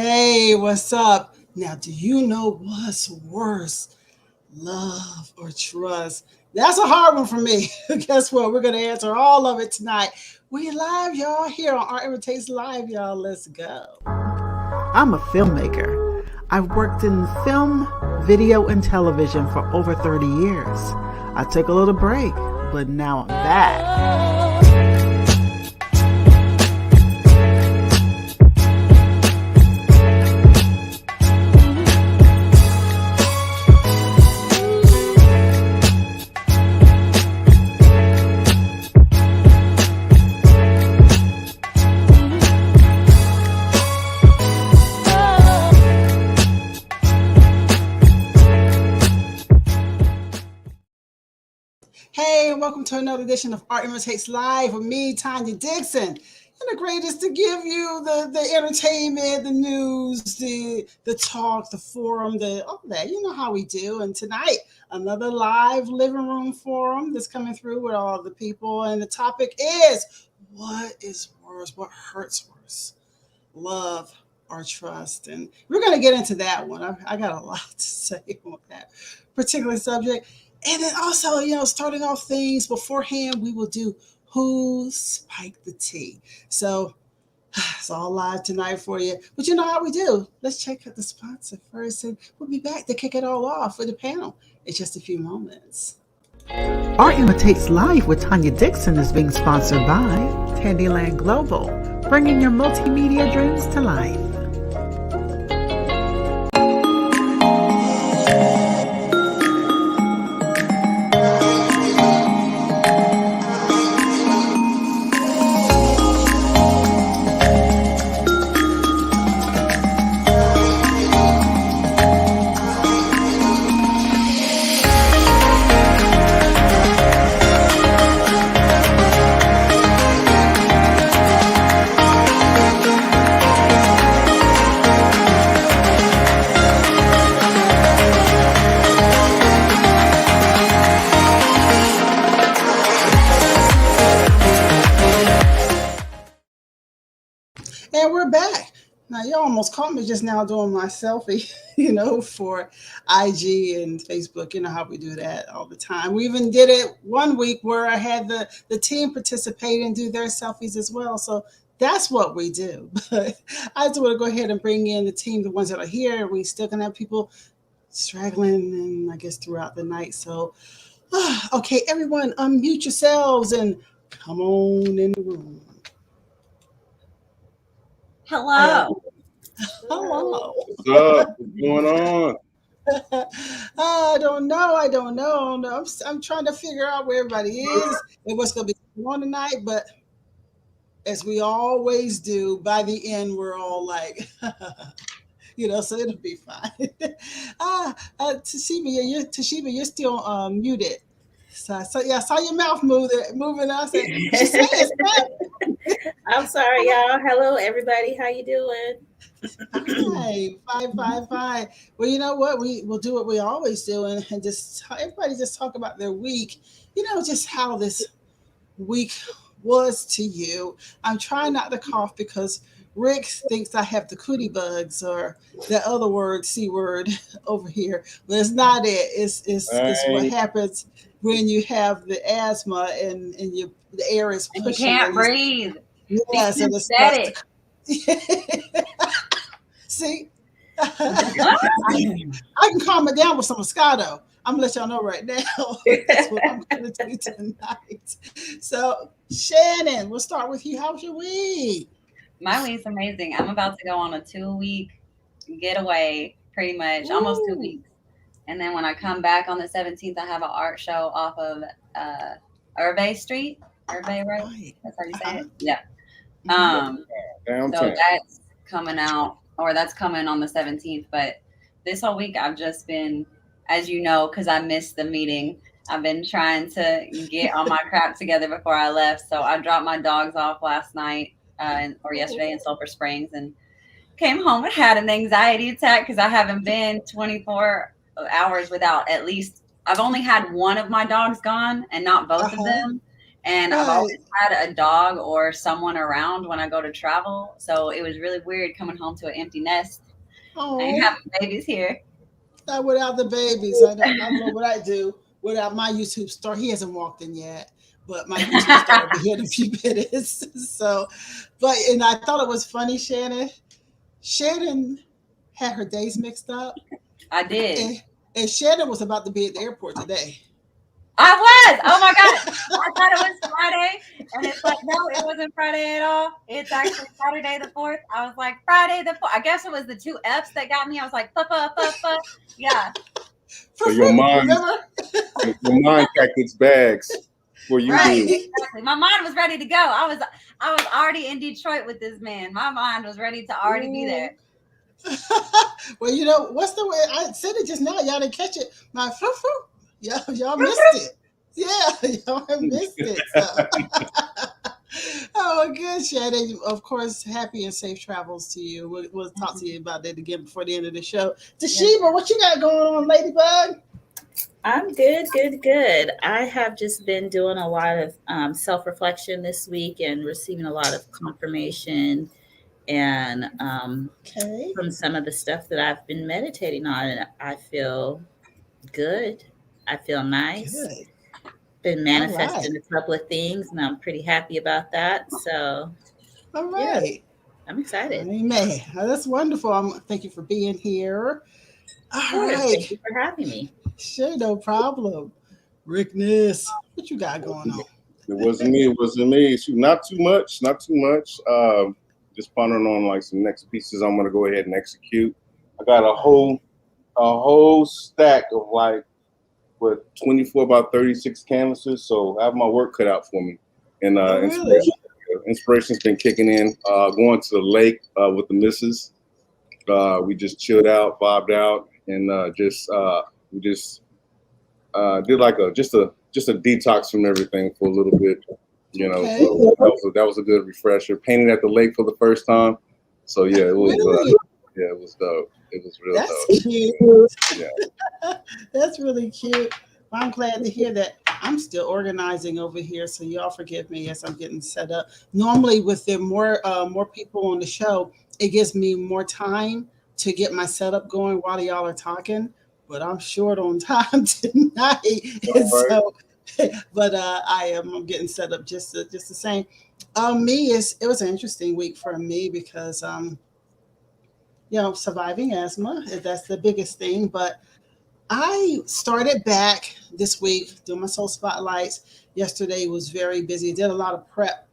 Hey, what's up? Now, do you know what's worse? Love or trust? That's a hard one for me. Guess what? We're going to answer all of it tonight. We live, y'all, here on Art Imitates Live, y'all. Let's go. I'm a filmmaker. I've worked in film, video, and television for over 30 years. I took a little break, but now I'm back. Hey, and welcome to another edition of Art Imitates Live with me, Tanya Dixon. And the greatest to give you the entertainment, the news, the talk, the forum, all that. You know how we do. And tonight, another live living room forum that's coming through with all the people. And the topic is, what is worse? What hurts worse? Love or trust? And we're going to get into that one. I got a lot to say on that particular subject. And then also, starting off things beforehand, we will do Who Spiked the Tea. So it's all live tonight for you. But you know how we do. Let's check out the sponsor first, and we'll be back to kick it all off with the panel in just a few moments. Art Imitates Live with Tanya Dixon is being sponsored by Tandyland Global, bringing your multimedia dreams to life. And we're back. Now, you almost caught me just now doing my selfie, for IG and Facebook. You know how we do that all the time. We even did it one week where I had the team participate and do their selfies as well. So that's what we do. But I just want to go ahead and bring in the team, the ones that are here. We still going to have people straggling and I guess throughout the night. So, okay, everyone, unmute yourselves and come on in the room. Hello. Hello. What's up? What's going on? I don't know. I'm trying to figure out where everybody is and what's going to be going on tonight. But as we always do, by the end, we're all like, so it'll be fine. Tashiba, you're still muted. So I saw your mouth moving. I said, she said it's I'm sorry, y'all. Hello, everybody. How you doing? Hi, fine. Well, you know what? We'll do what we always do and just everybody just talk about their week. Just how this week was to you. I'm trying not to cough because Rick thinks I have the cootie bugs or the other word, C word over here. But it's not it. It's what happens when you have the asthma and the air is pushing. And you can't breathe. Yeah, so the static. See, I can calm it down with some Moscato. I'm gonna let y'all know right now. That's what I'm gonna do tonight. So, Shannon, we'll start with you. How's your week? My week's amazing. I'm about to go on a 2-week getaway, pretty much, almost 2 weeks. And then when I come back on the 17th, I have an art show off of Urbay Street. Urbay, right? That's how you say it? Yeah. So that's coming out, or that's coming on the 17th. But this whole week, I've just been, as you know, because I missed the meeting, I've been trying to get all my crap together before I left. So I dropped my dogs off last night or yesterday in Sulphur Springs and came home and had an anxiety attack because I haven't been 24 hours without at least, I've only had one of my dogs gone and not both of them. And I've always had a dog or someone around when I go to travel. So it was really weird coming home to an empty nest and having babies here. Without the babies, I don't know what I do without my YouTube star. He hasn't walked in yet, but my YouTube star will be here in a few minutes. So, and I thought it was funny, Shannon. Shannon had her days mixed up. I did. And Shannon was about to be at the airport today. I was. Oh my God. I thought it was Friday. And it's like, no, it wasn't Friday at all. It's actually Saturday the 4th. I was like, Friday the 4th. I guess it was the 2 F's that got me. I was like, yeah. So your mind packed its bags for you. Right. Exactly. My mind was ready to go. I was already in Detroit with this man. My mind was ready to already be there. Well, you know, what's the way I said it just now? Y'all didn't catch it. My foo-foo. Y'all missed it. Yeah, y'all have missed it. So. Oh, good, Shannon. Of course, happy and safe travels to you. We'll talk to you about that again before the end of the show. Tashiba, what you got going on, Ladybug? I'm good. I have just been doing a lot of self-reflection this week and receiving a lot of confirmation and from some of the stuff that I've been meditating on. And I feel good. I feel nice. Good. Been manifesting a couple of things, and I'm pretty happy about that. So, all right. Yeah, I'm excited. Amen. That's wonderful. Thank you for being here. All right. Thank you for having me. Sure, no problem. Rickness, what you got going on? It wasn't me. Not too much. Just pondering on like some next pieces I'm gonna go ahead and execute. I got a whole stack of like 24 by 36 canvases, so I have my work cut out for me. And inspiration's been kicking in. Going to the lake with the missus. We just chilled out, vibed out, and we just did like a detox from everything for a little bit. You know, so that was a good refresher. Painted at the lake for the first time, so yeah, it was. Really? It was dope. It was real That's dope. Cute. Yeah. That's really cute. Well, I'm glad to hear that. I'm still organizing over here, so y'all forgive me as I'm getting set up. Normally, with the more people on the show, it gives me more time to get my setup going while y'all are talking. But I'm short on time tonight, so. But I'm getting set up just the same. It was an interesting week for me because surviving asthma, that's the biggest thing. But I started back this week doing my soul spotlights. Yesterday was very busy. Did a lot of prep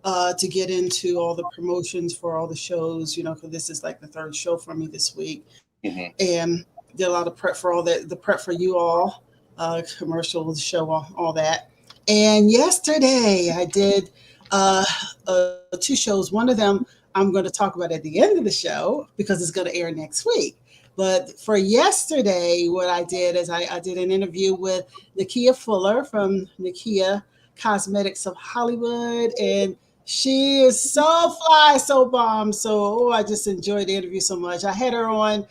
to get into all the promotions for all the shows, because this is like the third show for me this week. Mm-hmm. And did a lot of prep for all that, the prep for you all, commercials, show, all that. And yesterday I did 2 shows. One of them I'm going to talk about at the end of the show because it's going to air next week. But for yesterday, what I did is I did an interview with Nakia Fuller from Nakia Cosmetics of Hollywood. And she is so fly, so bomb. So I just enjoyed the interview so much. I had her on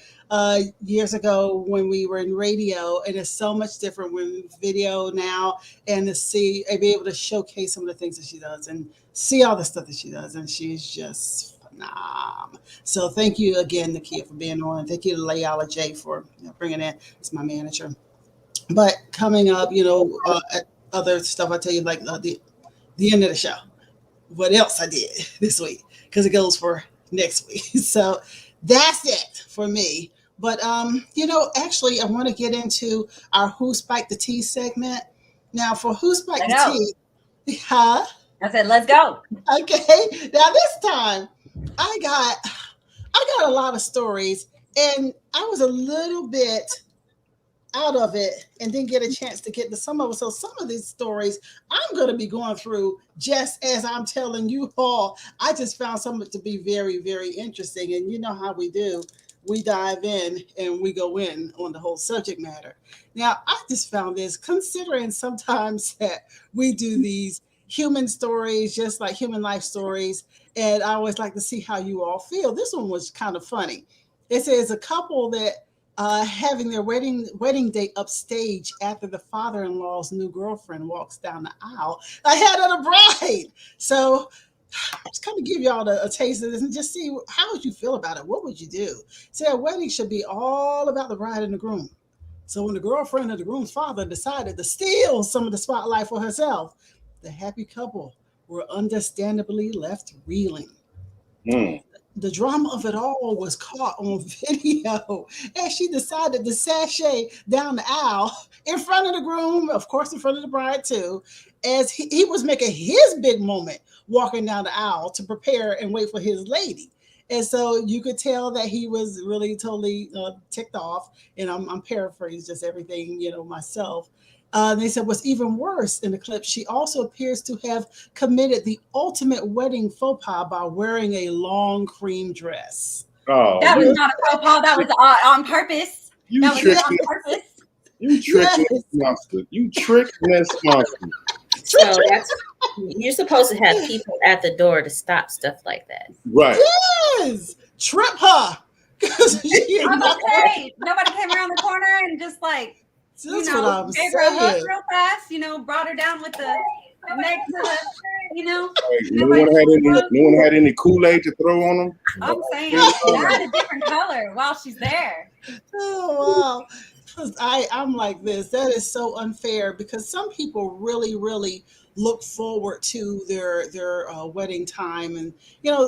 years ago when we were in radio, and it's so much different when video now, and be able to showcase some of the things that she does and see all the stuff that she does. And she's just phenomenal. So thank you again, Nakia, for being on. Thank you to Layala J for bringing in. It's my manager. But coming up, other stuff I tell you, like the end of the show. What else I did this week, because it goes for next week. So that's it for me. But, actually, I want to get into our Who Spiked the Tea segment. Now, for Who Spiked the Tea, huh? I said, let's go. Okay. Now, this time, I got a lot of stories, and I was a little bit out of it and didn't get a chance to get to some of it. So some of these stories I'm going to be going through just as I'm telling you all. I just found some of it to be very, very interesting. And you know how we do. We dive in and we go in on the whole subject matter. Now, I just found this, considering sometimes that we do these human stories, just like human life stories, and I always like to see how you all feel. This one was kind of funny. It says a couple that having their wedding day upstage after the father-in-law's new girlfriend walks down the aisle ahead of the bride. So just kind of give y'all a taste of this and just see how would you feel about it. What would you do? So a wedding should be all about the bride and the groom. So when the girlfriend of the groom's father decided to steal some of the spotlight for herself, the happy couple were understandably left reeling. The drama of it all was caught on video as she decided to sashay down the aisle in front of the groom, of course, in front of the bride too, as he was making his big moment walking down the aisle to prepare and wait for his lady. And so you could tell that he was really totally ticked off. And I'm paraphrasing just everything, myself. They said what's even worse in the clip, she also appears to have committed the ultimate wedding faux pas by wearing a long cream dress. Oh, that was not a faux pas. That was on purpose. You tricked Miss Monster. You tricked Miss Monster. So you're supposed to have people at the door to stop stuff like that. Right. Yes. Trip her. Okay. Nobody came around the corner and just like, gave her a hug real fast, brought her down with the neck to the, No one had any Kool-Aid to throw on them. I'm saying, add a different color while she's there. Oh, wow. I'm like this. That is so unfair because some people really, really look forward to their wedding time, and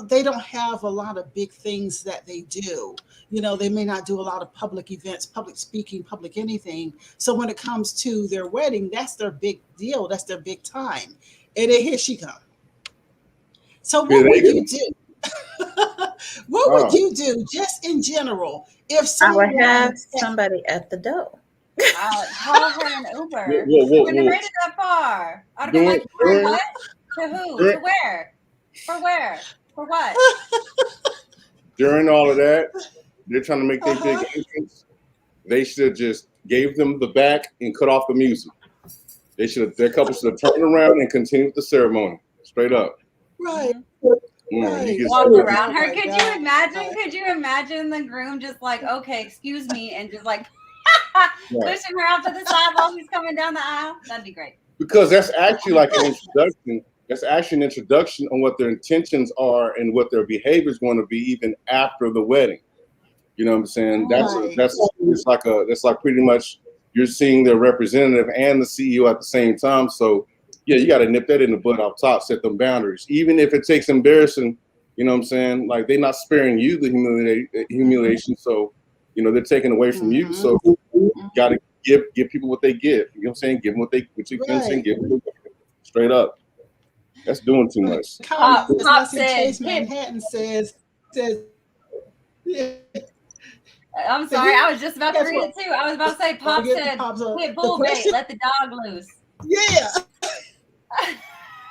they don't have a lot of big things that they do. They may not do a lot of public events, public speaking, public anything. So when it comes to their wedding, that's their big deal. That's their big time. And then here she comes. So what would you do? What would you do just in general if someone I would have somebody at the door? I'll call her an Uber. Wouldn't have made it that far. I'd have been like, for what? To who? To where? For where? For what? During all of that, they're trying to make their big entrance. They should have just gave them the back and cut off the music. Their couple should have turned around and continued the ceremony. Straight up. Right. Walk around her. Could you imagine the groom just like, okay, excuse me, and just like pushing her out to the side while he's coming down the aisle? That'd be great. Because that's actually like an introduction. That's actually an introduction on what their intentions are and what their behavior is going to be even after the wedding. You know what I'm saying? That's like pretty much you're seeing their representative and the CEO at the same time. So yeah, you got to nip that in the bud off top, set them boundaries, even if it takes embarrassing. You know what I'm saying? Like they're not sparing you the humiliation. So they're taking away from you. So you got to give people what they give. You know what I'm saying? Give them what you can say. Give them straight up. That's doing too much. Pop Chase Manhattan says. Yeah. I'm sorry, I was just about to read it too. I was about to say, Pop said, "Hit bull bait, let the dog loose." Yeah.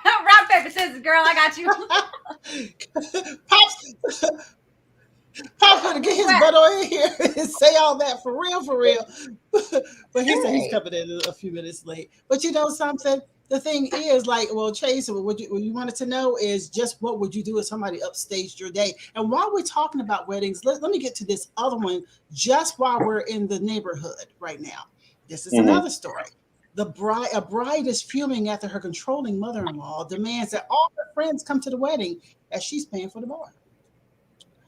Rock, paper, scissors, girl. I got you. Pop's gonna get his butt on in here and say all that for real. But he said he's coming in a few minutes late. But you know something? The thing is, Chase, what you wanted to know is just what would you do if somebody upstaged your day? And while we're talking about weddings, let me get to this other one just while we're in the neighborhood right now. This is another story. A bride is fuming after her controlling mother-in-law demands that all her friends come to the wedding as she's paying for the bar.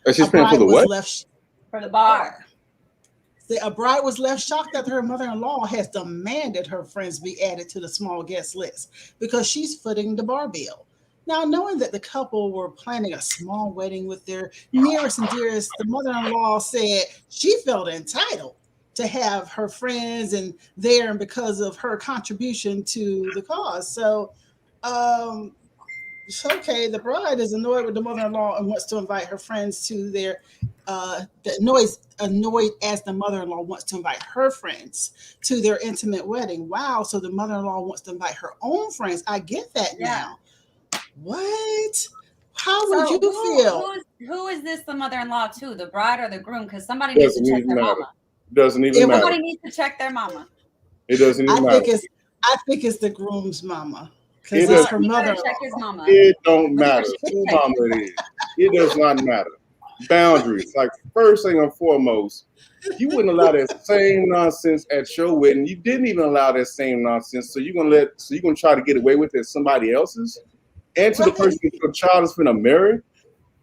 As she's paying for the what? For the bar. A bride was left shocked that her mother-in-law has demanded her friends be added to the small guest list because she's footing the bar bill. Now, knowing that the couple were planning a small wedding with their nearest and dearest, the mother-in-law said she felt entitled to have her friends and because of her contribution to the cause. So, okay, the bride is annoyed with the mother-in-law and wants to invite her friends to their annoyed as the mother-in-law wants to invite her friends to their intimate wedding. Wow, so the mother-in-law wants to invite her own friends. I get that now. What? How would you feel? Who is this the mother-in-law to? The bride or the groom? Because somebody needs to check their mama. Doesn't even matter. Somebody needs to check their mama. It doesn't even matter. I think it's the groom's mama. Because it's her mother. Check his mama. It don't matter who mama it is. It does not matter. boundaries. Like, first thing and foremost, you wouldn't allow that same nonsense at your wedding. You didn't even allow that same nonsense. So you're gonna try to get away with it somebody else's, and to the person your child is gonna marry.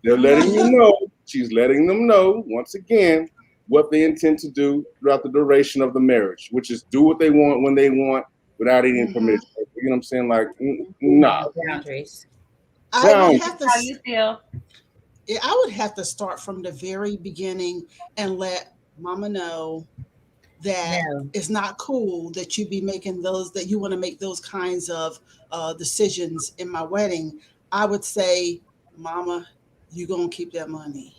They're letting you know. She's letting them know once again what they intend to do throughout the duration of the marriage, which is do what they want when they want without any permission. You know what I'm saying? Like, nah. Boundaries. I would have to, How you feel? Yeah, I would have to start from the very beginning and let mama know that it's not cool that you be making that you want to make those kinds of decisions in my wedding. I would say, mama, you gonna keep that money.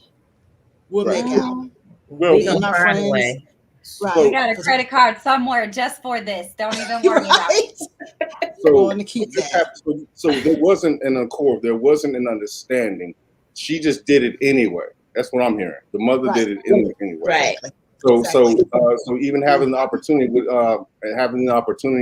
We'll make out. We and my friends. Right. We got a credit card somewhere just for this. Don't even worry about it. So, to keep so there wasn't an accord. There wasn't an understanding. She just did it anyway. That's what I'm hearing. The mother did it anyway. Right. So even having the opportunity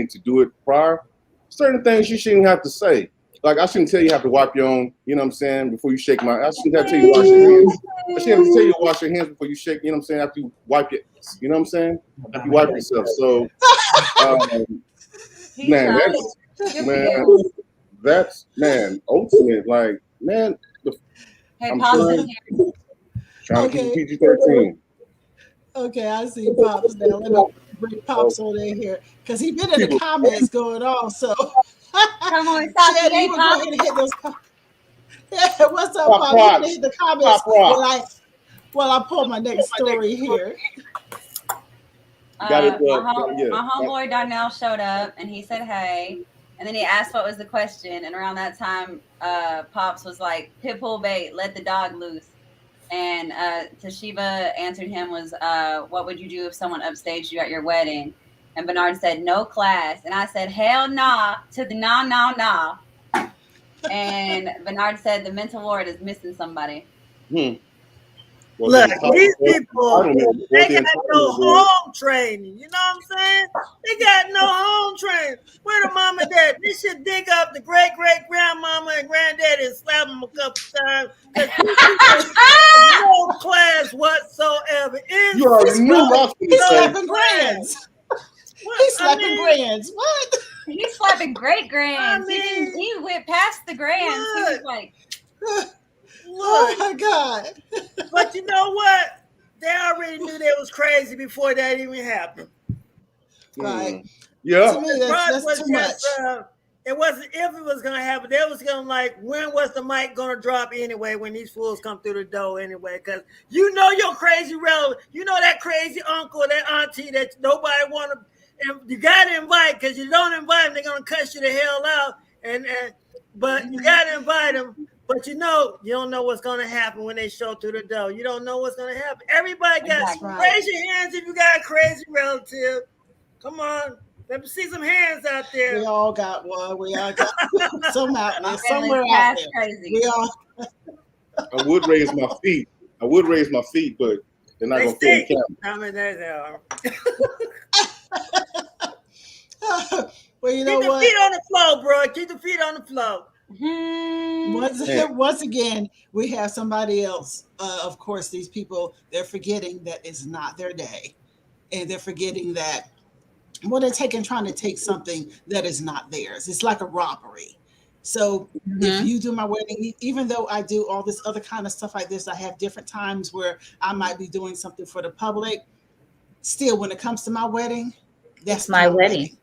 to do it prior, certain things you shouldn't have to say. Like, I shouldn't tell you have to wipe your own, you know what I'm saying, before you shake my. I shouldn't have to tell you to wash your hands. I shouldn't have to tell you to wash your hands before you shake, you know what I'm saying, after you wipe it. You know what I'm saying? After you wipe yourself. So that's ultimate. Like, man, I'm trying to keep PG-13. Okay, I see Pops now. Let me bring Pops on in here because he been in the comments going on. So come on, stop Shed, today, Pop. Yeah, what's up, Pop? You gonna hit the comments while I pull my next story here. My homeboy Darnell showed up and he said hey, and then he asked what was the question, and around that time Pops was like, pitbull bait, let the dog loose. And Tashiba answered him was, what would you do if someone upstaged you at your wedding? And Bernard said, no class. And I said, hell nah to the nah. And Bernard said, the mental ward is missing somebody. Well, look, these people, they got no home training. You know what I'm saying? They got no home training. Where the mom and dad? They should dig up the great-great-grandmama and granddaddy and slap them a couple times. No class whatsoever. You already knew he's slapping grands. He's slapping grands. What? He's slapping great-grands. He went past the grands. He was like... Oh my God. But you know what? They already knew they was crazy before that even happened. Right. Yeah. To me, that's too much. It wasn't if it was gonna happen. They was gonna like, when was the mic gonna drop anyway when these fools come through the door anyway? Because you know your crazy relative, you know that crazy uncle, that auntie that nobody wanna, and you gotta invite, because you don't invite them, they're gonna cut you the hell out. But you gotta invite them. But you don't know what's going to happen when they show through the door. You don't know what's going to happen. Everybody got raise your hands if you got a crazy relative. Come on. Let me see some hands out there. We all got one. We all got some out there. Somewhere out there. Crazy. We all. I would raise my feet. But they're not going to fit in camera. I mean, there they are. Well, you know what? Keep the feet on the floor, bro. Keep the feet on the floor. Once again, we have somebody else. Of course, these people, they're forgetting that it's not their day. And they're forgetting that they're trying to take something that is not theirs. It's like a robbery. So if you do my wedding, even though I do all this other kind of stuff like this, I have different times where I might be doing something for the public. Still, when it comes to my wedding, that's my wedding.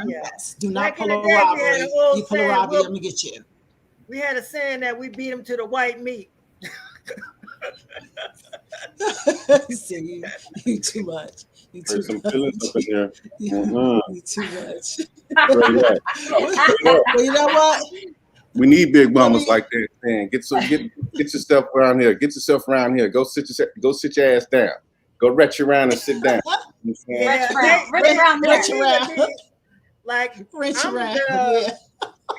Yes. Do not pull a robbery. You pull a robbery, I'm gonna get you. We had a saying that we beat them to the white meat. See, you too much. You too some much. feelings up in there. You too much. Well, you know what? We need big mamas like that. Man, get yourself around here. Get yourself around here. Go sit your ass down. Go retch around and sit down. Retch around. Like,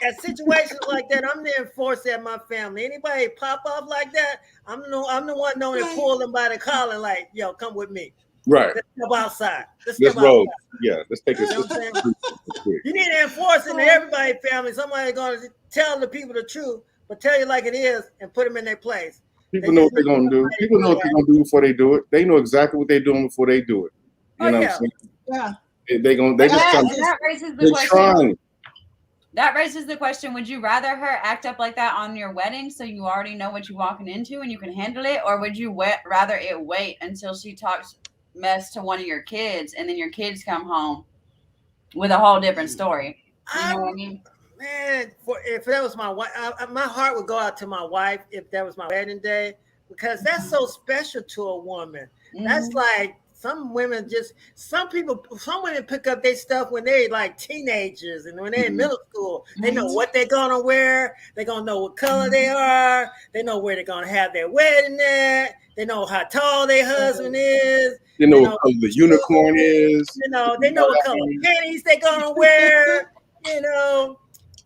at situations like that, I'm the enforcer at my family. Anybody pop off like that, I'm the one known to pull them by the collar, like, yo, come with me. Right. Let's step outside. Let's roll. Yeah, let's take it. You need to enforce it in everybody's family. Somebody's going to tell the people the truth, but tell you like it is and put them in their place. People know what they're gonna do. People know what they're gonna do before they do it. They know exactly what they're doing before they do it. You know what I'm saying? Yeah. They just come. That raises the They're question. trying. That raises the question, would you rather her act up like that on your wedding so you already know what you're walking into and you can handle it? Or would you rather it wait until she talks mess to one of your kids and then your kids come home with a whole different story? You know what I mean? Man, if that was my wife, my heart would go out to my wife if that was my wedding day, because that's so special to a woman. Mm-hmm. That's like some women some women pick up their stuff when they're like teenagers and when they're in middle school. They know what they're going to wear. They're going to know what color they are. They know where they're going to have their wedding at. They know how tall their husband is. They know what color the unicorn is. They know what color panties they're going to wear.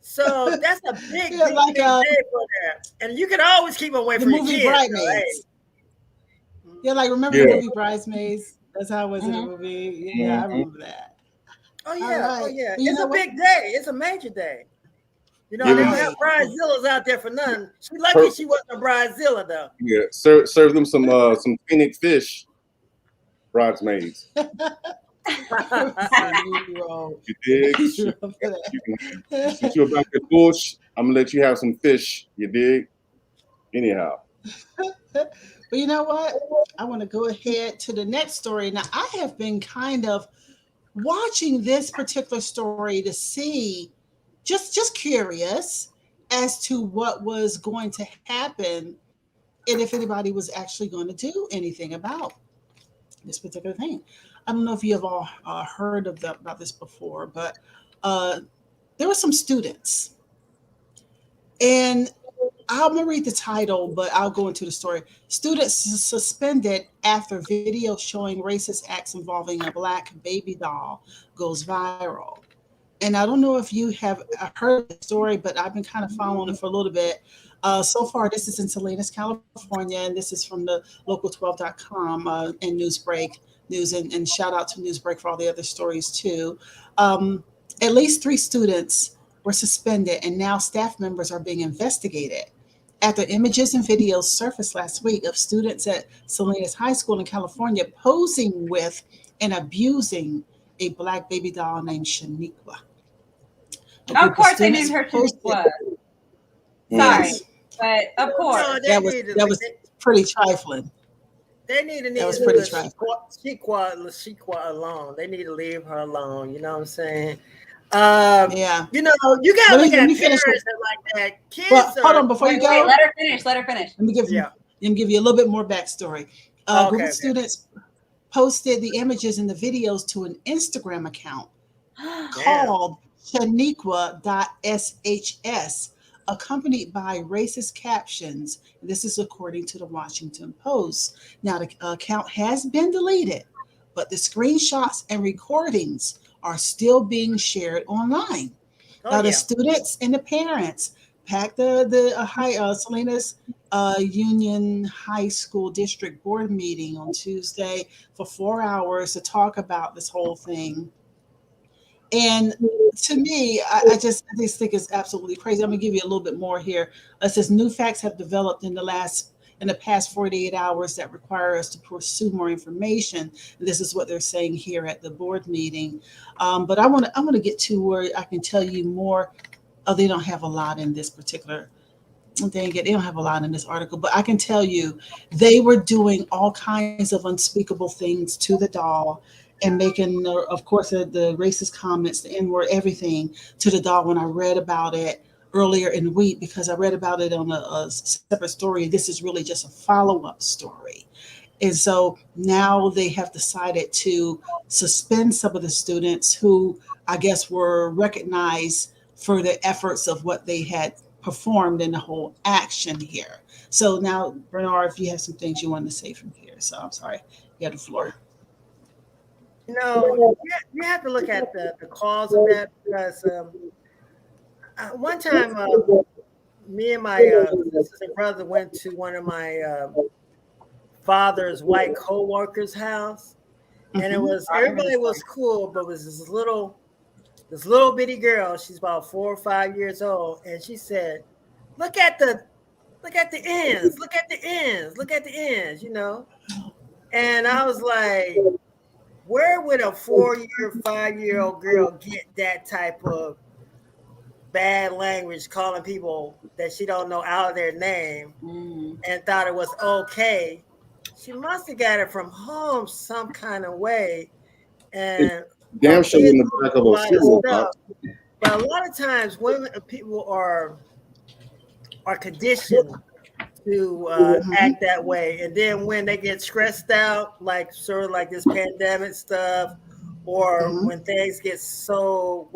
So that's a big day for that. And you can always keep away from your kids. Bridesmaids. Yeah, like remember the movie Bridesmaids? That's how it was in the movie. Yeah, I remember that. Oh yeah, oh yeah. It's a big day. It's a major day. They don't have bridezillas out there for nothing. She's lucky she wasn't a bridezilla though. Yeah, serve them some phoenix fish. Bridesmaids. You dig? Since you're about the bush, I'm gonna let you have some fish. You dig? Anyhow. But you know what? I want to go ahead to the next story. Now, I have been kind of watching this particular story to see, just curious as to what was going to happen and if anybody was actually going to do anything about this particular thing. I don't know if you have all heard about this before, but there were some students, and I'm going to read the title, but I'll go into the story. Students suspended after video showing racist acts involving a Black baby doll goes viral. And I don't know if you have heard the story, but I've been kind of following it for a little bit. So far, this is in Salinas, California, and this is from the local12.com and NEWSBREAK News, and shout out to NEWSBREAK for all the other stories too. At least 3 students were suspended, and now staff members are being investigated after images and videos surfaced last week of students at Salinas High School in California posing with and abusing a Black baby doll named Shaniqua. Of course they named her Shaniqua. Sorry, but of course. No, that was pretty trifling. They need to leave Shaniqua alone. They need to leave her alone. You know what I'm saying? Yeah. You gotta look at parents that like that. Kids. Well, hold on, before you go. Wait, let her finish. Let me give you a little bit more backstory. Group of students posted the images and the videos to an Instagram account called Shaniqua.shs, accompanied by racist captions. This is according to the Washington Post. Now, the account has been deleted, but the screenshots and recordings are still being shared online. The students and the parents packed the Salinas Union High School District Board meeting on Tuesday for 4 hours to talk about this whole thing. And to me, I just think it's absolutely crazy. I'm gonna give you a little bit more here. It says new facts have developed in the past 48 hours that require us to pursue more information. And this is what they're saying here at the board meeting. But I want to get to where I can tell you more. Oh, they don't have a lot in this particular. They don't have a lot in this article, but I can tell you they were doing all kinds of unspeakable things to the doll and making, of course, the racist comments, the N-word, everything to the doll when I read about it earlier in the week, because I read about it on a separate story. This is really just a follow-up story. And so now they have decided to suspend some of the students who I guess were recognized for the efforts of what they had performed in the whole action here. So now, Bernard, if you have some things you want to say from here. So I'm sorry, you have the floor. You have to look at the cause of that, because one time me and my sister brother went to one of my father's white co-workers' house, and it was, everybody was cool, but it was this little bitty girl. She's about 4 or 5 years old, and she said, "Look at the look at the ends, look at the ends, look at the ends, you know. And I was like, where would a 4-year, 5-year-old girl get that type of bad language, calling people that she don't know out of their name and thought it was okay? She must have got it from home some kind of way. And damn sure in the back of a cereal box. But a lot of times women, people are conditioned to act that way, and then when they get stressed out, like sort of like this pandemic stuff, or when things get so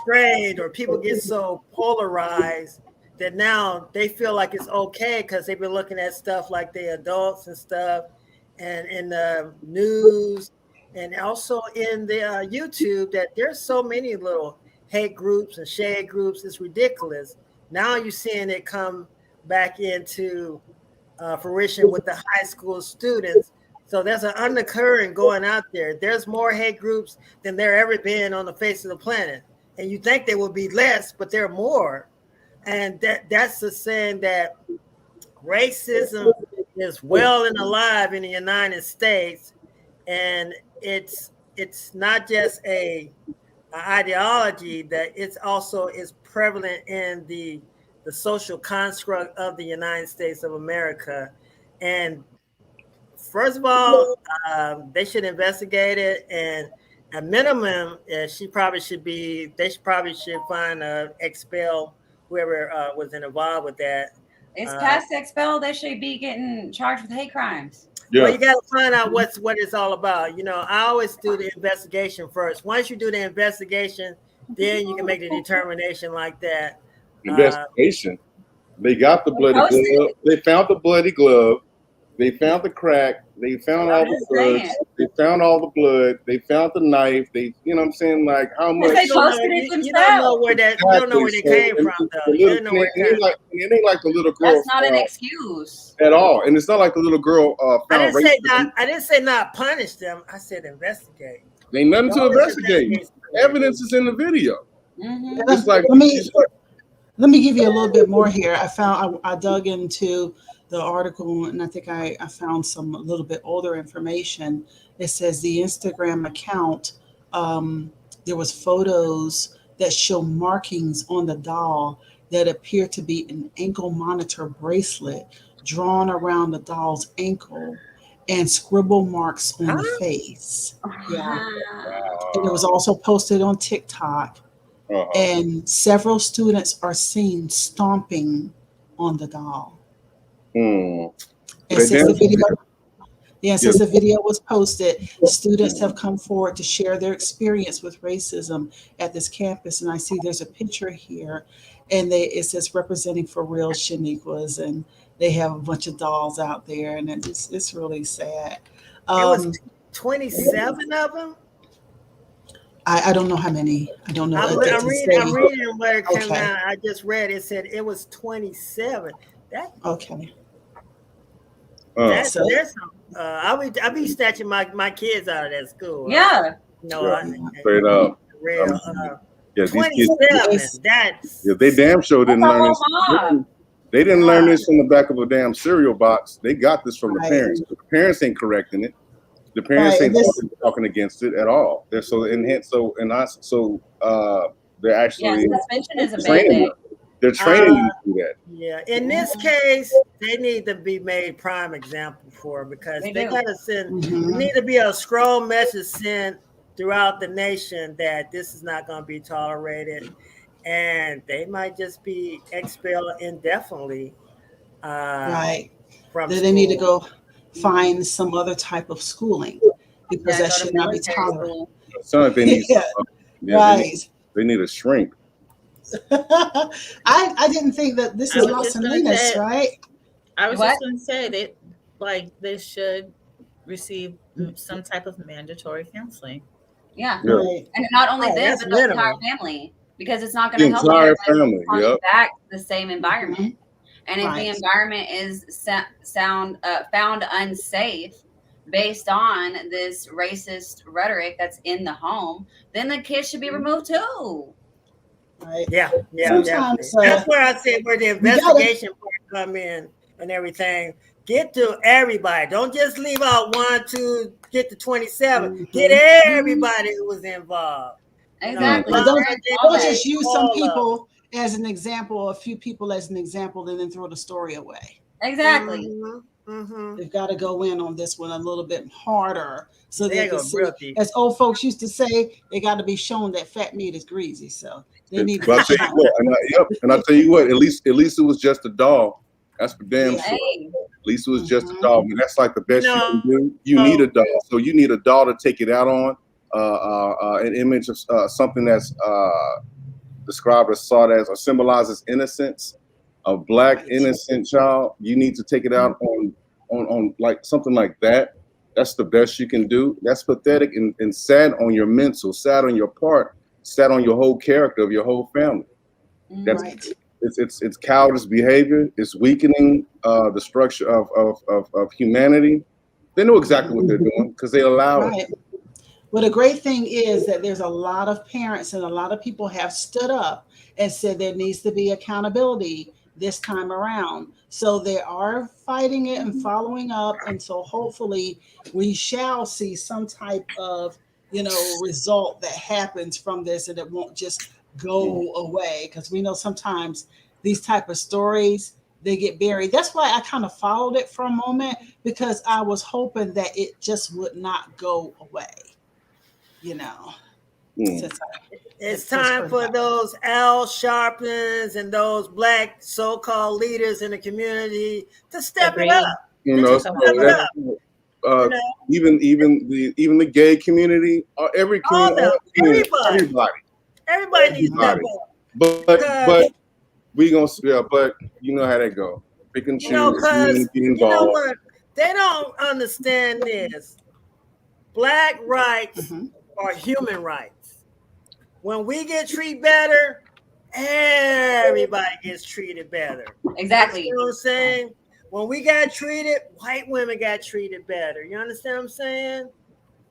strained, or people get so polarized that now they feel like it's okay because they've been looking at stuff like the adults and stuff, and in the news, and also in the YouTube, that there's so many little hate groups and shade groups. It's ridiculous. Now you're seeing it come back into fruition with the high school students. So there's an undercurrent going out there. There's more hate groups than there ever been on the face of the planet. And you think there will be less, but there are more. And that's the saying that racism is well and alive in the United States. And it's not just a ideology, that it's also is prevalent in the social construct of the United States of America. And first of all, they should investigate it, and at minimum, they probably should find expel whoever was involved with that. It's past expel. They should be getting charged with hate crimes. Yeah. Well, you got to find out what it's all about. You know, I always do the investigation first. Once you do the investigation, then you can make the determination like that. Investigation. They got the bloody glove. They found the bloody glove. They found the crack. They found all the drugs. They found all the blood. They found the knife. You know what I'm saying? Like, how much? They posted it themselves. You don't know where that. You don't know where they came from, though. You don't know where it came from. It ain't like the little girl. That's not an excuse at all, and it's not like the little girl found. I didn't say not punish them. I said investigate. There ain't nothing to investigate. Evidence is in the video. It's like let me give you a little bit more here. I dug into the article, and I think I found a little bit older information. It says the Instagram account, there was photos that show markings on the doll that appear to be an ankle monitor bracelet drawn around the doll's ankle and scribble marks on the face. Yeah. And it was also posted on TikTok. And several students are seen stomping on the doll. And since the video was posted, students have come forward to share their experience with racism at this campus. And I see there's a picture here, and it says representing for real Shaniquas, and they have a bunch of dolls out there, and it's really sad. It was 27 of them. I don't know how many. I don't know. I'm reading what it came out. I just read it said it was 27. Okay. There's some. I'll be snatching my kids out of that school. Yeah. Straight up. Real. 27. That's. They damn sure didn't learn this. They didn't learn this from the back of a damn cereal box. They got this from the parents. The parents ain't correcting it. The parents ain't talking against it at all. They're they're actually suspension is a bad thing. They're training you to do that. Yeah, in this case, they need to be made prime example for, because they gotta send. There need to be a strong message sent throughout the nation that this is not going to be tolerated, and they might just be expelled indefinitely. From they need to go find some other type of schooling, because that should not be tolerated. They need they need a shrink. I didn't think that this is Los Angeles, right? I was just going to say that they should receive some type of mandatory counseling. Yeah. And not only this, but the entire family, because it's not going to help the family back to the same environment. And if the environment is found unsafe based on this racist rhetoric that's in the home, then the kids should be removed too. Right. Yeah, Sometimes, definitely. That's where I said where the investigation part come in and everything. Get to everybody. Don't just leave out 1, 2, get to 27. Get everybody who was involved. Exactly. Don't just use some people as an example, a few people as an example, and then throw the story away. Exactly. They've got to go in on this one a little bit harder, so they can see. real deep. As old folks used to say, they got to be shown that fat meat is greasy. So they need to. But I tell you what, and I tell you what, at least it was just a doll. That's for damn sure. At least it was just a doll. I mean, that's like the best you can do. You need a doll, so you need a doll to take it out on. An image of something that's described as sought as or symbolizes innocence, a black innocent child. You need to take it out on like something like that. That's the best you can do. That's pathetic and sad on your mental, sad on your part, sad on your whole character of your whole family. That's it's cowardice behavior. It's weakening the structure of humanity. They know exactly what they're doing because they allow it. Well, the great thing is that there's a lot of parents and a lot of people have stood up and said there needs to be accountability this time around. So they are fighting it and following up. And so hopefully we shall see some type of, result that happens from this, and it won't just go away. Because we know sometimes these type of stories, they get buried. That's why I kind of followed it for a moment, because I was hoping that it just would not go away. It's time for those Al Sharptons and those black so-called leaders in the community to step it up. Even the gay community, every community, everybody needs to step up. But we gonna but you know how they go. Pick and choose. You know what? They don't understand this. Black rights are human rights. When we get treated better, everybody gets treated better. Exactly. You know what I'm saying? When we got treated, white women got treated better. You understand what I'm saying?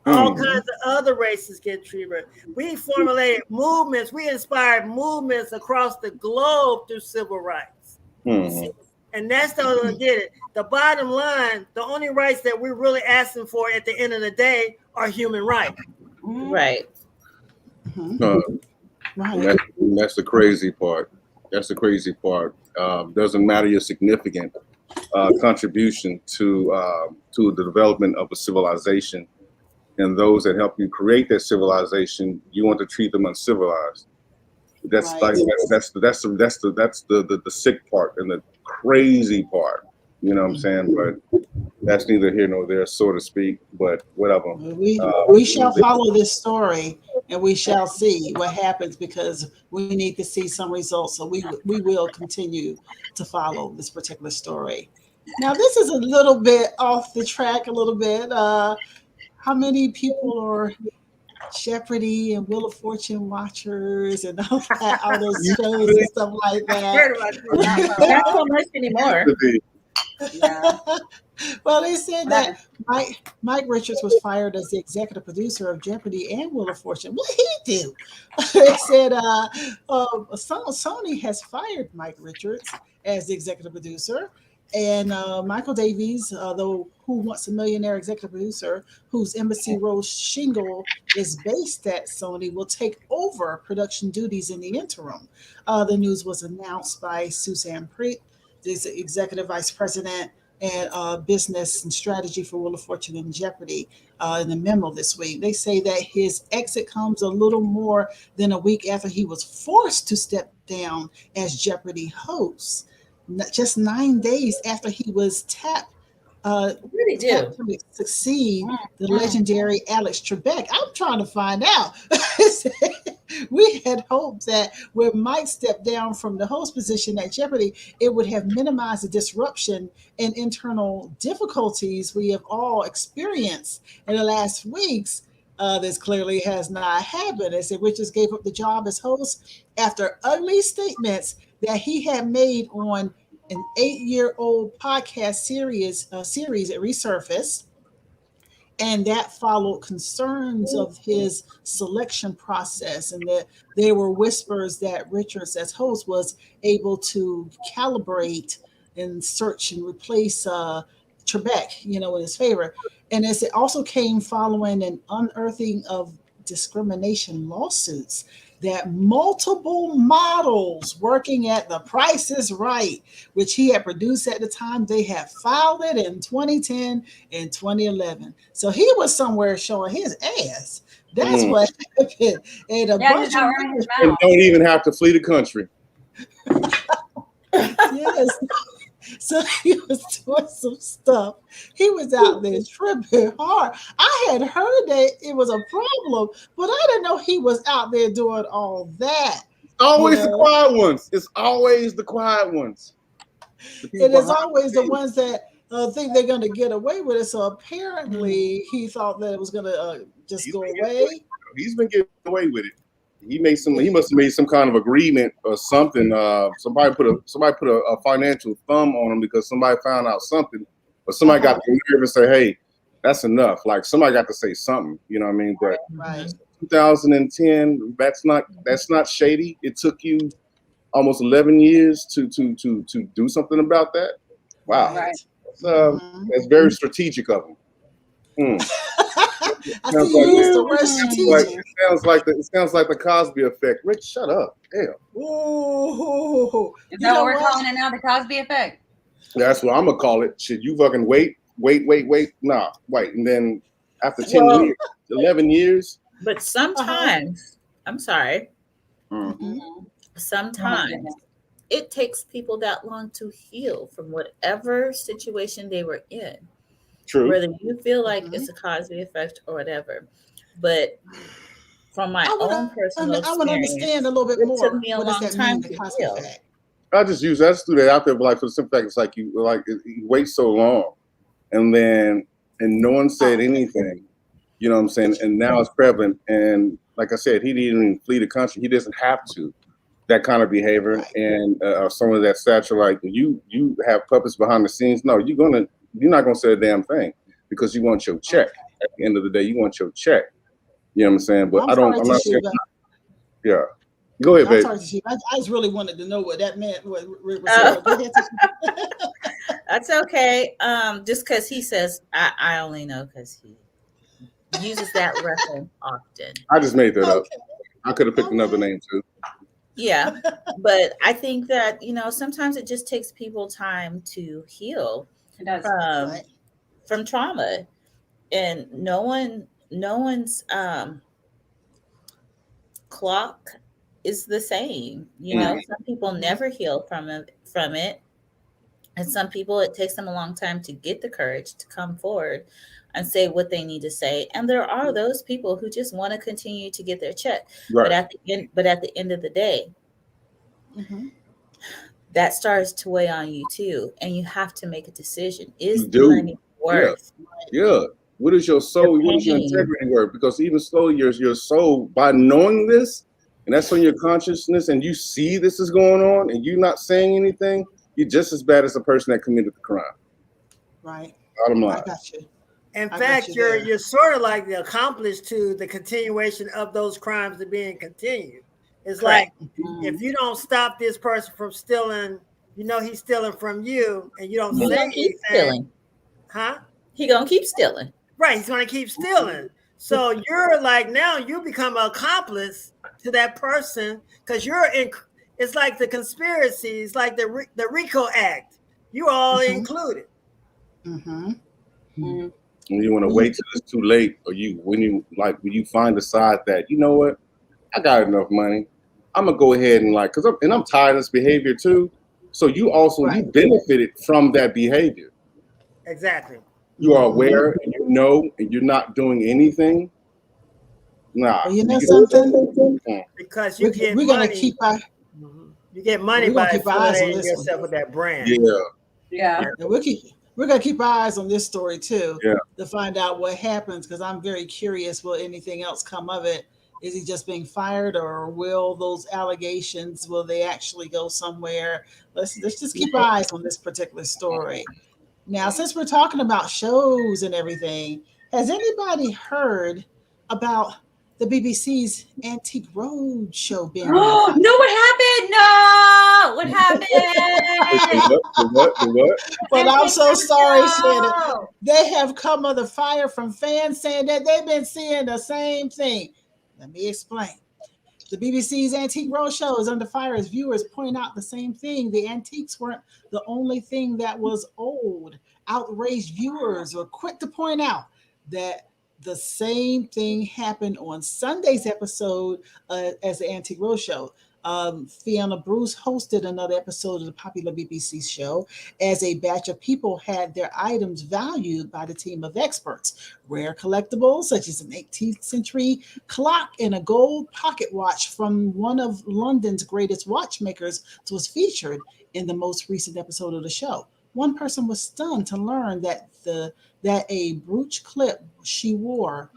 All kinds of other races get treated better. We formulated movements. We inspired movements across the globe through civil rights. And that's the way we did it. The bottom line, the only rights that we're really asking for at the end of the day are human rights. Right. That's the crazy part. That's the crazy part. Doesn't matter your significant contribution to the development of a civilization, and those that help you create that civilization, you want to treat them uncivilized. That's the sick part and the crazy part. You know what I'm saying? But that's neither here nor there, so to speak. But whatever. We shall follow this story, and we shall see what happens, because we need to see some results. So we will continue to follow this particular story. Now, this is a little bit off the track, a little bit. How many people are Jeopardy and Wheel of Fortune watchers and all those shows and stuff like that? Not so much anymore. Yeah. Well, they said that Mike Richards was fired as the executive producer of Jeopardy and Wheel of Fortune. What did he do? They said Sony has fired Mike Richards as the executive producer. And Michael Davies, Who Wants a Millionaire executive producer, whose Embassy Road shingle is based at Sony, will take over production duties in the interim. The news was announced by Suzanne Preet, the executive vice president and business and strategy for Wheel of Fortune and Jeopardy, in the memo this week. They say that his exit comes a little more than a week after he was forced to step down as Jeopardy host. Just 9 days after he was tapped to succeed the legendary Alex Trebek. I'm trying to find out. We had hoped that when Mike stepped down from the host position at Jeopardy, it would have minimized the disruption and internal difficulties we have all experienced in the last weeks. This clearly has not happened. They said Richards gave up the job as host after ugly statements that he had made on an 8-year-old podcast series at Resurface. And that followed concerns of his selection process, and that there were whispers that Richards, as host, was able to calibrate and search and replace Trebek, in his favor. And as it also came following an unearthing of discrimination lawsuits that multiple models working at The Price is Right, which he had produced at the time, they had filed it in 2010 and 2011. So he was somewhere showing his ass. That's what happened. And a bunch of and don't even have to flee the country. yes. So he was doing some stuff. He was out there tripping hard. I had heard that it was a problem, but I didn't know he was out there doing all that. Always the quiet ones. It's always the quiet ones. It is always the ones that think they're going to get away with it. So apparently he thought that it was going to just go away. He's been getting away with it. He must have made some kind of agreement or something. Somebody put a financial thumb on him because somebody found out something, or somebody got the nerve and say, "Hey, that's enough." Like somebody got to say something. You know what I mean? But 2010, that's not shady. It took you almost 11 years to do something about that. Wow, that's very strategic of him. I see you used the word strategic. It sounds like the Cosby effect. Rich, shut up. Damn. Ooh. Is that what we're calling it now? The Cosby effect? That's what I'm gonna call it. Should you fucking wait? Nah, wait. And then after 10 years, 11 years. But sometimes, I'm sorry. Sometimes it takes people that long to heal from whatever situation they were in. True. Whether you feel like it's a Cosby effect or whatever, but from my own personal experience, I would understand a little bit more. It took me a long time to heal. I just threw that out there, but like for the simple fact, it's like you wait so long, and no one said anything. You know what I'm saying? And now it's prevalent. And like I said, he didn't even flee the country. He doesn't have to. That kind of behavior and some of that stature, like you have puppets behind the scenes. No, you're not gonna say a damn thing because you want your check. At the end of the day, you want your check. You know what I'm saying? But I'm not saying. Yeah. Go ahead, baby. I just really wanted to know what that meant. That's okay. Just because he says, I only know because he uses that reference often. I just made that up. I could have picked another name too. Yeah, but I think that sometimes it just takes people time to heal. It does. From trauma, and no one's clock is the same. Some people never heal from it, and some people it takes them a long time to get the courage to come forward and say what they need to say. And there are those people who just want to continue to get their check, but at the end of the day. That starts to weigh on you too, and you have to make a decision. Is the money worth? Yeah. What is your soul? What is your integrity worth? Because even so, your soul, by knowing this, and that's on your consciousness, and you see this is going on, and you're not saying anything, you're just as bad as the person that committed the crime. Right. Bottom line. I got you. In fact, you're sort of like the accomplice to the continuation of those crimes that being continued. It's like if you don't stop this person from stealing, he's stealing from you, and you don't say anything. Stealing. Huh? He gonna keep stealing. Right, he's gonna keep stealing. So you're like now you become an accomplice to that person because you're in. It's like the conspiracy. It's like the RICO Act. You all included. And you want to wait till it's too late, or when you find the side that you know what, I got enough money. I'm gonna go ahead and I'm tired of this behavior too. So you also you benefited from that behavior. Exactly. You are aware, and and you're not doing anything. Nah. Well, you know something? Because you get we're money. Gonna keep our, you get money by affiliating yourself with that brand. Yeah. And we're gonna keep our eyes on this story too. Yeah. To find out what happens, because I'm very curious. Will anything else come of it? Is he just being fired, or will those allegations, will they actually go somewhere? Let's just keep our eyes on this particular story. Now, since we're talking about shows and everything, Has anybody heard about the BBC's Antique Road show being No, what happened? No, what happened? What? But I'm so sorry, Shannon. They have come under fire from fans saying that they've been seeing the same thing. Let me explain. The BBC's Antique Roadshow is under fire as viewers point out the same thing. The antiques weren't the only thing that was old. Outraged viewers were quick to point out that the same thing happened on Sunday's episode as the Antique Roadshow. Fiona Bruce hosted another episode of the popular BBC show as a batch of people had their items valued by the team of experts. Rare collectibles such as an 18th century clock and a gold pocket watch from one of London's greatest watchmakers was featured in the most recent episode of the show. One person was stunned to learn that a brooch clip she wore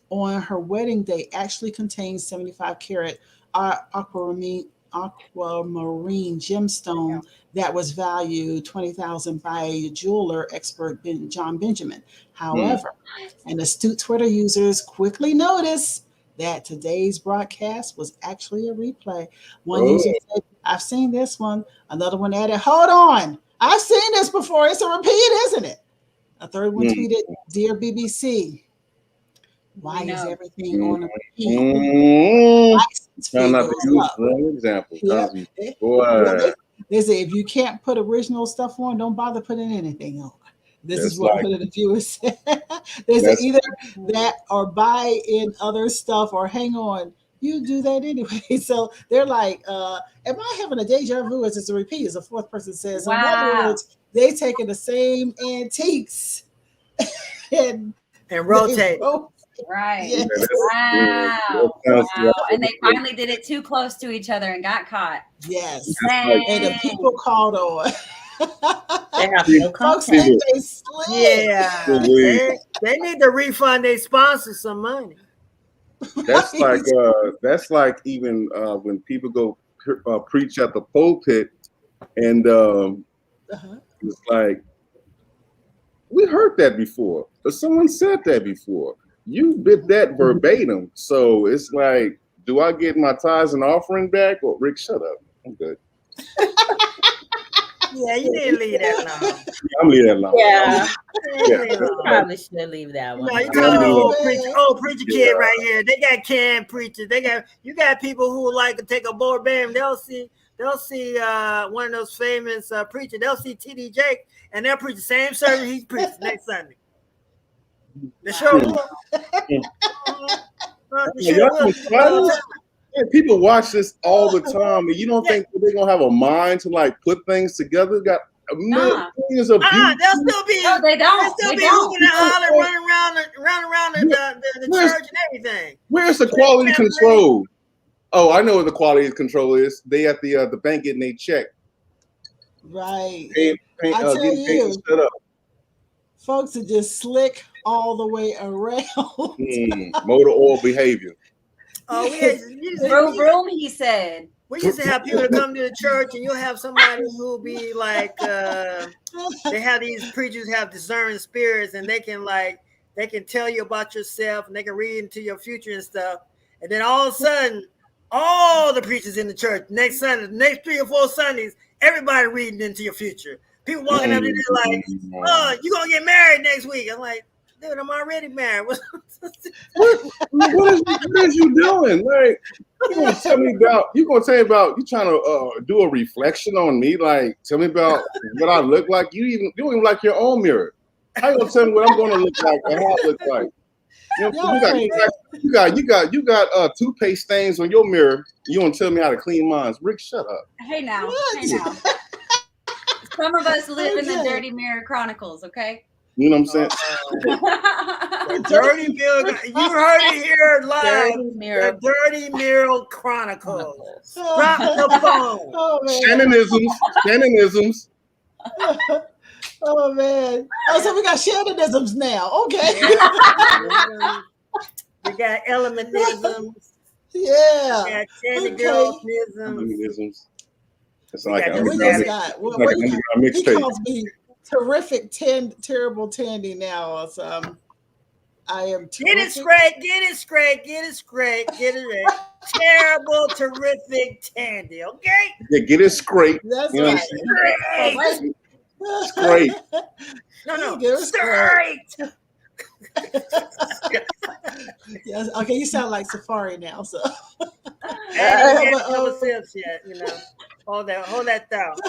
on her wedding day actually contains 75 carat aquamarine gemstone that was valued $20,000 by a jeweler expert John Benjamin. However, and astute Twitter users quickly noticed that today's broadcast was actually a replay. One user said, "I've seen this one." Another one added, "Hold on, I've seen this before. It's a repeat, isn't it?" A third one tweeted, "Dear BBC, why is everything on a repeat?" Not to use an example. They say if you can't put original stuff on, don't bother putting anything on. This is what one of the viewers said. They say either that or buy in other stuff or hang on. You do that anyway. So they're like, am I having a deja vu as it's a repeat? As a fourth person says. Wow. In other words, they taking the same antiques and rotate. Right. Yes. Wow. And they finally did it too close to each other and got caught. Yes. Dang. And the people called on. They have no content. Yeah. They need to refund their sponsors some money. That's like even when people go preach at the pulpit, and it's like, we heard that before, or someone said that before. You bit that verbatim, so it's like, do I get my tithes and offering back? Or Rick, shut up. I'm good. Yeah, you didn't leave that alone. I'm leaving that alone. Yeah. Probably should leave that one. No, you got an old preacher kid right here. They got canned preachers. You got people who like to take a board band. They'll see one of those famous preachers. They'll see T.D. Jake, and they'll preach the same service he's preaching next Sunday. The show. People watch this all the time, and you don't think they're gonna have a mind to like put things together? Got millions of views. They'll still be. No, they don't. They'll still be hooping and hollering, running around the church and everything. Where's the quality control? Oh, I know what the quality control is. They at the bank getting their check. Right. I tell you, set up. Folks are just slick all the way around. Motor oil behavior. Oh, vroom, vroom, he said. We used to have people come to the church, and you'll have somebody who'll be like, they have these preachers have discerning spirits, and they can tell you about yourself, and they can read into your future and stuff. And then all of a sudden, all the preachers in the church next Sunday, the next 3 or 4 Sundays, everybody reading into your future. People walking up to you like, "Oh, you gonna get married next week?" I'm like, "Dude, I'm already married." What is you doing? Like, you gonna tell me about you trying to do a reflection on me? Like, tell me about what I look like. You don't even like your own mirror. How you gonna tell me what I'm gonna look like or how I look like? You know, you got toothpaste stains on your mirror. You gonna tell me how to clean mine? Rick, shut up. Hey now. Some of us live in the Dirty Mirror Chronicles, okay? You know what I'm saying? The Dirty Mirror. You heard it here live. The Dirty Mirror Chronicles. Drop the phone. Shannonisms. Oh man! Oh, so we got Shannonisms now. Okay. We got elementisms. Yeah. We got Tandy Girlsisms. It's like an underground mixtape. He calls me terrific, terrible Tandy now or something. I am Get it terrific. straight, get it straight, get it straight, get it right. Terrible, terrific Tandy, okay? Yeah, get it straight. That's You know what right. I'm Straight. saying? Straight. No, Get it straight. straight. Yes. Okay, you sound like Safari now. So, I ain't even had but, a couple sips yet, you know. Hold that thought.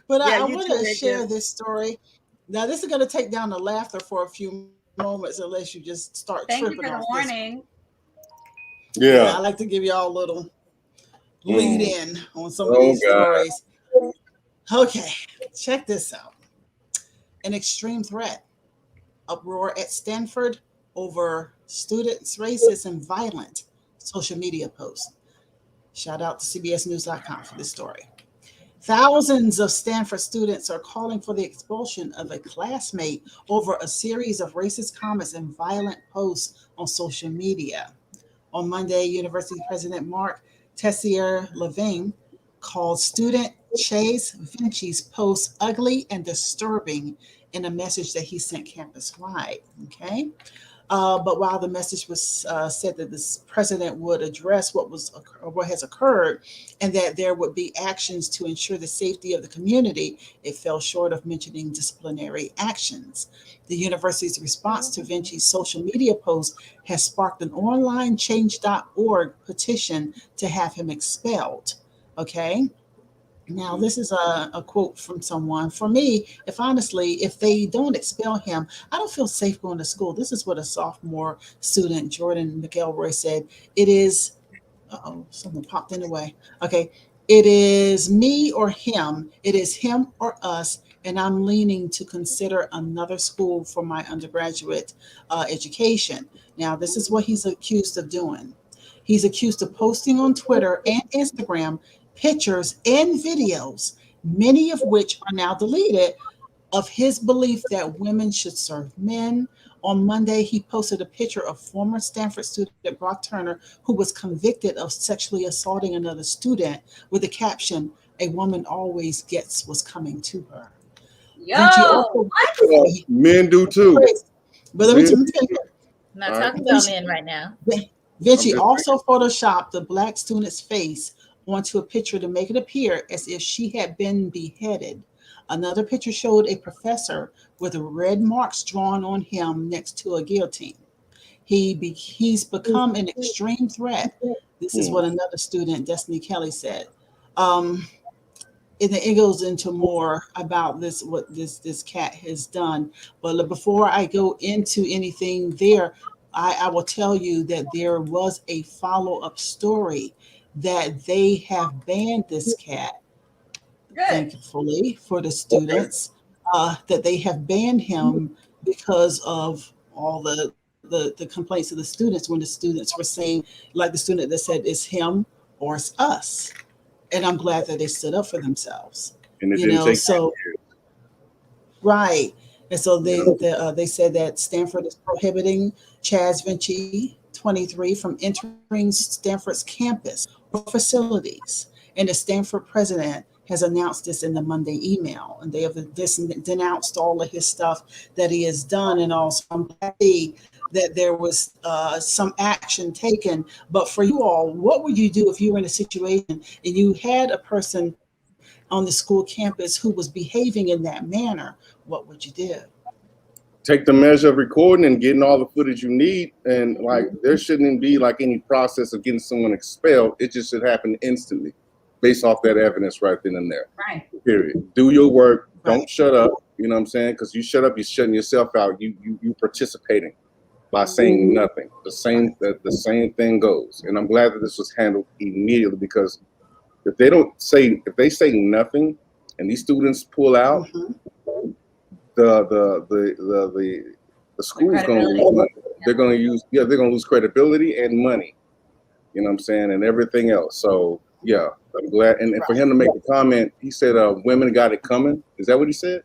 but Yeah, I you want too, to share Richard. this story. Now, this is going to take down the laughter for a few moments, unless you just start Thank you tripping for the off this. warning. Yeah, I Yeah. like to give you all a little lead Mm. in on some of Oh these God. stories. Okay, check this out. An extreme threat. Uproar at Stanford over students' racist and violent social media posts. Shout out to CBSNews.com for this story. Thousands of Stanford students are calling for the expulsion of a classmate over a series of racist comments and violent posts on social media. On Monday, University President Mark Tessier-Levine called student Chase Vinci's post ugly and disturbing in a message that he sent campus-wide. Okay. But while the message was said that this president would address what has occurred and that there would be actions to ensure the safety of the community, it fell short of mentioning disciplinary actions. The university's response to Vinci's social media post has sparked an online change.org petition to have him expelled. Okay. Now, this is a quote from someone. For me, if they don't expel him, I don't feel safe going to school. This is what a sophomore student, Jordan McElroy, said. It is, someone popped in the way. Okay. It is me or him. It is him or us. And I'm leaning to consider another school for my undergraduate education. Now, this is what he's accused of doing. He's accused of posting on Twitter and Instagram pictures and videos, many of which are now deleted, of his belief that women should serve men. On Monday, he posted a picture of former Stanford student Brock Turner, who was convicted of sexually assaulting another student, with the caption, "A woman always gets what's coming to her." Yo, Vinci also, Men do too. but let me Men- tell you, Not All right. talking about men right now. Vinci I'm just- also photoshopped the black student's face onto a picture to make it appear as if she had been beheaded. Another picture showed a professor with red marks drawn on him next to a guillotine. He's become an extreme threat. This is what another student, Destiny Kelly, said. Um, and then it goes into more about this, what this cat has done. But before I go into anything there, I will tell you that there was a follow-up story that they have banned this cat, good. thankfully for the students, that they have banned him because of all the complaints of the students when the students were saying, like the student that said it's him or it's us. And I'm glad that they stood up for themselves. And it You didn't know, take so right. And so they said that Stanford is prohibiting Chaz Vinci, 23, from entering Stanford's campus or facilities. And the Stanford president has announced this in the Monday email. And they have denounced all of his stuff that he has done. And also, I'm happy that there was some action taken. But for you all, what would you do if you were in a situation and you had a person on the school campus who was behaving in that manner? What would you do? take the measure of recording and getting all the footage you need. And like, there shouldn't be like any process of getting someone expelled. It just should happen instantly based off that evidence right then and there. Right. Period. Do your work. Right. Don't shut up. You know what I'm saying? Because you shut up, you're shutting yourself out. You participating by saying nothing. The same thing goes. And I'm glad that this was handled immediately, because if they say nothing and these students pull out, the school's going to lose money. They're going to lose credibility and money. You know what I'm saying? And everything else. So yeah, I'm glad. And for him to make a comment, he said, "Women got it coming." Is that what he said?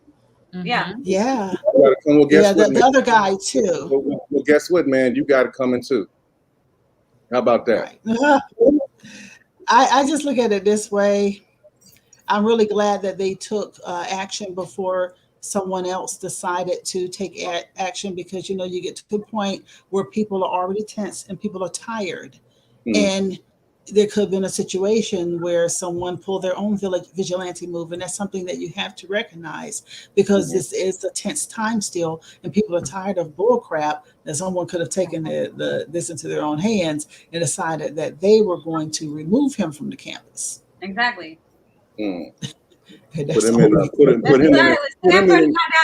Yeah. Yeah. Well, guess Yeah, what, the other guy too. Well, guess what, man? You got it coming too. How about that? Right. I just look at it this way. I'm really glad that they took action before someone else decided to take action, because you get to a point where people are already tense and people are tired. And there could have been a situation where someone pulled their own vigilante move, and that's something that you have to recognize, because this is a tense time still, and people are tired of bull crap that someone could have taken this into their own hands and decided that they were going to remove him from the campus. Exactly. Put him in down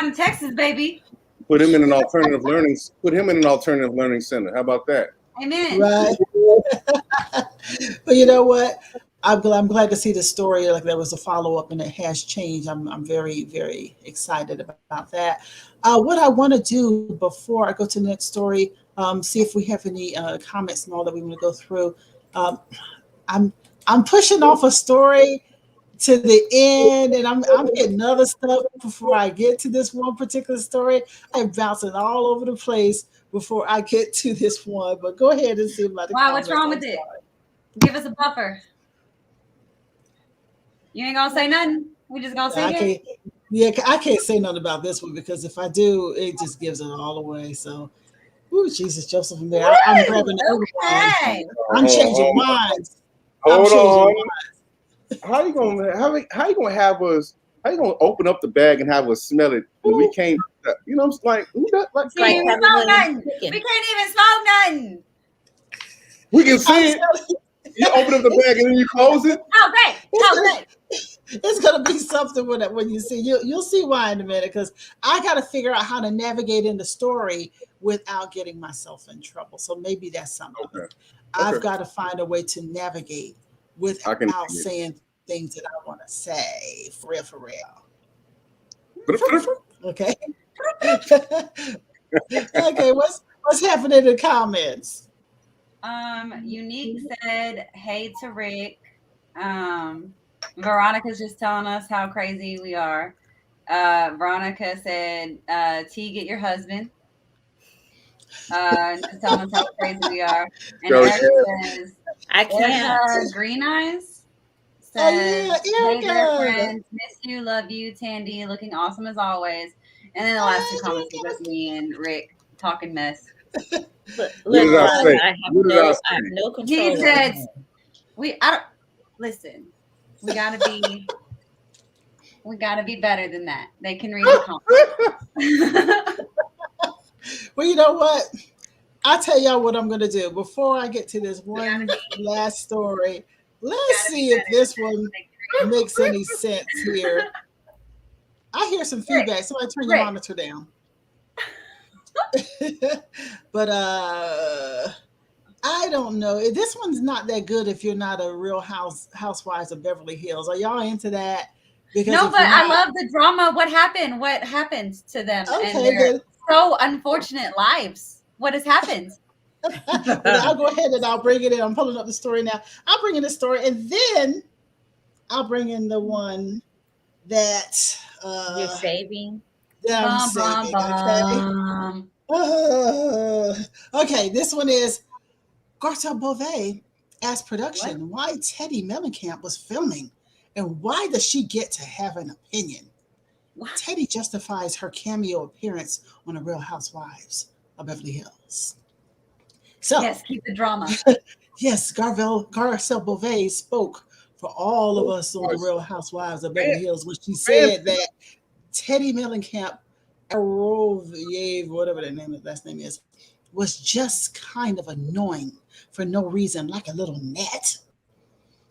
in Texas, baby. Put him in an alternative learning. Put him in an alternative learning center. How about that? Amen. Right. But you know what? I'm glad to see the story. Like, there was a follow up and it has changed. I'm very, very excited about that. What I want to do before I go to the next story, see if we have any comments and all that we want to go through. I'm pushing off a story to the end, and I'm getting other stuff before I get to this one particular story. I'm bouncing all over the place before I get to this one. But go ahead and see about the what's wrong with it? Give us a buffer. You ain't gonna say nothing. We just gonna say it. I can't say nothing about this one, because if I do, it just gives it all away. So, Jesus, Joseph and Mary, I'm grabbing everything. I'm changing minds. Hold on. How you gonna have us? How you gonna open up the bag and have us smell it when we can't? It's like we can't even smoke nothing. We can't even smoke nothing. We can see it. You open up the bag and then you close it. Okay. It's gonna be something with it when you see. You'll see why in a minute, because I got to figure out how to navigate in the story without getting myself in trouble. So maybe that's something. Okay. I've got to find a way to navigate without saying things that I want to say. For real. Okay. Okay. What's happening in the comments? Unique said, "Hey to Rick." Veronica's just telling us how crazy we are. Veronica said, "T, get your husband." Just telling us how crazy we are. And Eric says, I can't. Green Eyes says, "Hey there, friends. Miss you, love you, Tandy. Looking awesome as always." And then the last two comments were just me and Rick talking mess. Look, I have no control. He said, listen. We gotta be better than that. They can read the comments. Well, you know what? I'll tell y'all what I'm gonna do before I get to this one last story. Let's see if this one makes any sense here. I hear some feedback. Somebody turn your monitor down. But I don't know. This one's not that good if you're not a Real Housewives of Beverly Hills. Are y'all into that? Because no, but I love the drama. What happened? What happened to them? Okay, and their so unfortunate lives. What has happened? I'll go ahead and I'll bring it in. I'm pulling up the story now. I'll bring in the story, and then I'll bring in the one that you're saving. That I'm saving. Okay, this one is Garcelle Beauvais asked production why Teddi Mellencamp was filming, and why does she get to have an opinion? Teddi justifies her cameo appearance on The Real Housewives of Beverly Hills. So yes, keep the drama. Yes, Garcelle Beauvais spoke for all of us on The Real Housewives of Beverly Hills when she said that Teddi Mellencamp, whatever that last name is, was just kind of annoying for no reason, like a little gnat.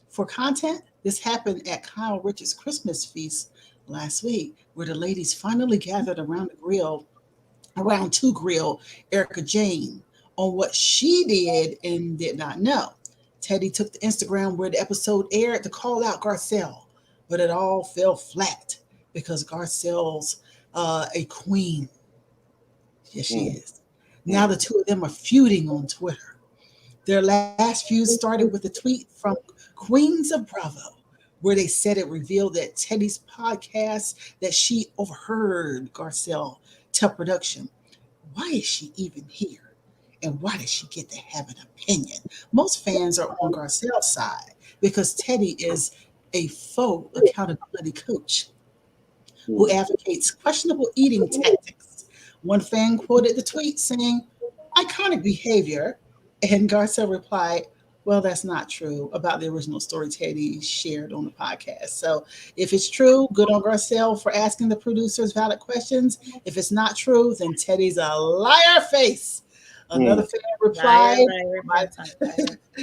For content, this happened at Kyle Richards' Christmas feast last week, where the ladies finally gathered around to grill Erica Jane on what she did and did not know. Teddi took to Instagram where the episode aired to call out Garcelle, but it all fell flat because Garcelle's a queen. Yes, she is. Now the two of them are feuding on Twitter. Their last feud started with a tweet from Queens of Bravo, where they said it revealed that Teddi's podcast that she overheard Garcelle tell production, why is she even here? And why does she get to have an opinion? Most fans are on Garcelle's side because Teddi is a faux accountability coach. who advocates questionable eating tactics. One fan quoted the tweet saying, "Iconic behavior," and Garcelle replied, "Well, that's not true," about the original story Teddy shared on the podcast. So if it's true, good on Garcelle for asking the producers valid questions. If it's not true, then Teddy's a liar face. Another fan replied,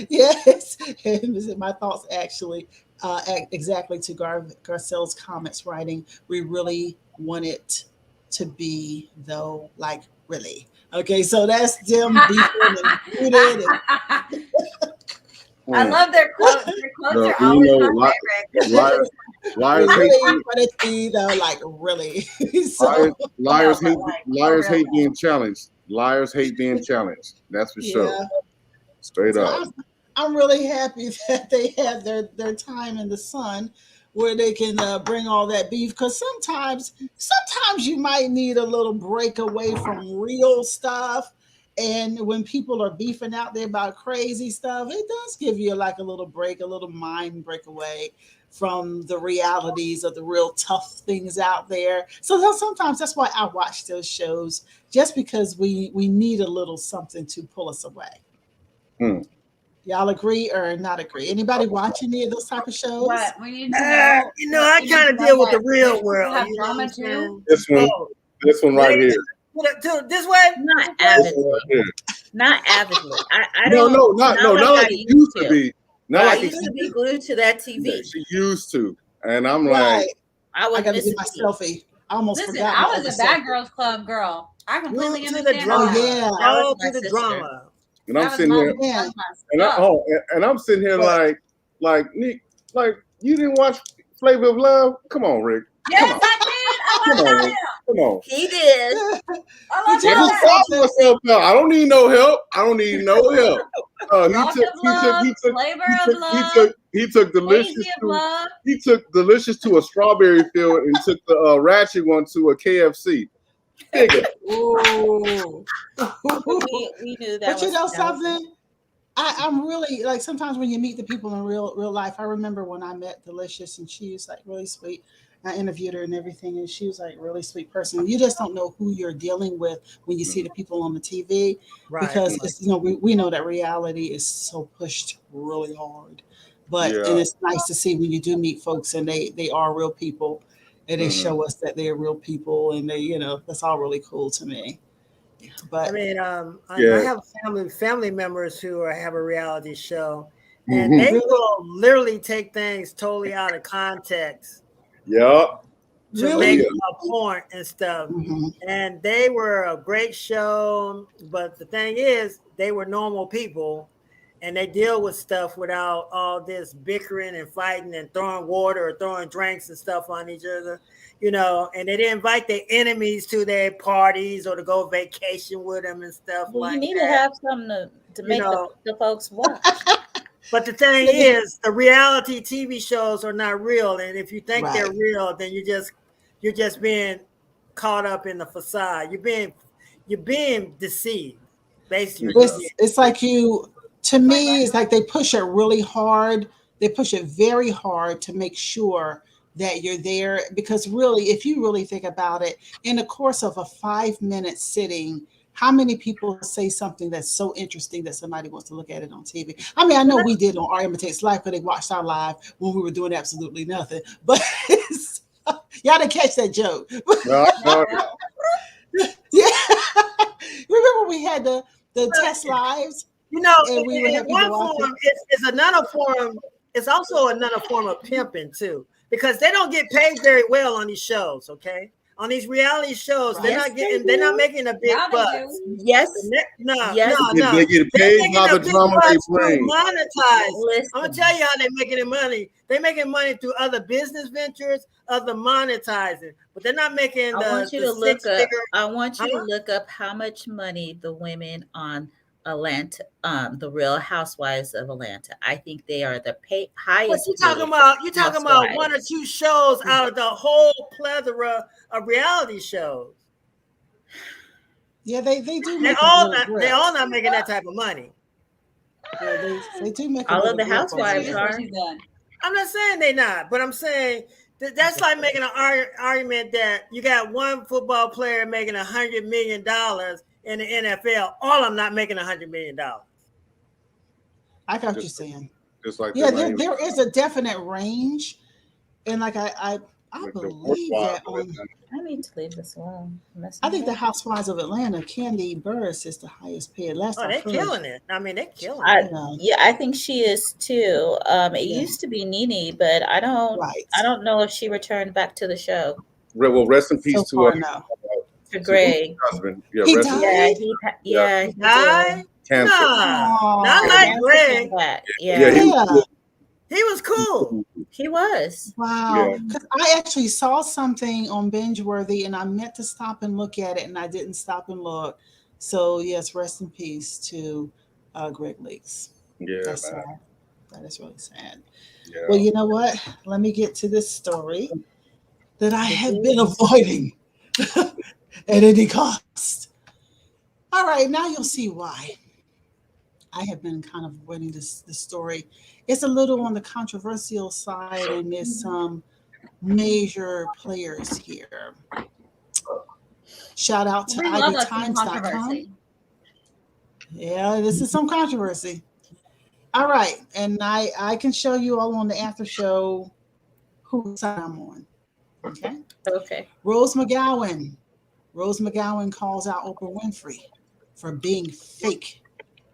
yes, and my thoughts actually exactly to Garcelle's comments, writing, "We really want it to be, though, like, really." Okay, so that's them beefing and rooted. I love their quotes. Their quotes are always my favorite. Liars hate though, like, really. Liars hate being challenged. Liars hate being challenged. That's for sure. Straight up. I'm really happy that they had their time in the sun where they can bring all that beef, because sometimes you might need a little break away from real stuff. And when people are beefing out there about crazy stuff, it does give you like a little break, a little mind breakaway from the realities of the real tough things out there. So sometimes that's why I watch those shows, just because we need a little something to pull us away. Y'all agree or not agree? Anybody watch any of those type of shows? What? We need to know. I kind of deal with the real world. Have drama too. This one right here. This way? Not avidly. Not avidly. I No, don't. not like it used to be. Not like I used to be glued to that TV. She used to, and I'm Right. like, I was I got to missing get my selfie. I almost Listen, forgot. I was a Bad Girls Club girl. I completely Glued to the understand. drama. Oh, yeah. All my to the sister. drama. and I'm sitting here, and I'm sitting here like Nick, like, you didn't watch Flavor of Love? Come on, Rick. Yes, I did. Come on, Rick. Come on. He did. I don't need no help. He took Delicious to a strawberry field and took the Ratchet one to a KFC. Ooh. we knew that. But you know something? I'm really, like, sometimes when you meet the people in real life, I remember when I met Delicious, and she was like really sweet. I interviewed her and everything, and she was like really sweet person. You just don't know who you're dealing with when you see the people on the TV, because it's, we know that reality is so pushed really hard. But and it's nice to see when you do meet folks and they are real people, and they show us that they're real people, and they, that's all really cool to me. But I mean, I have family members who have a reality show, and they will literally take things totally out of context. To make a point and stuff. And they were a great show, but the thing is, they were normal people, and they deal with stuff without all this bickering and fighting and throwing water or throwing drinks and stuff on each other, and they didn't invite their enemies to their parties or to go vacation with them and stuff like that. You need to have something to make the folks watch. But the thing is, the reality TV shows are not real, and if you think they're real, then you're just being caught up in the facade. You're being deceived, basically. It's like to me, it's like they push it really hard. They push it very hard to make sure that you're there, because really, if you really think about it, in the course of a 5-minute sitting, how many people say something that's so interesting that somebody wants to look at it on TV? I mean, I know we did on Our Imitates Life, because they watched our live when we were doing absolutely nothing. But y'all didn't catch that joke. Remember we had the test lives? In one form, it's another form. It's also another form of pimping too, because they don't get paid very well on these shows. Okay. On these reality shows, they're not making a big bucks. Yes. No. They get paid by the drama they bring. Monetize. I'm gonna tell you how they're making their money. They're making money through other business ventures, other monetizing, but they're not making I want you to look up how much money the women on Atlanta, the Real Housewives of Atlanta. I think they are the highest. You're talking about one or two shows out of the whole plethora of reality shows. Yeah, they do. They're all not making that type of money. They do make all of the housewives are. I'm not saying they're not, but I'm saying That's like making an argument that you got one football player making $100 million in the NFL. All of them not making $100 million. I got what you're saying. Just like there is a definite range, and like I believe that I need to leave this alone. I think the Housewives of Atlanta, Candy Burris is the highest paid. They're killing it. I mean, they're killing it. Yeah, I think she is too. It used to be Nene, but I don't know if she returned back to the show. Well, rest in peace to Greg. Husband. He died. He died. Cancer. No, not like Greg. He was cool. He was. Wow. Because I actually saw something on Bingeworthy and I meant to stop and look at it and I didn't stop and look. So yes, rest in peace to Greg Leaks. Yeah, that's sad. That is really sad. Yeah. Well, you know what? Let me get to this story that I have been avoiding at any cost. All right, now you'll see why I have been kind of avoiding this story. It's a little on the controversial side, and there's some major players here. Shout out to IBTimes.com. Yeah, this is some controversy. All right, and I can show you all on the after show whose side I'm on. Okay. Rose McGowan calls out Oprah Winfrey for being fake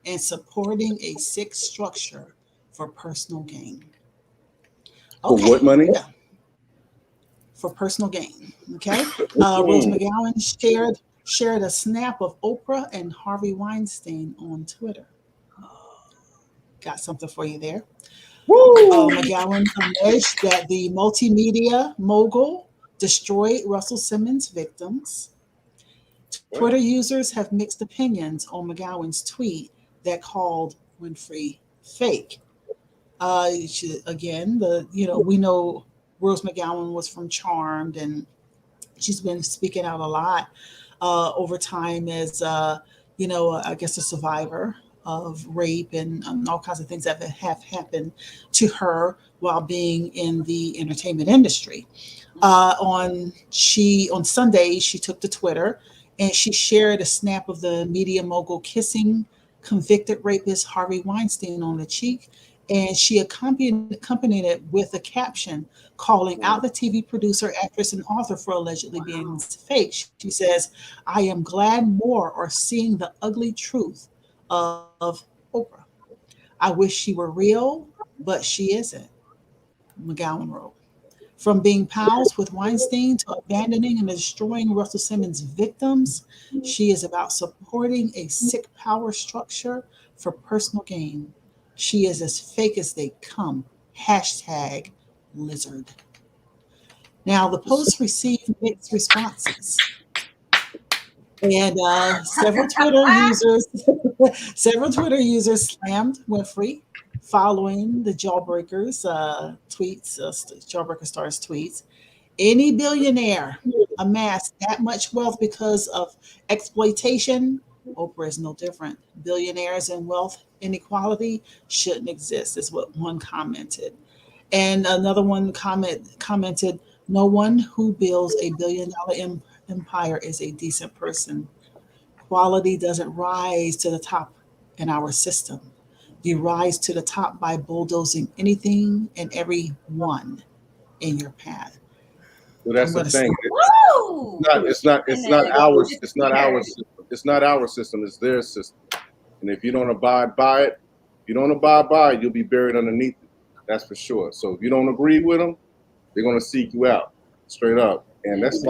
and supporting a sick structure for personal gain. Okay. For what money? Yeah. For personal gain. Okay. Rose McGowan shared a snap of Oprah and Harvey Weinstein on Twitter. Got something for you there. McGowan alleged that the multimedia mogul destroyed Russell Simmons' victims. Twitter users have mixed opinions on McGowan's tweet that called Winfrey fake. Again, we know Rose McGowan was from Charmed, and she's been speaking out a lot over time as I guess a survivor of rape and all kinds of things that have happened to her while being in the entertainment industry. On Sunday, she took to Twitter and she shared a snap of the media mogul kissing convicted rapist Harvey Weinstein on the cheek. And she accompanied it with a caption calling out the TV producer, actress, and author for allegedly being fake. She says, "I am glad more are seeing the ugly truth of Oprah. I wish she were real, but she isn't," McGowan wrote. From being pals with Weinstein to abandoning and destroying Russell Simmons' victims, she is about supporting a sick power structure for personal gain. She is as fake as they come. #lizard. Now, the post received mixed responses. And several Twitter users slammed Winfrey following the Jawbreakers tweets, Jawbreaker Stars tweets. Any billionaire amassed that much wealth because of exploitation. Oprah is no different. Billionaires and wealth inequality shouldn't exist, is what one commented. And another one commented, no one who builds a billion-dollar empire is a decent person. Quality doesn't rise to the top in our system. You rise to the top by bulldozing anything and everyone in your path. Well, that's the thing. It's not our system. It's their system. And if you don't abide by it, you'll be buried underneath it. That's for sure. So if you don't agree with them, they're going to seek you out straight up. And it's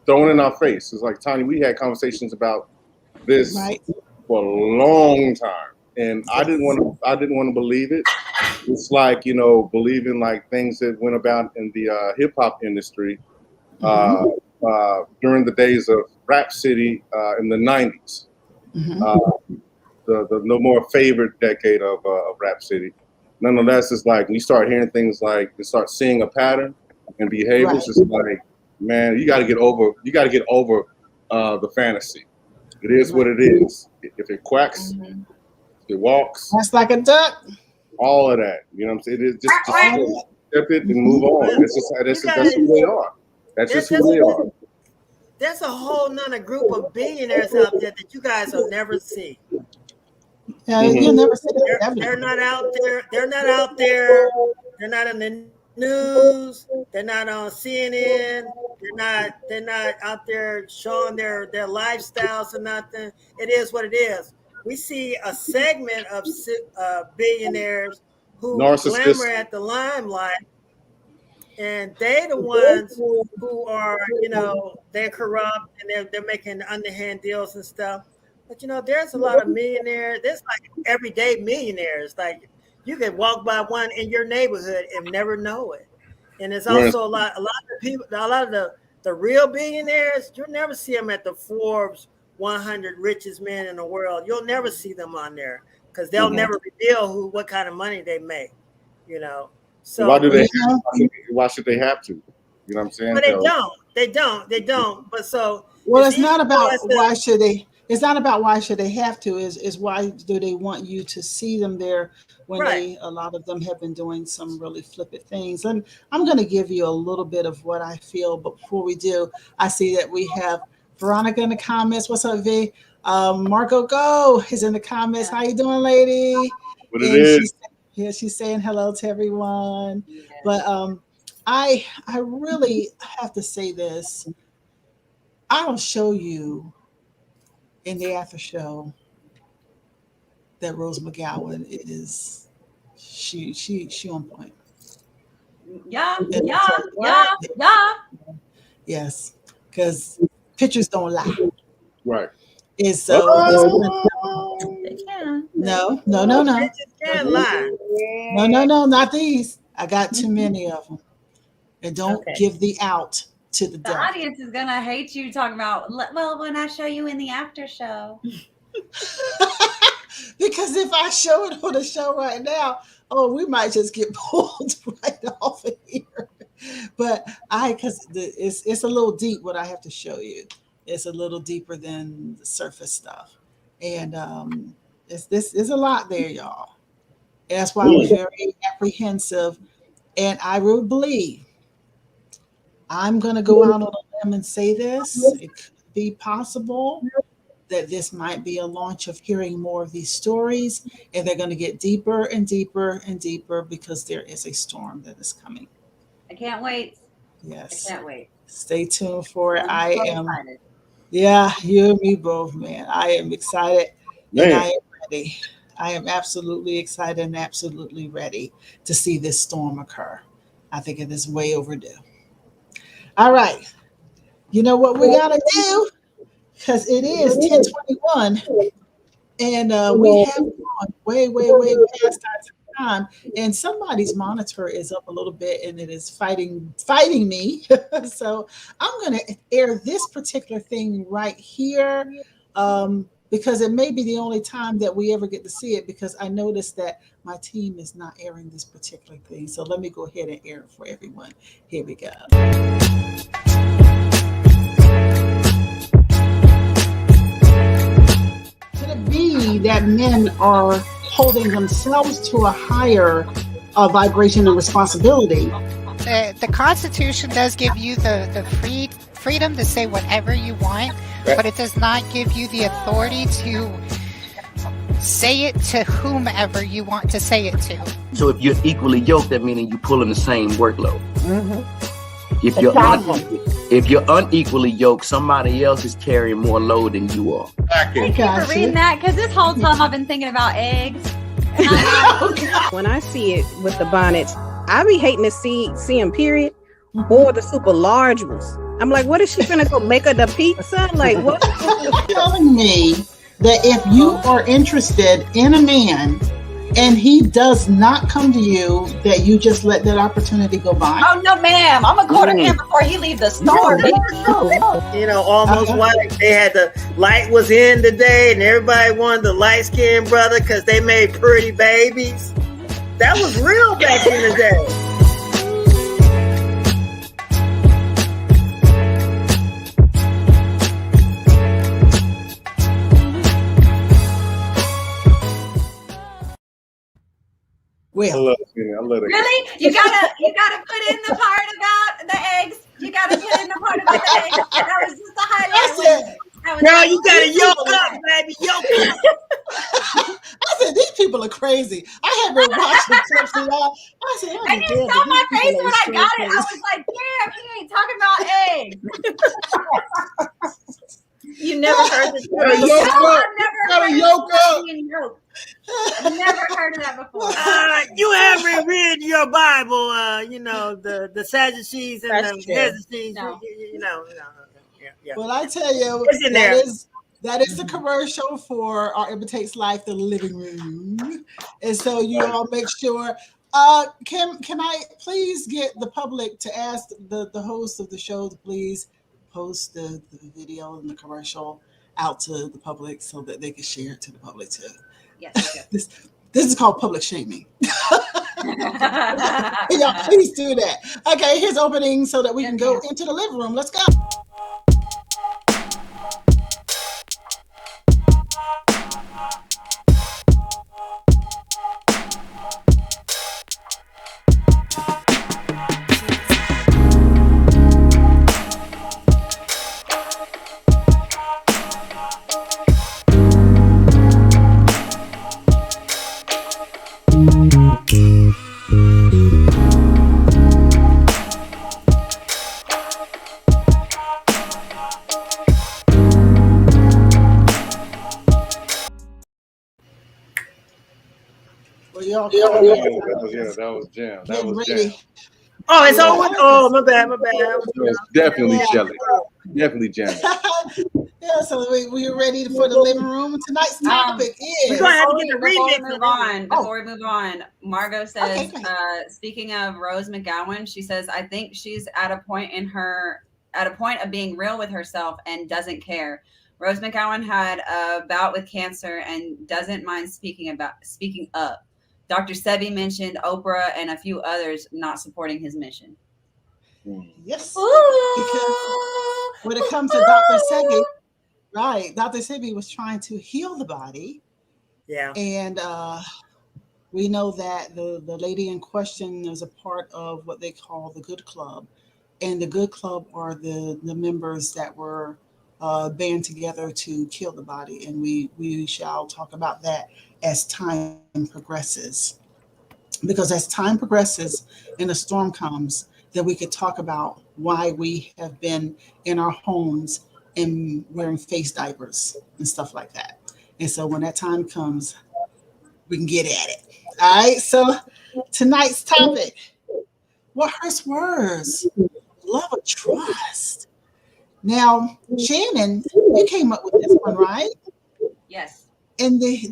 thrown in our face. It's like, Tanya, we had conversations about this for a long time. And I didn't want to believe it. It's like, believing like things that went about in the hip hop industry during the days of Rap City in the 90s. The no more favorite decade of Rap City. Nonetheless, it's like when you start hearing things like, you start seeing a pattern and behaviors. It's like, man, you got to get over the fantasy. It is what it is. If it quacks, it walks. That's like a duck. All of that, you know what I'm saying? It is just accept it and move on. That's who they are. That's just who they are. There's a whole nother group of billionaires out there that you guys will never see. Yeah, you'll never see that. They're not out there. They're not out there. They're not in the news. They're not on CNN. They're not out there showing their lifestyles or nothing. It is what it is. We see a segment of billionaires who glamour at the limelight, and they the ones who are, they're corrupt and they're making underhand deals and stuff. But there's a lot of millionaires. There's like everyday millionaires. Like you can walk by one in your neighborhood and never know it. And there's also a lot of people, a lot of the real billionaires. You'll never see them at the Forbes 100 richest men in the world. You'll never see them on there because they'll never reveal what kind of money they make. So why do they? Why should they have to? You know what I'm saying? But they don't. But so it's not about why should they. It's not about why should they have to. Is why do they want you to see them there when a lot of them have been doing some really flippant things. And I'm going to give you a little bit of what I feel. But before we do, I see that we have Veronica in the comments. What's up, V? Margo Go is in the comments. How you doing, lady? What it is? She's saying hello to everyone. Yeah. But I really have to say this. I'll show you in the after show that Rose McGowan is she on point. Yeah. Yes, because pictures don't lie. Right. Is so They can. No. Pictures can lie. No, not these. I got too many of them. And don't give the out to the devil. Audience is gonna hate you talking about, well, when I show you in the after show. Because if I show it on the show right now, we might just get pulled right off of here. But because it's a little deep what I have to show you. It's a little deeper than the surface stuff. And it's a lot there, y'all. And that's why I was very apprehensive. And I really believe I'm going to go out on a limb and say this. It could be possible that this might be a launch of hearing more of these stories, and they're going to get deeper and deeper and deeper because there is a storm that is coming. I can't wait. Yes. I can't wait. Stay tuned for it. I am excited. Yeah, you and me both, man. I am excited and I am ready. I am absolutely excited and absolutely ready to see this storm occur. I think it is way overdue. All right. You know what we got to do? Because it is 10:21 and we have gone way past our time. And somebody's monitor is up a little bit and it is fighting me. So I'm going to air this particular thing right here because it may be the only time that we ever get to see it, because I noticed that my team is not airing this particular thing. So let me go ahead and air it for everyone. Here we go. Could it be that men are holding themselves to a higher vibration and responsibility? The Constitution does give you the freedom to say whatever you want, but it does not give you the authority to say it to whomever you want to say it to. So if you're equally yoked, that meaning you're pulling the same workload. Mm-hmm. If you're unequally yoked, somebody else is carrying more load than you are. Thank you for reading that, because this whole time I've been thinking about eggs. When I see it with the bonnets, I be hating to see them, period, or the super large ones. I'm like, what is she gonna go make her the pizza? Like, what? You're telling me that if you are interested in a man and he does not come to you, that you just let that opportunity go by? Oh, no, ma'am. I'm going to court him before he leaves the store. Almost like they had the light was in today and everybody wanted the light-skinned brother because they made pretty babies. That was real back in the day. Well, I let her. Really? You gotta put in the part about the eggs. You gotta put in the part about the eggs. That was just the highlight. Girl, you gotta yoke up, baby. Yoke up. I said, these people are crazy. I have been watching clips of y'all. I said, and you saw my face when I got it. I was like, damn, he ain't talking about eggs. You never heard this No, I've never yoke up. being yoked. I've never heard of that before. You haven't read your Bible, you know, the Sadducees and That's the true. Pharisees. No. You know. Yeah. Well, I tell you, It's in there. that is the commercial for Our Imitates Life, the living room. And so you all make sure. Can I please get the public to ask the host of the show to please post the video and the commercial out to the public so that they can share it to the public too. Yes. This is called public shaming. Y'all, please do that. Okay, here's opening so that we can go into the living room. Let's go. That was jam. That was jam. Oh, it's over. Oh, my bad. It was definitely jelly. Definitely jam. Yeah, so we're ready for the living room. Tonight's topic is. Before we move on, Margo says, speaking of Rose McGowan, she says, I think she's at a point of being real with herself and doesn't care. Rose McGowan had a bout with cancer and doesn't mind speaking up. Dr. Sebi mentioned Oprah and a few others not supporting his mission. Yes. Because when it comes to Dr. Sebi, right, Dr. Sebi was trying to heal the body. Yeah. And we know that the lady in question is a part of what they call the Good Club. And the Good Club are the members that were band together to kill the body. And we shall talk about that as time progresses. Because as time progresses and the storm comes, then we could talk about why we have been in our homes and wearing face diapers and stuff like that. And so when that time comes, we can get at it. All right. So tonight's topic, what hurts worse? Love or trust? Now, Shannon, you came up with this one, right? Yes. In the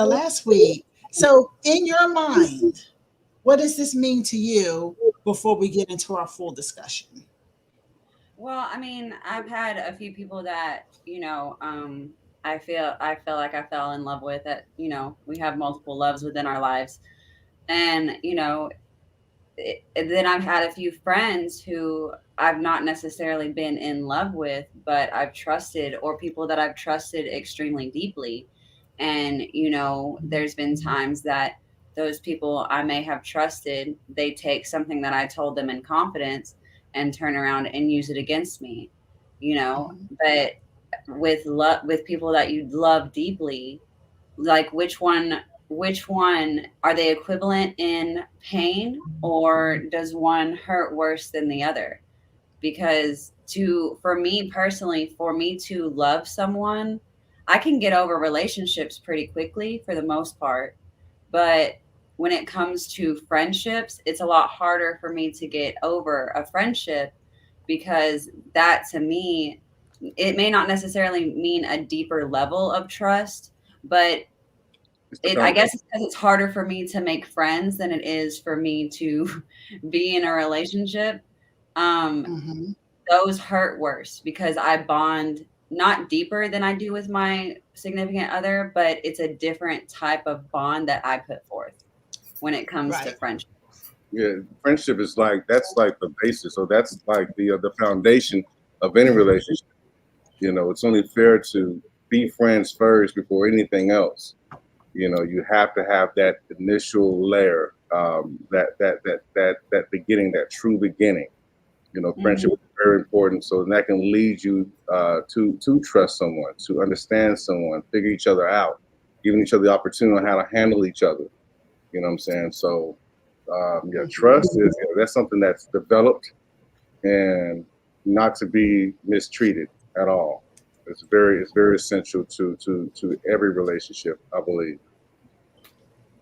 last week. So in your mind, what does this mean to you before we get into our full discussion? Well, I mean, I've had a few people that, I feel like I fell in love with that, we have multiple loves within our lives. And, then I've had a few friends who I've not necessarily been in love with, but I've trusted, or people that I've trusted extremely deeply. And, there's been times that those people I may have trusted, they take something that I told them in confidence and turn around and use it against me, but with people that you love deeply, like which one are they equivalent in pain, or does one hurt worse than the other? Because for me personally, for me to love someone, I can get over relationships pretty quickly for the most part. But when it comes to friendships, it's a lot harder for me to get over a friendship, because that, to me, it may not necessarily mean a deeper level of trust, but I guess it's because it's harder for me to make friends than it is for me to be in a relationship. Those hurt worse because I bond not deeper than I do with my significant other, but it's a different type of bond that I put forth when it comes to friendship. Yeah, friendship is that's like the basis. So that's like the foundation of any relationship. It's only fair to be friends first before anything else. You have to have that initial layer that beginning, that true beginning. Friendship is very important. So that can lead you to trust someone, to understand someone, figure each other out, giving each other the opportunity on how to handle each other. You know what I'm saying? So trust is that's something that's developed and not to be mistreated at all. It's very essential to every relationship, I believe.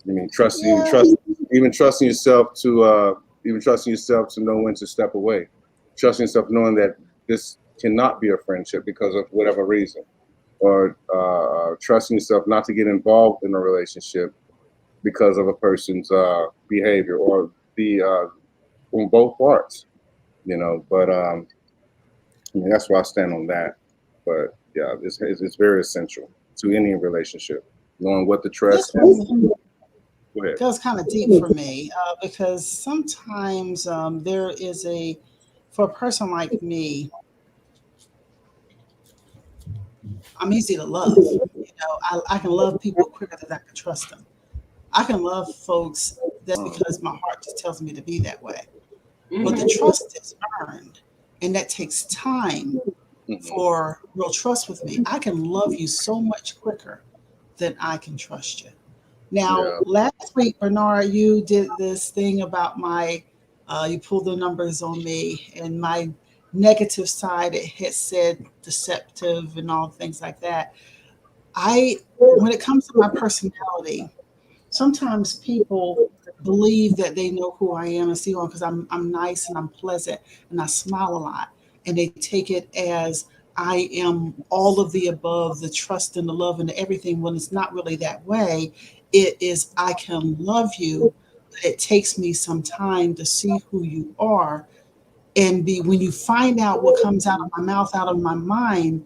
I mean, trusting yourself to know when to step away. Trusting yourself, knowing that this cannot be a friendship because of whatever reason, or trusting yourself not to get involved in a relationship because of a person's behavior, or the on both parts. But I mean, that's where I stand on that. But yeah, it's very essential to any relationship, knowing what to trust. That was kind of deep for me because sometimes there is for a person like me, I'm easy to love. I can love people quicker than I can trust them. I can love folks that's because my heart just tells me to be that way. But the trust is earned, and that takes time for real trust with me. I can love you so much quicker than I can trust you. Now, last week, Bernard, you did this thing about you pulled the numbers on me, and my negative side, it had said deceptive and all things like that. When it comes to my personality, sometimes people believe that they know who I am and see on because I'm nice and I'm pleasant and I smile a lot, and they take it as I am all of the above, the trust and the love and everything, when it's not really that way. It is, I can love you, but it takes me some time to see who you are, and when you find out what comes out of my mouth, out of my mind,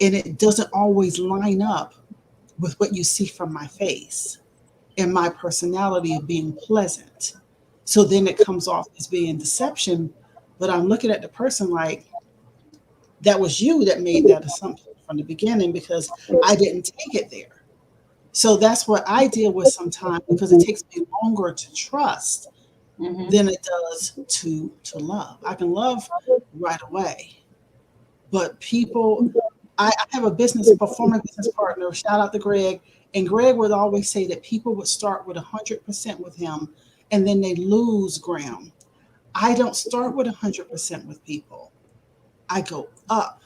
and it doesn't always line up with what you see from my face and my personality of being pleasant. So then it comes off as being deception, but I'm looking at the person like, that was you that made that assumption from the beginning because I didn't take it there. So that's what I deal with sometimes, because it takes me longer to trust than it does to love. I can love right away, but people, I have a performing business partner, shout out to Greg, and Greg would always say that people would start with 100% with him and then they lose ground. I don't start with 100% with people. I go up.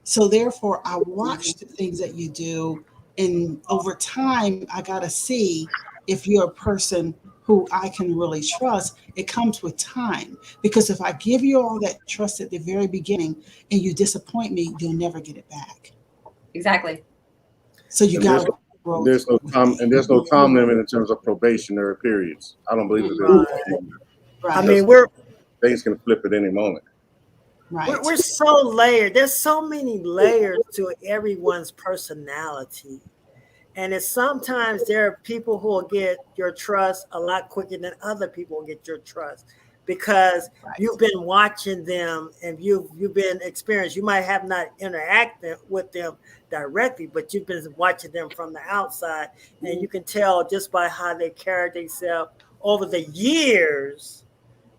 So therefore, I watch the things that you do, and over time, I got to see if you're a person who I can really trust. It comes with time, because if I give you all that trust at the very beginning and you disappoint me, you'll never get it back. Exactly. So you got to grow. There's no time limit in terms of probationary periods. I don't believe that. Right. I mean, things can flip at any moment. Right. We're so layered. There's so many layers to everyone's personality. And it's sometimes there are people who will get your trust a lot quicker than other people will get your trust, because you've been watching them and you've been experienced. You might have not interacted with them directly, but you've been watching them from the outside, and you can tell just by how they carry themselves over the years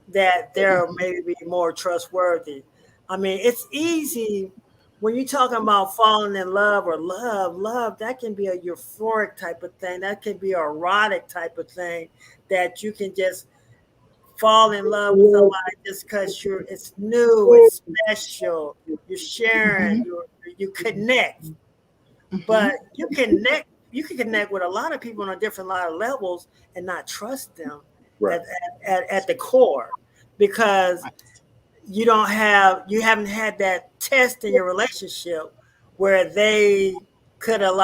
that they're maybe more trustworthy. I mean, it's easy when you're talking about falling in love or love, that can be a euphoric type of thing. That can be an erotic type of thing, that you can just fall in love with somebody just because it's new, it's special, you're sharing, you connect. But you can connect with a lot of people on a different lot of levels and not trust them at the core, because you haven't had that test in your relationship where they could have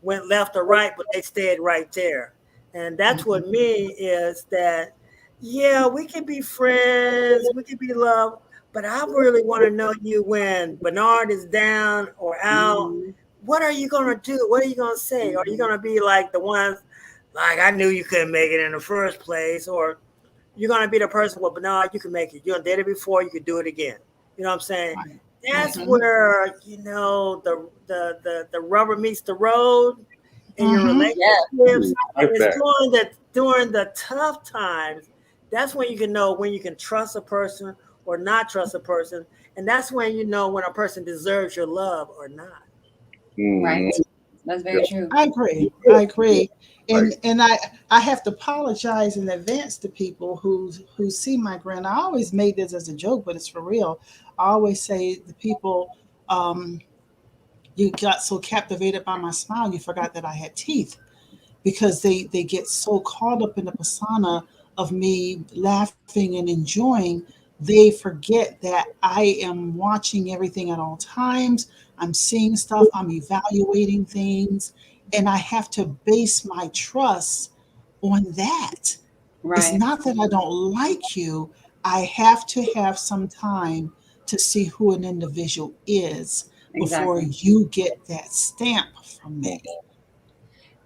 went left or right, but they stayed right there. And that's what me is that, yeah, we can be friends, we can be loved, but I really want to know you when Bernard is down or out. What are you going to do? What are you going to say? Are you going to be like the ones like, I knew you couldn't make it in the first place? Or you're going to be the person, well, Bernard, you can make it. You did it before, you could do it again. You know what I'm saying? That's where, the rubber meets the road. in your relationships. It's during the tough times. That's when you can know when you can trust a person or not trust a person, and that's when you know when a person deserves your love or not. Right. That's very true. I agree. And I have to apologize in advance to people who see my grin. I always made this as a joke, but it's for real. I always say the people, you got so captivated by my smile, you forgot that I had teeth, because they get so caught up in the persona of me laughing and enjoying, they forget that I am watching everything at all times. I'm seeing stuff, I'm evaluating things, and I have to base my trust on that. Right. It's not that I don't like you. I have to have some time to see who an individual is before you get that stamp from me.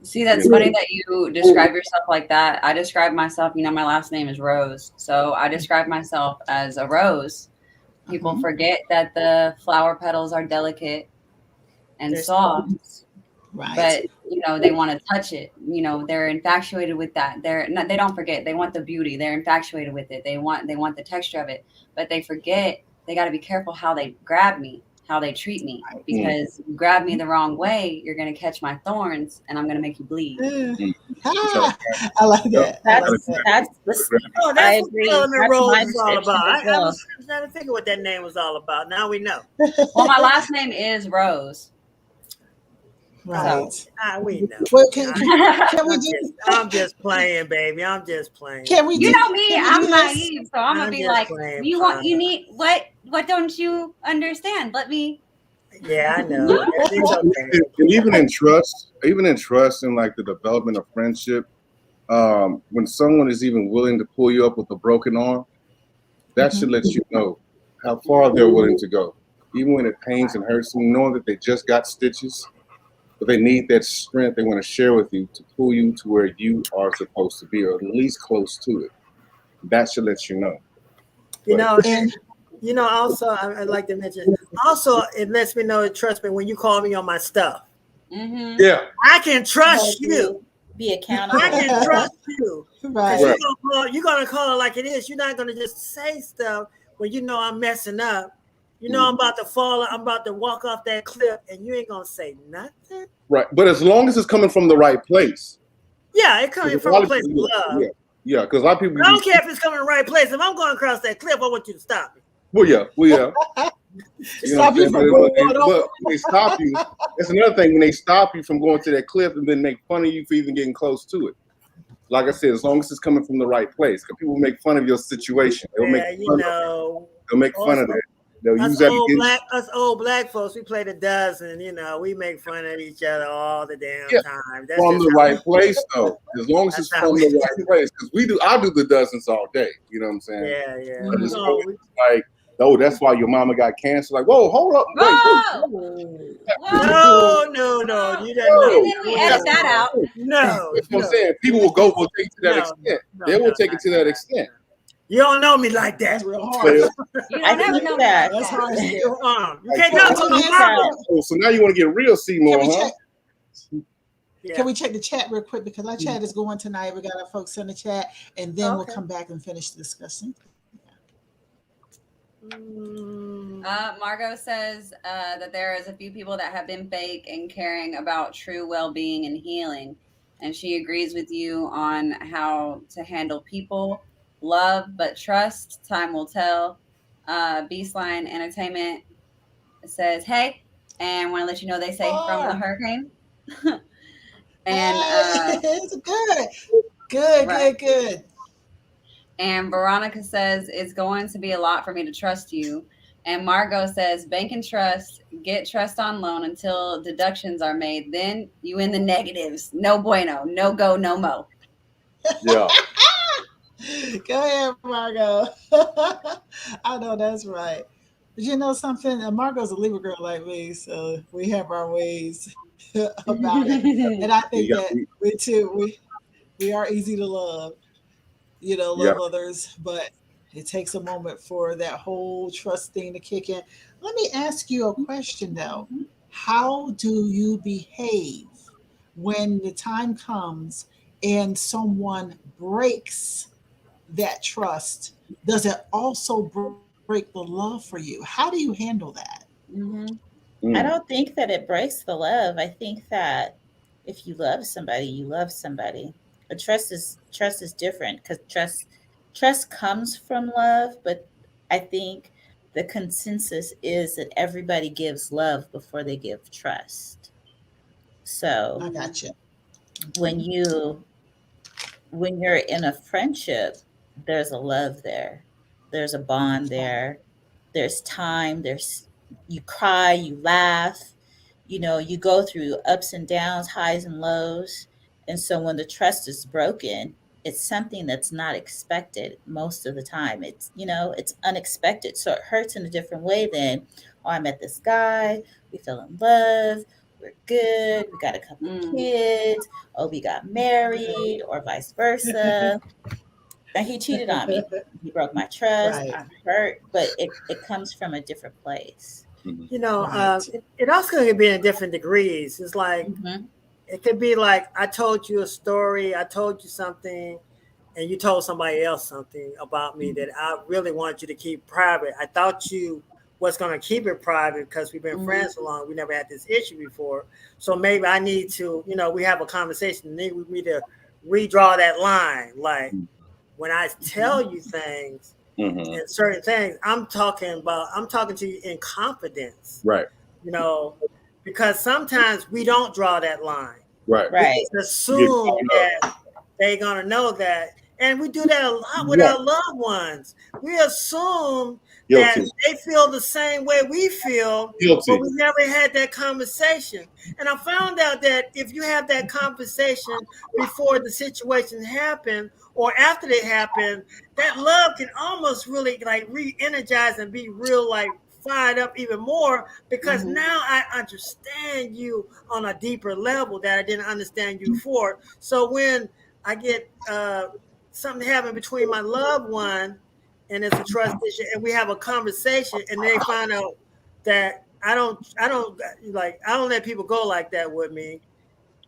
See, that's funny that you describe yourself like that. I describe myself, my last name is Rose. So I describe myself as a rose. People forget that the flower petals are delicate and soft. Right. But, they want to touch it. They're infatuated with that. They don't forget. They want the beauty. They're infatuated with it. They want the texture of it. But they forget they got to be careful how they grab me, how they treat me, because you grab me the wrong way, you're going to catch my thorns and I'm going to make you bleed. I like that. That's I agree. That's Rose is all about. I was trying to think of what that name was all about. Now we know. Well, my last name is Rose. Right. So, we know. Well, can we do? I'm just playing, baby. I'm just playing. Can we? You know me. I'm naive, so I'm gonna be like, you need what? What don't you understand? Let me. Yeah, I know. And even in trust, in like the development of friendship, when someone is even willing to pull you up with a broken arm, that should let you know how far they're willing to go, even when it pains and hurts them, knowing that they just got stitches. But they need that strength they want to share with you to pull you to where you are supposed to be, or at least close to it. That should let you know. Also, I'd like to mention, also, it lets me know, trust me, when you call me on my stuff. Mm-hmm. Yeah. I can trust you. Be accountable. I can trust you. Right. You're going to call it like it is. You're not going to just say stuff when you know I'm messing up. I'm about to fall. I'm about to walk off that cliff, and you ain't gonna say nothing. Right, but as long as it's coming from the right place. Yeah, it's coming from a place of love. Yeah, because a lot of people. I don't care if it's coming from the right place. If I'm going across that cliff, I want you to stop me. Well, yeah. Stop you from going But when they stop you, that's another thing. When they stop you from going to that cliff and then make fun of you for even getting close to it. Like I said, as long as it's coming from the right place, because people make fun of your situation. They'll make fun of it. They'll use that us old black folks, we play the dozen, we make fun of each other all the damn time. That's from the right place, though. As long as it's from the right place. Because I do the dozens all day. You know what I'm saying? Yeah. But it's like, oh, that's why your mama got cancer. Like, whoa, hold up. Wait. No. You don't we edit that out. No. That's what I'm saying. People will take it to that extent. They will take it to that extent. You don't know me like that. That's real hard. I never know that. That's hard. You can't talk to my mama. So now you want to get real Seymour, huh? Can we check the chat real quick, because our chat is going tonight. We got our folks in the chat, and then we'll come back and finish the discussion. Margo says that there is a few people that have been fake and caring about true well-being and healing, and she agrees with you on how to handle people. Love but trust, time will tell. Beastline Entertainment says, hey, and want to let you know they say from the hurricane. And it's good. And Veronica says it's going to be a lot for me to trust you. And Margo says, bank and trust, get trust on loan until deductions are made. Then you in the negatives. No bueno, no go, no mo. Yeah. Go ahead, Margo. I know that's right. But you know something? Margo's a Libra girl like me, so we have our ways about it. And I think that we are easy to love. Love others, but it takes a moment for that whole trust thing to kick in. Let me ask you a question though. How do you behave when the time comes and someone breaks that trust, does it also break the love for you? How do you handle that? I don't think that it breaks the love. I think that if you love somebody, you love somebody. But trust is different, because trust comes from love, but I think the consensus is that everybody gives love before they give trust. So I got you. when you're in a friendship, there's a love there. There's a bond there. There's time. You cry, you laugh, you go through ups and downs, highs and lows. And so when the trust is broken, it's something that's not expected most of the time. It's unexpected. So it hurts in a different way than, oh, I met this guy, we fell in love, we're good, we got a couple of kids, oh, we got married, or vice versa. And he cheated on me. He broke my trust. Right. I'm hurt, but it comes from a different place. It also can be in different degrees. It's like, it could be like, I told you a story, I told you something, and you told somebody else something about me that I really want you to keep private. I thought you was going to keep it private because we've been friends so long. We never had this issue before. So maybe I need to, we have a conversation. We need to redraw that line. Like, when I tell you things and certain things, I'm talking to you in confidence. Right. Because sometimes we don't draw that line. Right. We just assume that they're going to know that. And we do that a lot with our loved ones. We assume that they feel the same way we feel, but we never had that conversation. And I found out that if you have that conversation before the situation happened or after they happen, that love can almost really like re-energize and be real like fired up even more, because now I understand you on a deeper level that I didn't understand you before. So when I get something happen between my loved one and it's a trust issue and we have a conversation and they find out that I don't let people go like that with me.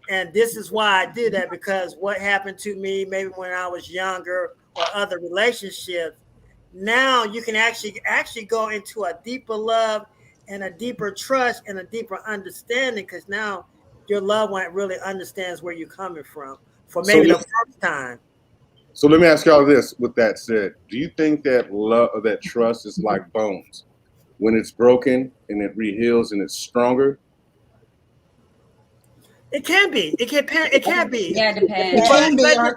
And this is why I did that, because what happened to me maybe when I was younger or other relationships, now you can actually go into a deeper love and a deeper trust and a deeper understanding, because now your loved one really understands where you're coming from for maybe the first time. So let me ask y'all this. With that said, do you think that love, that trust is like bones? When it's broken and it reheals and it's stronger? It can be. It can be. Yeah, it depends. It can be, or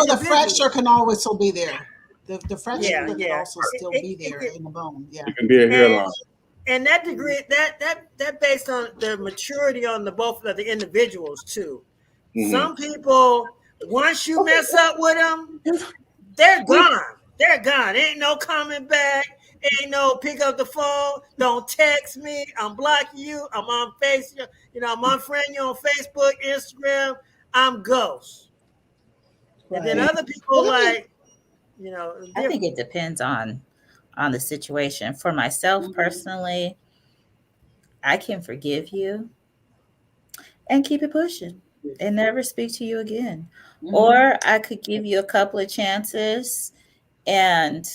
the fracture fracture can always still be there. The fracture can also still be there in the bone. Yeah, it can be a hairline. And that degree, that based on the maturity on the both of the individuals too. Some people, once you mess up with them, they're gone. They're gone. Ain't no coming back. Ain't no pick up the phone. Don't text me. I'm blocking you. I'm on Facebook. I'm unfriending you on Facebook, Instagram. I'm ghost. Right. And then other people I think it depends on the situation. For myself personally, I can forgive you and keep it pushing and never speak to you again. Or I could give you a couple of chances and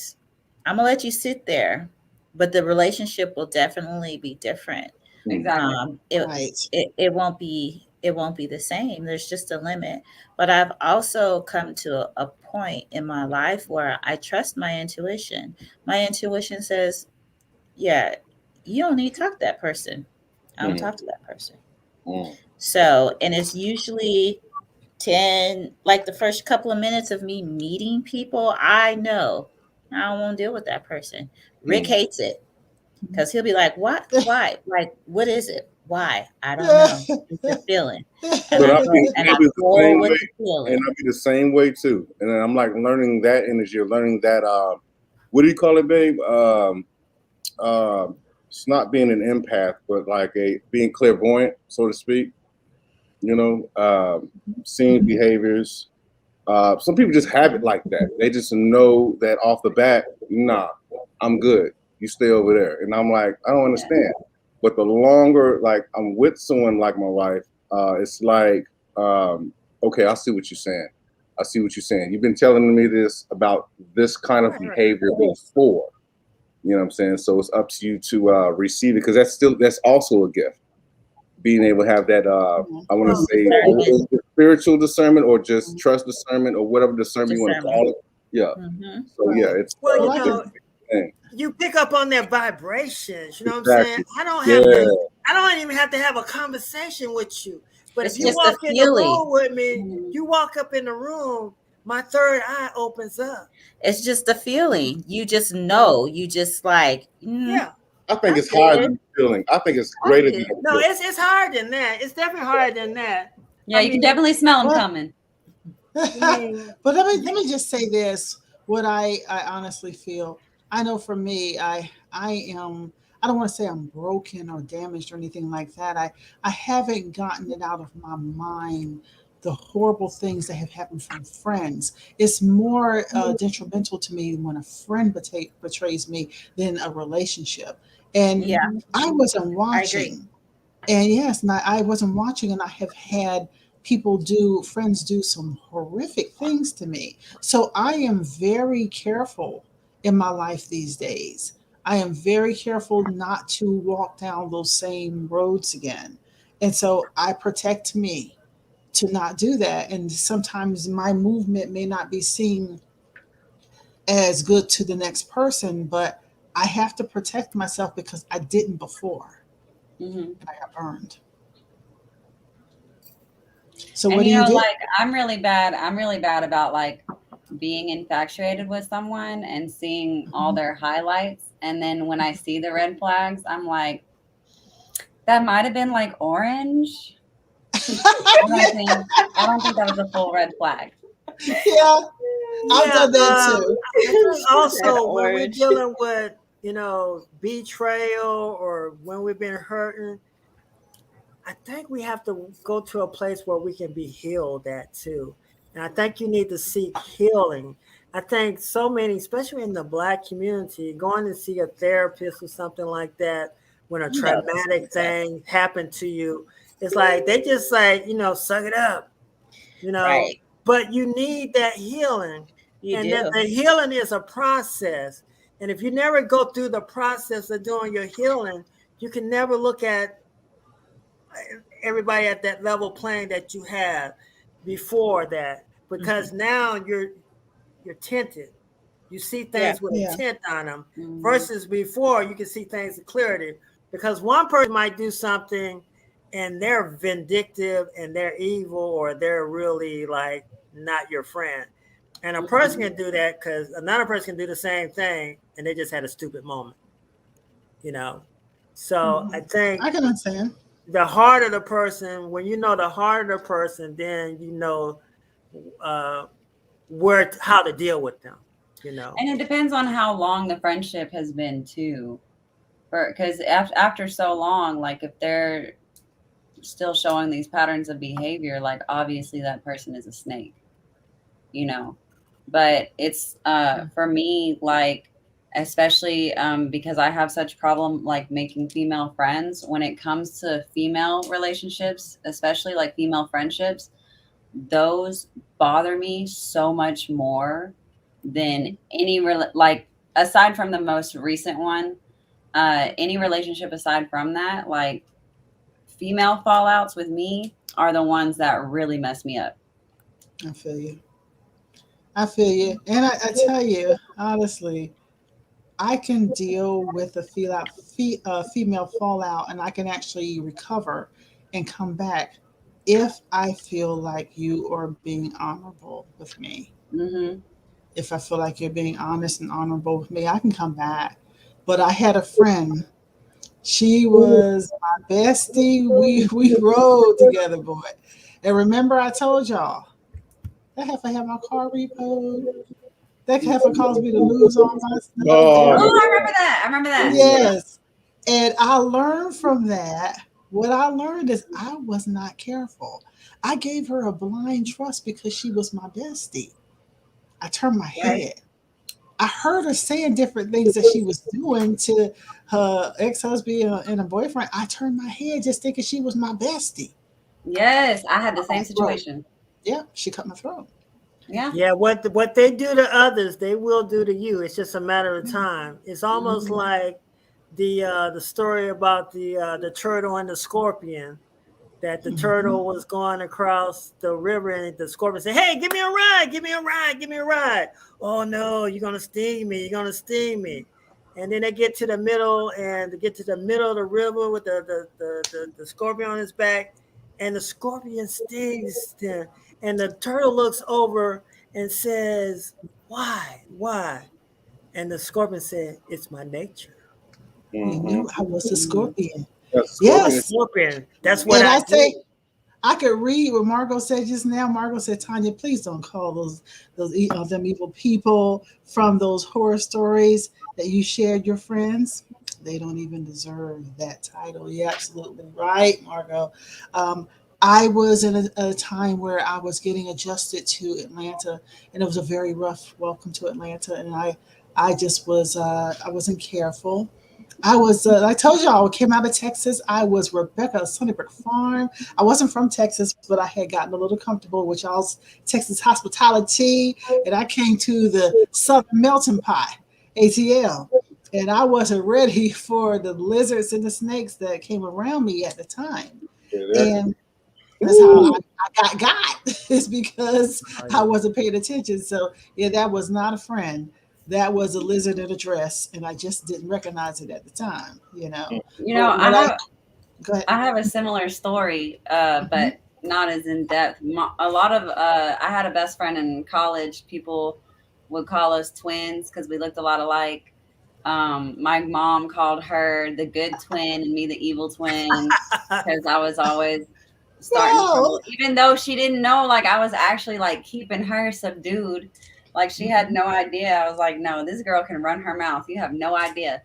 I'm gonna let you sit there, but the relationship will definitely be different. Exactly. It won't be the same. There's just a limit. But I've also come to a point in my life where I trust my intuition. My intuition says, yeah, you don't need to talk to that person. I don't talk to that person. So, and it's usually 10, like the first couple of minutes of me meeting people, I know I don't want to deal with that person. Rick hates it because he'll be like, what? Why? Like, what is it? Why? I don't know. It's a feeling. And I'll be the same way too. And I'm like learning that energy, learning that, what do you call it, babe? It's not being an empath, but like being clairvoyant, so to speak. Seeing behaviors. Some people just have it like that. They just know that off the bat, nah, I'm good. You stay over there. And I'm like, I don't understand. But the longer like I'm with someone like my wife, it's like, okay, I see what you're saying. I see what you're saying. You've been telling me this about this kind of behavior before. You know what I'm saying? So it's up to you to receive it, because that's also a gift. Being able to have that, I want to say, spiritual discernment, or just trust discernment, or whatever discernment you want to call it. Yeah. So yeah, it's you pick up on their vibrations. You know what I'm saying? I don't even have to have a conversation with you. But if you walk in the room with me, you walk up in the room, my third eye opens up. It's just a feeling. You just know. You just like, yeah. I think it's higher than feeling. I think it's greater than no, it's higher than that. It's definitely higher than that. Yeah, you can definitely smell them coming. But let me just say this: what I honestly feel. I know for me, I am. I don't want to say I'm broken or damaged or anything like that. I haven't gotten it out of my mind, the horrible things that have happened from friends. It's more detrimental to me when a friend betrays me than a relationship. And I wasn't watching. And yes, I wasn't watching, and I have had friends do some horrific things to me. So I am very careful in my life these days. I am very careful not to walk down those same roads again. And so I protect me to not do that. And sometimes my movement may not be seen as good to the next person, but I have to protect myself because I didn't before. And I got burned. So what do you do? Like, I'm really bad about like being infatuated with someone and seeing all their highlights. And then when I see the red flags, I'm like, that might have been like orange. I don't think that was a full red flag. Yeah, I've done that too. Also, when we're dealing with, betrayal, or when we've been hurting, I think we have to go to a place where we can be healed at too. And I think you need to seek healing. I think so many, especially in the Black community, going to see a therapist or something like that when a traumatic thing happened to you, it's like they just like, suck it up, Right. But you need that healing. The healing is a process. And if you never go through the process of doing your healing, you can never look at everybody at that level playing that you had before that, because now you're tinted. You see things with a tint on them versus before you can see things with clarity, because one person might do something and they're vindictive and they're evil, or they're really like not your friend. And a person can do that because another person can do the same thing and they just had a stupid moment, So I think I can understand. The heart of the person, when you know the heart of the person, then you know how to deal with them, And it depends on how long the friendship has been too. Because after so long, like if they're still showing these patterns of behavior, like obviously that person is a snake, But it's for me, like, especially because I have such problem like making female friends. When it comes to female relationships, especially like female friendships, those bother me so much more than any like aside from the most recent one, any relationship aside from that, like female fallouts with me are the ones that really mess me up. I feel you. And I tell you, honestly, I can deal with a female fallout, and I can actually recover and come back if I feel like you are being honorable with me. If I feel like you're being honest and honorable with me, I can come back. But I had a friend. She was my bestie. We rode together, boy. And remember, I told y'all, that heifer had my car repoed. That heifer caused me to lose all my stuff. Oh, I remember that. Yes. And I learned from that. What I learned is I was not careful. I gave her a blind trust because she was my bestie. I turned my head. I heard her saying different things that she was doing to her ex-husband and a boyfriend. I turned my head just thinking she was my bestie. Yes, I had the same situation. Yeah, she cut my throat. Yeah. Yeah, what they do to others, they will do to you. It's just a matter of time. It's almost like the story about the turtle and the scorpion. That the turtle was going across the river and the scorpion said, "Hey, give me a ride, give me a ride, give me a ride." "Oh no, you're gonna sting me, you're gonna sting me." And then they get to the middle, and they get to the middle of the river with the scorpion on his back, and the scorpion stings them. And the turtle looks over and says, "Why? Why?" And the scorpion said, "It's my nature." You knew I was a scorpion. Yes, scorpion. That's what and I say. I could read what Margo said just now. Margo said, "Tanya, please don't call them evil people from those horror stories that you shared your friends. They don't even deserve that title." You're absolutely right, Margo. I was in a time where I was getting adjusted to Atlanta, and it was a very rough welcome to Atlanta. And I just was, I wasn't careful. I was, I told y'all, I came out of Texas. I was Rebecca Sunnybrook Farm. I wasn't from Texas, but I had gotten a little comfortable with y'all's Texas hospitality. And I came to the Southern Melting Pot, ATL. And I wasn't ready for the lizards and the snakes that came around me at the time. And that's how I got. It's because I wasn't paying attention. So, yeah, that was not a friend. That was a lizard in a dress, and I just didn't recognize it at the time, You know, I have a similar story, but not as in depth. A lot of I had a best friend in college. People would call us twins because we looked a lot alike. My mom called her the good twin and me the evil twin because I was always starting trouble, even though she didn't know. Like I was actually like keeping her subdued. Like she had no idea. I was like, no, this girl can run her mouth. You have no idea.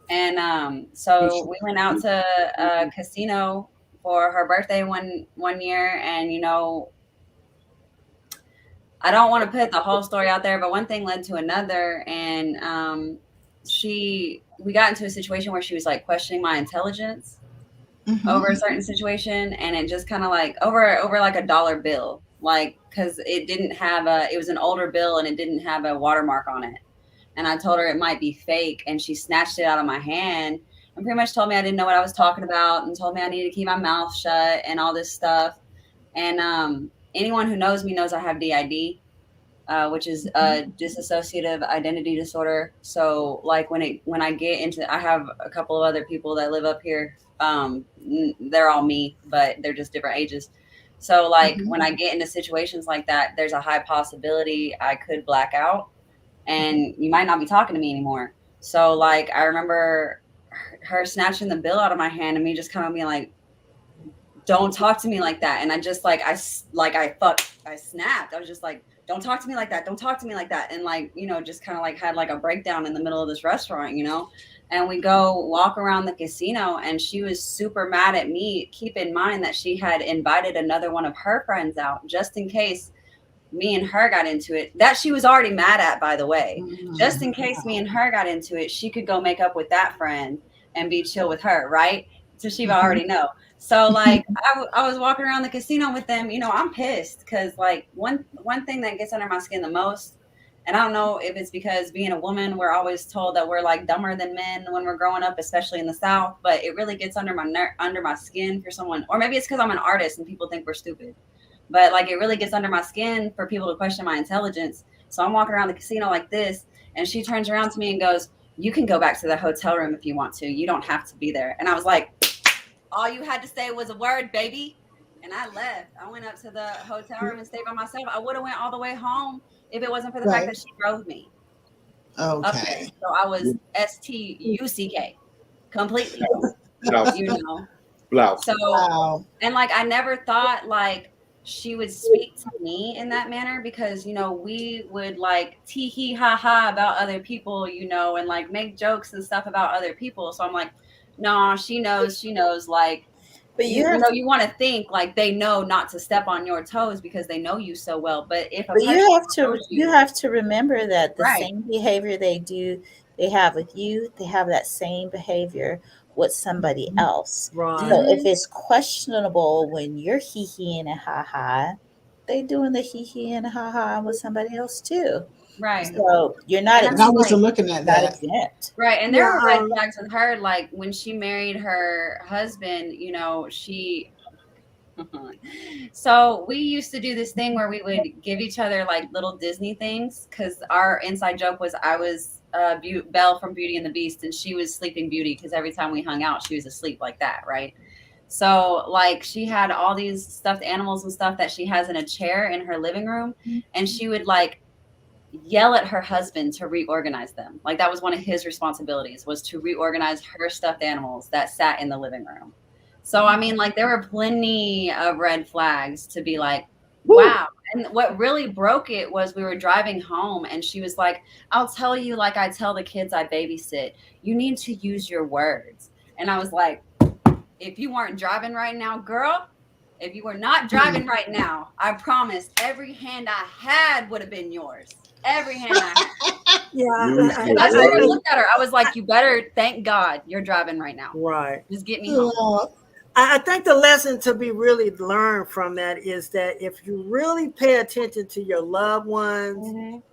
And so we went out to a casino for her birthday one year. And, I don't want to put the whole story out there, but one thing led to another. And we got into a situation where she was like questioning my intelligence over a certain situation. And it just kind of like over like $1 bill. Like, because it was an older bill and it didn't have a watermark on it. And I told her it might be fake, and she snatched it out of my hand and pretty much told me I didn't know what I was talking about and told me I needed to keep my mouth shut and all this stuff. And anyone who knows me knows I have DID, which is a dissociative identity disorder. So like when I get into, I have a couple of other people that live up here. They're all me, but they're just different ages. So like when I get into situations like that, there's a high possibility I could black out and you might not be talking to me anymore. So like I remember her snatching the bill out of my hand and me just kind of being like, "Don't talk to me like that." And I just like I snapped. I was just like, "Don't talk to me like that. Don't talk to me like that." And like, just kind of like had like a breakdown in the middle of this restaurant, And we go walk around the casino and she was super mad at me. Keep in mind that she had invited another one of her friends out just in case me and her got into it. That she was already mad at, by the way. Just in case me and her got into it, she could go make up with that friend and be chill with her, right? Tashiba already know. So like I was walking around the casino with them, I'm pissed because like one thing that gets under my skin the most, and I don't know if it's because being a woman, we're always told that we're like dumber than men when we're growing up, especially in the South, but it really gets under my skin for someone, or maybe it's because I'm an artist and people think we're stupid, but like it really gets under my skin for people to question my intelligence. So I'm walking around the casino like this and she turns around to me and goes, "You can go back to the hotel room if you want to. You don't have to be there." And I was like, all you had to say was a word, baby. And I left. I went up to the hotel room and stayed by myself. I would have went all the way home if it wasn't for the fact that she drove me. Okay. So I was STUCK completely. So, and like, I never thought like she would speak to me in that manner because, we would like tee hee ha ha about other people, and like make jokes and stuff about other people. So I'm like, no, she knows like, but you want to think like they know not to step on your toes because they know you so well. But you have to remember that the same behavior they have with you, they have that same behavior with somebody else. Right. So if it's questionable when you're hee-heeing and ha-ha, they doing the hee-hee and ha-ha with somebody else too. Right. So you're not And I wasn't looking at not that. exempt. Right. And there were red flags with her. Like when she married her husband, you know, so we used to do this thing where we would give each other like little Disney things, because our inside joke was I was Belle from Beauty and the Beast and she was Sleeping Beauty, because every time we hung out she was asleep like that, right? So like she had all these stuffed animals and stuff that she has in a chair in her living room, and she would like yell at her husband to reorganize them. Like that was one of his responsibilities, was to reorganize her stuffed animals that sat in the living room. So, I mean, like there were plenty of red flags to be like, wow. And what really broke it was we were driving home and she was like, I'll tell you like I tell the kids I babysit, you need to use your words. And I was like, if you weren't driving right now, girl, if you were not driving right now, I promise every hand I had would have been yours. Every hand I had. Yeah. That's how I looked at her. I was like, you better thank God you're driving right now. Right. Just get me home. I think the lesson to be really learned from that is that if you really pay attention to your loved ones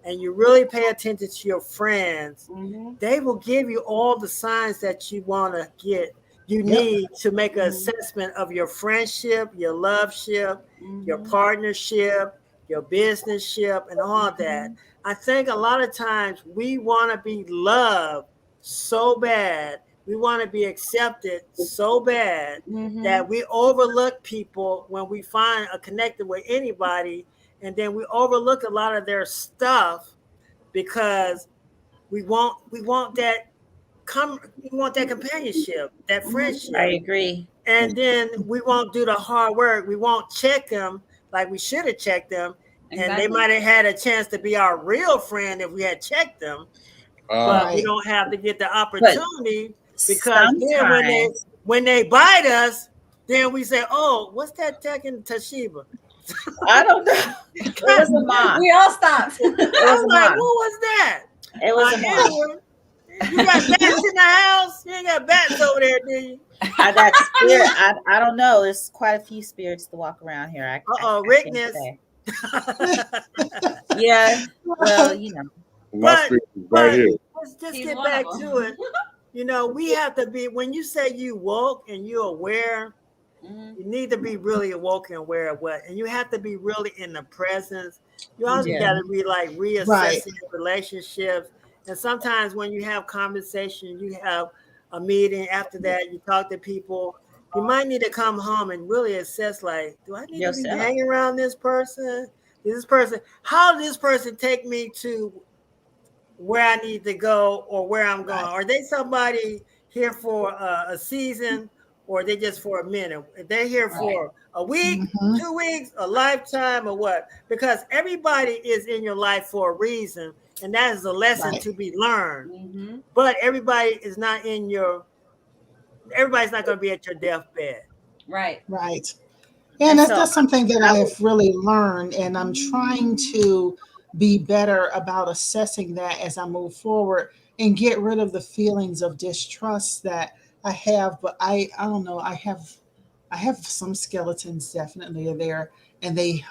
and you really pay attention to your friends, they will give you all the signs that you want to get. You need to make an assessment of your friendship, your loveship, your partnership, your businessship, and all that. I think a lot of times we want to be loved so bad. We want to be accepted so bad that we overlook people when we find a connected with anybody, and then we overlook a lot of their stuff because we want that companionship, that friendship. I agree. And then we won't do the hard work. We won't check them like we should have checked them, and they might have had a chance to be our real friend if we had checked them. But we don't have to get the opportunity. Because then when they bite us, then we say, "Oh, what's that taking Tashiba?" I don't know. It was a mom. We all stopped. I was like, "What was that?" It was a mom. You got bats in the house? You ain't got bats over there, do you? I got spirit. I don't know. There's quite a few spirits to walk around here. Rickness. Yeah. Well, you know. But right here. Let's just get back to it. You know, we have to be, when you say you woke and you're aware, you need to be really awoke and aware of what, and you have to be really in the presence. You also got to be like reassessing relationships. And sometimes when you have conversation, you have a meeting, after that, you talk to people, you might need to come home and really assess, like, do I need to be hanging around this person? How does this person take me to where I need to go or where I'm going? Are they somebody here for a season, or are they just for a minute? If they're here for a week, 2 weeks, a lifetime, or what? Because everybody is in your life for a reason, and that is a lesson to be learned. But everybody is not everybody's not going to be at your deathbed. Right. And that's something that I have really learned, and I'm trying to be better about assessing that as I move forward and get rid of the feelings of distrust that I have. But I don't know, I have some skeletons definitely there, and they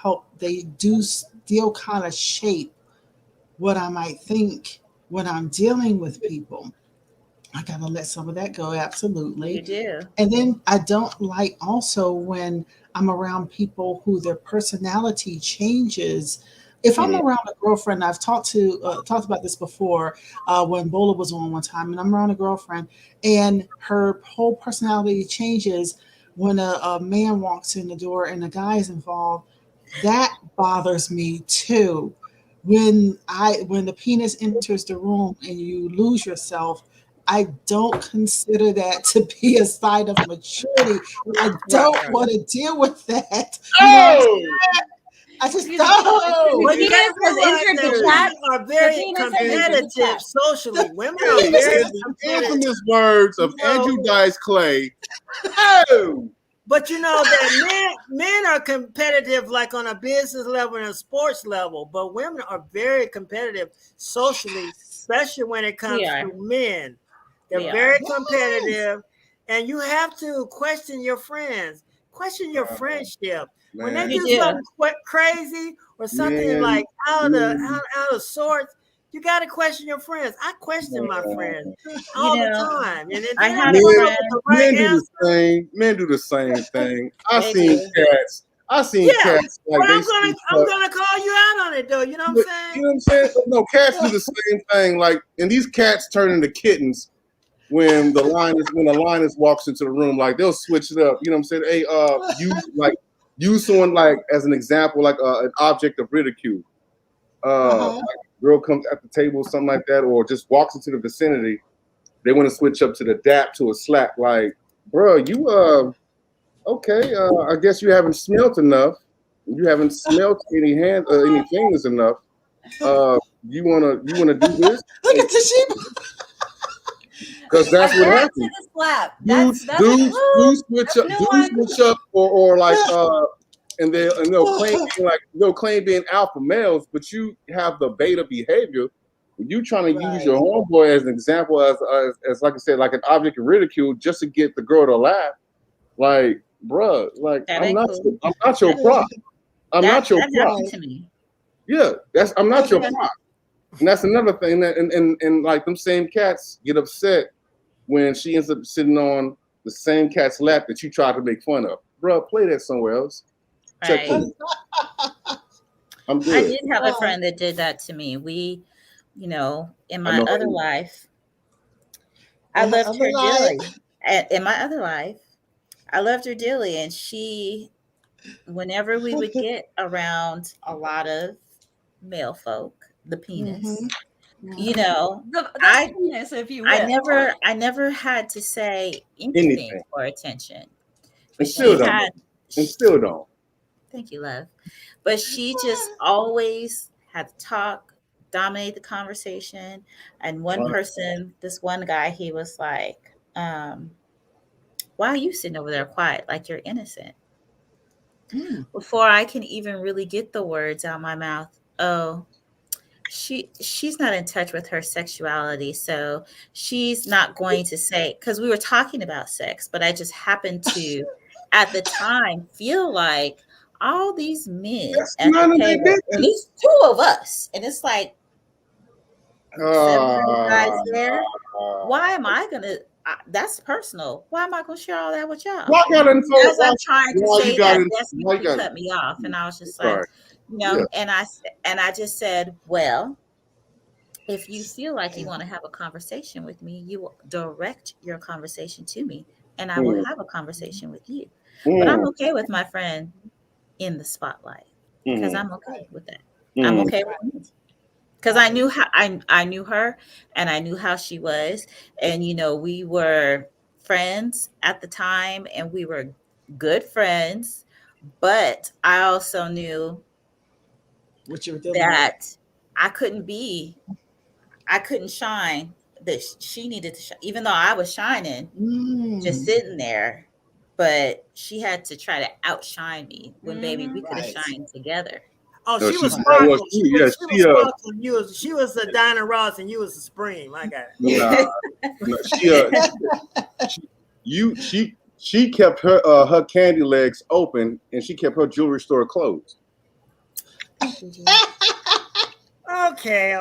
do still kind of shape what I might think when I'm dealing with people. I gotta let some of that go, absolutely. You do. And then I don't like also when I'm around people who their personality changes. If I'm around a girlfriend, I've talked about this before when Bola was on one time, and I'm around a girlfriend and her whole personality changes when a man walks in the door and a guy is involved. That bothers me too. When the penis enters the room and you lose yourself, I don't consider that to be a sign of maturity. I don't want to deal with that. I just don't. Well, you guys are very competitive socially. Women are very competitive. Infamous words of Andrew Dice Clay. But you know that men are competitive, like on a business level and a sports level. But women are very competitive socially, especially when it comes to men. They're very competitive, And you have to question your friends, question your friendship. When they do You something crazy or something like out of sorts, you got to question your friends. I question my friends all the time. And if I they have don't a come up friend. with the right answer, Men do the same thing. I They seen do. cats. I seen cats like but they. I'm gonna call you out on it though. You know what I'm saying? You know what I'm saying? No, cats do the same thing. Like, and these cats turn into kittens when the lioness walks into the room. Like, they'll switch it up. You know what I'm saying? Hey, use someone like as an example, like an object of ridicule. Like a girl comes at the table, something like that, or just walks into the vicinity. They want to switch up to the dap to a slap. Like, bro, you okay? I guess you haven't smelt enough. You haven't smelt any fingers enough. You wanna do this? Look at Tashiba. Because that's what happens. To the slap. Dudes switch up, or like and they'll claim being alpha males, but you have the beta behavior. You trying to use your homeboy as an example, as like I said, like an object of ridicule, just to get the girl to laugh. Like, bruh, like I'm not your prop. I'm not your prop. To me. Yeah, I'm not your prop. And that's another thing that and like them same cats get upset when she ends up sitting on the same cat's lap that you tried to make fun of. Bruh, play that somewhere else. Right. Check it. I'm good. I did have a friend that did that to me. We, in my other life, I loved her dearly. In my other life, I loved her dearly. And she, whenever we would get around a lot of male folk, the penis, the penis, if you will. I never had to say anything for attention. But still don't. Thank you, love. But she just always had to talk, dominate the conversation. And this one guy, he was like, why are you sitting over there quiet like you're innocent? Before I can even really get the words out of my mouth, she's not in touch with her sexuality, so she's not going to say, because we were talking about sex, but I just happened to at the time feel like all these men at the table, and it's two of us, and it's like 7 guys there. Why am I gonna? That's personal. Why am I gonna share all that with y'all? As I'm trying to say that, you cut me off, and I was just like, and I just said, well, if you feel like you want to have a conversation with me, you will direct your conversation to me, and I will have a conversation with you. But I'm okay with my friend in the spotlight because I'm okay with that. I'm okay with it because I knew how I knew her, and I knew how she was, and we were friends at the time, and we were good friends. But I also knew what you were doing, that I couldn't shine that she needed to shine, even though I was shining, just sitting there. But she had to try to outshine me when baby we could have shined together. Oh, she was sparkling. She was sparkling. She was a Dinah Ross, and you was a Supreme. I got it. She kept her candy legs open, and she kept her jewelry store closed. Okay.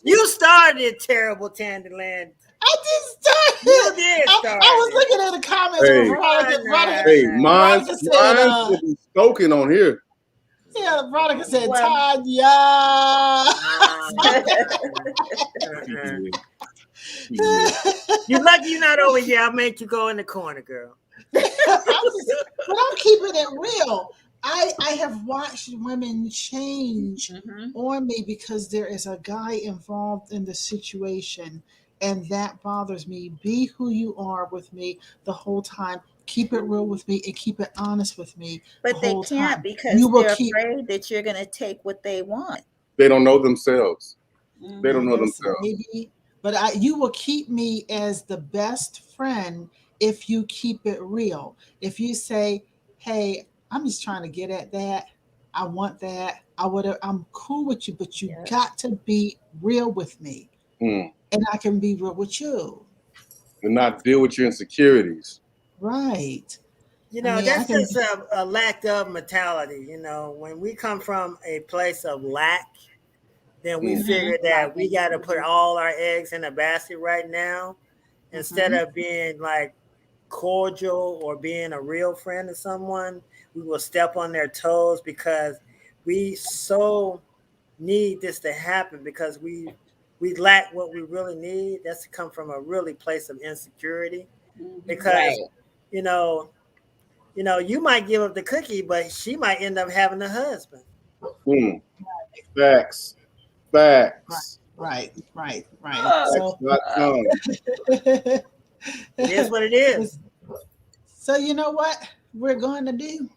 You started terrible, Tandyland. I didn't start it. You did start. I was looking at the comments. Mine's will be spoken on here. Yeah, Veronica said, Tanya. You're lucky you're not over here. I'll make you go in the corner, girl. But I'm keeping it real. I have watched women change on me because there is a guy involved in the situation, and that bothers me. Be who you are with me the whole time. Keep it real with me and keep it honest with me. But they can't because they're afraid that you're going to take what they want. They don't know themselves. They don't know themselves. Maybe, but you will keep me as the best friend if you keep it real. If you say, hey, I'm just trying to get at that. I want that. I'm cool with you, but you got to be real with me. and I can be real with you. And not deal with your insecurities. Right. You know, that's just a lack of mentality. You know, when we come from a place of lack, then we figure that we got to put all our eggs in a basket right now, instead of being like cordial or being a real friend to someone. We will step on their toes because we so need this to happen, because we lack what we really need. That's to come from a really place of insecurity, because you know, you might give up the cookie, but she might end up having a husband. Facts. Right. So it is what it is. So you know what we're going to do?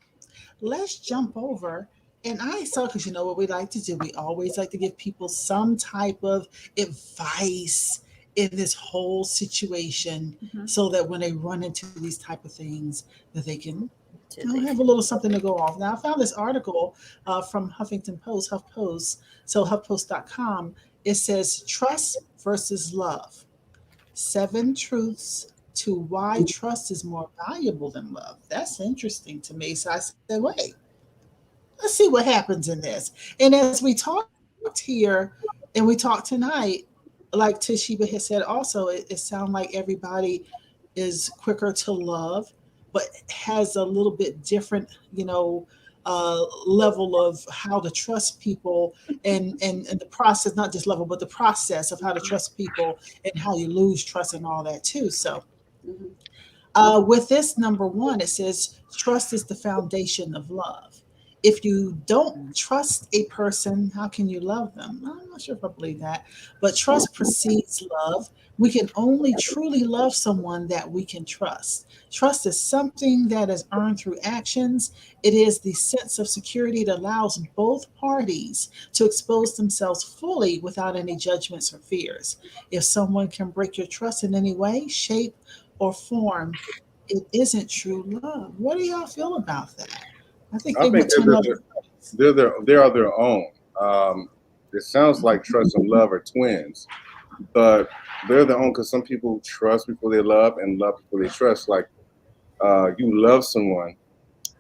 Let's jump over. And I saw, because you know what we like to do, we always like to give people some type of advice in this whole situation, so that when they run into these type of things, that they can have a little something to go off. Now, I found this article from Huffington Post, HuffPost, so HuffPost.com. It says, trust versus love. 7 truths to why trust is more valuable than love. That's interesting to me. So I said, wait, let's see what happens in this. And as we talked here and we talked tonight, like Tashiba has said also, it sounds like everybody is quicker to love, but has a little bit different, level of how to trust people, and the process, not just level, but the process of how to trust people and how you lose trust and all that too. So with this number 1, it says trust is the foundation of love. If you don't trust a person, how can you love them? I'm not sure if I believe that, but trust precedes love. We can only truly love someone that we can trust. Trust is something that is earned through actions. It is the sense of security that allows both parties to expose themselves fully without any judgments or fears. If someone can break your trust in any way, shape, or form, it isn't true love. What do y'all feel about that? I think they are their own. It sounds like trust and love are twins, but they're their own, because some people trust before they love and love before they trust. Like you love someone,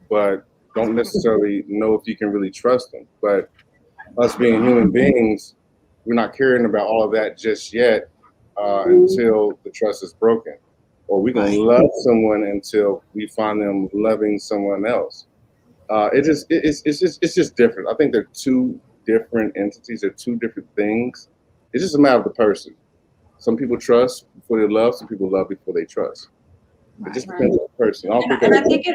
but don't necessarily know if you can really trust them. But us being human beings, we're not caring about all of that just yet until the trust is broken. Or we can love someone until we find them loving someone else. It's just different. I think they're 2 different entities. They're 2 different things. It's just a matter of the person. Some people trust before they love. Some people love before they trust. It just depends on the person. And I think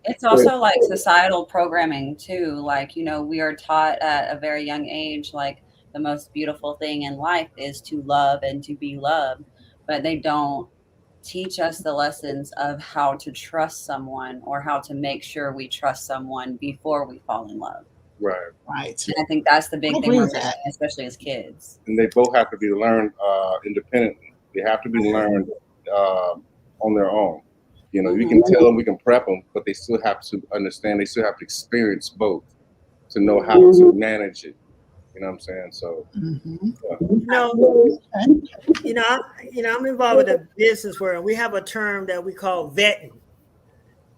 it's also like societal programming too. Like, we are taught at a very young age, like the most beautiful thing in life is to love and to be loved, but they don't teach us the lessons of how to trust someone, or how to make sure we trust someone before we fall in love. Right. And I think that's the big thing we're missing, especially as kids. And they both have to be learned independently. They have to be learned on their own. We can tell them, we can prep them, but they still have to understand. They still have to experience both to know how to manage it. You know what I'm saying? So, I'm involved with a business where we have a term that we call vetting,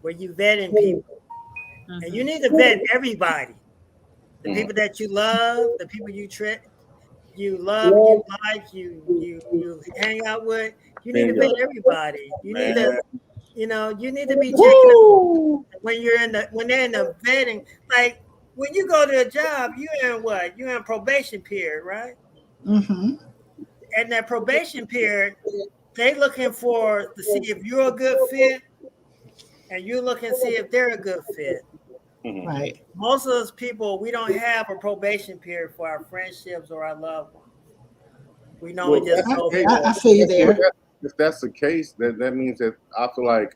where you vetting people, and you need to vet everybody. The people that you love, the people you love, you like, you hang out with. You need to vet everybody. You need to, you need to be checking when they're in the vetting. Like when you go to a job, you're in what? You're in probation period, right? And that probation period, they looking to see if you're a good fit, and you're looking to see if they're a good fit. Right. Most of those people, we don't have a probation period for our friendships or our loved ones. We normally just go. I feel you there. If that's the case, that means that I feel like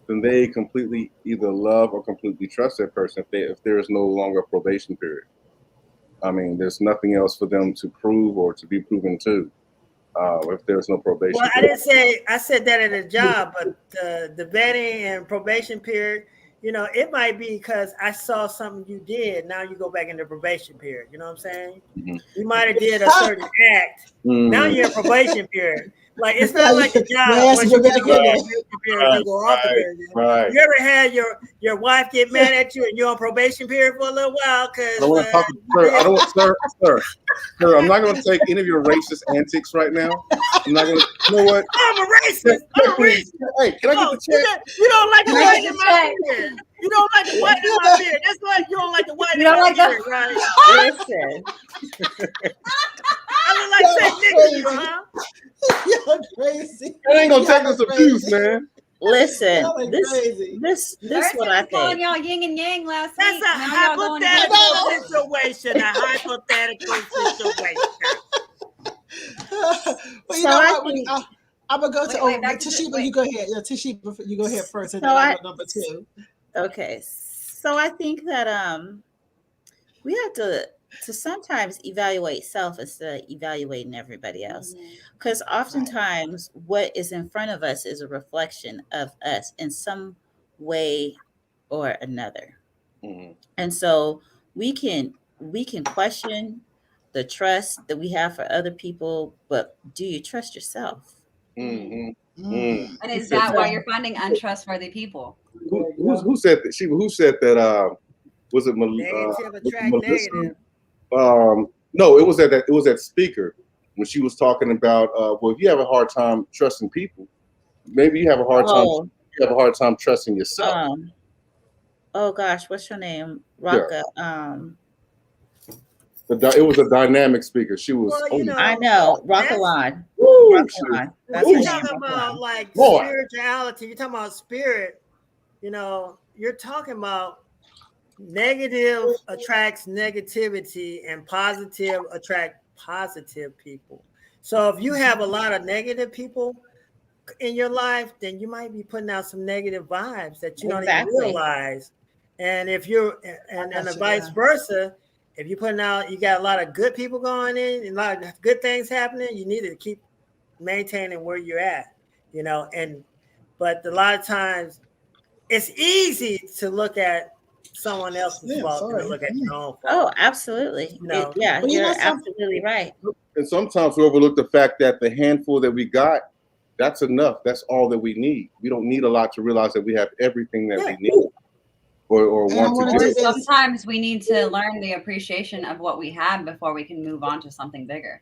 then they completely either love or completely trust that person if there is no longer a probation period. I mean, there's nothing else for them to prove or to be proven to if there's no probation. Well, I didn't say, I said that at a job, but the vetting and probation period, you know, it might be because I saw something you did. Now you go back into probation period. You know what I'm saying? Mm-hmm. You might have did a certain act. Now you're in probation period. Like it's not like a job. Once you get on probation period, you go off the period. Right. You ever had your wife get mad at you and you're on probation period for a little while? Because I don't want to talk, sir. I'm not going to take any of your racist antics right now. I'm not going to. You know what? I'm a racist. I'm a racist. Hey, can I get the check? You don't like the white in my beard. You don't like the white in my beard. That's why you don't like the white in my beard, right? Listen. I look like that nigga, you know, huh? You're crazy. That ain't gonna take us abuse, man. Listen, this what I calling think. y'all yin and yang last That's week. a hypothetical situation. A hypothetical situation. Well, you know what? I'm gonna go to Tashiba. You go ahead. Yeah, Tashiba, you go ahead first, and then I go number 2. Okay, so I think that we have to sometimes evaluate self instead of evaluating everybody else, because oftentimes what is in front of us is a reflection of us in some way or another. And so we can question the trust that we have for other people, but do you trust yourself? And is that why you're finding untrustworthy people? Who said that? Who said that? Was it Negative attract negative. No, it was that speaker when she was talking about well, if you have a hard time trusting people, maybe you have a hard time. You have a hard time trusting yourself. Oh gosh, what's your name? Rocka. Yeah. It was a dynamic speaker. She was. Well, you know, I know, Rockalon. That's you're talking about like spirituality. You're talking about spirit. You know, you're talking about negative attracts negativity and positive attract positive people. So if you have a lot of negative people in your life, then you might be putting out some negative vibes that you don't even realize. And if you're and vice versa, if you're putting out, you got a lot of good people going in and a lot of good things happening, you need to keep maintaining where you're at, you know. But a lot of times it's easy to look at someone else's fault and look at your own fault. Oh, absolutely. You know? You're absolutely right. And sometimes we overlook the fact that the handful that we got, that's enough. That's all that we need. We don't need a lot to realize that we have everything that we need or want to do. Sometimes we need to learn the appreciation of what we have before we can move on to something bigger.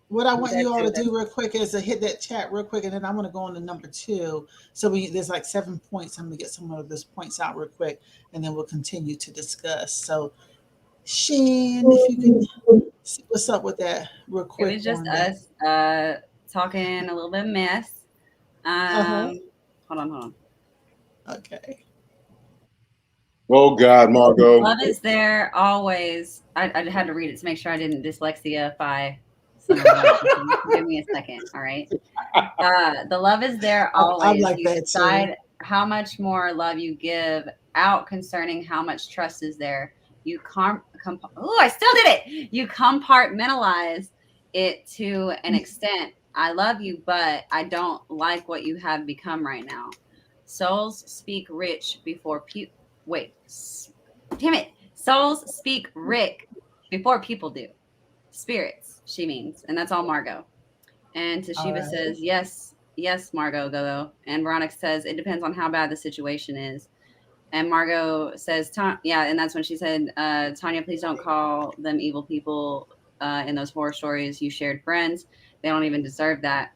What I want you all to do real quick is to hit that chat real quick, and then I'm going to go on to number 2. So there's like 7 points. I'm going to get some of those points out real quick, and then we'll continue to discuss. So, Shane, if you can see what's up with that real quick. It was just us talking a little bit of mess. Hold on. Okay. Oh God, Margo. Love is there always. I had to read it to make sure I didn't dyslexia-fy someone. Give me a second, all right? The love is there always. I like you that decide too. how much more love you give out concerning how much trust is there. You I still did it. You compartmentalize it to an extent. I love you, but I don't like what you have become right now. Souls speak rich before people. Wait, damn it. Souls speak Rick before people do. Spirits, she means. And that's all Margo. And Tashiba says, yes, Margo, go. And Veronica says, it depends on how bad the situation is. And Margo says, and that's when she said, Tanya, please don't call them evil people in those horror stories. You shared friends. They don't even deserve that.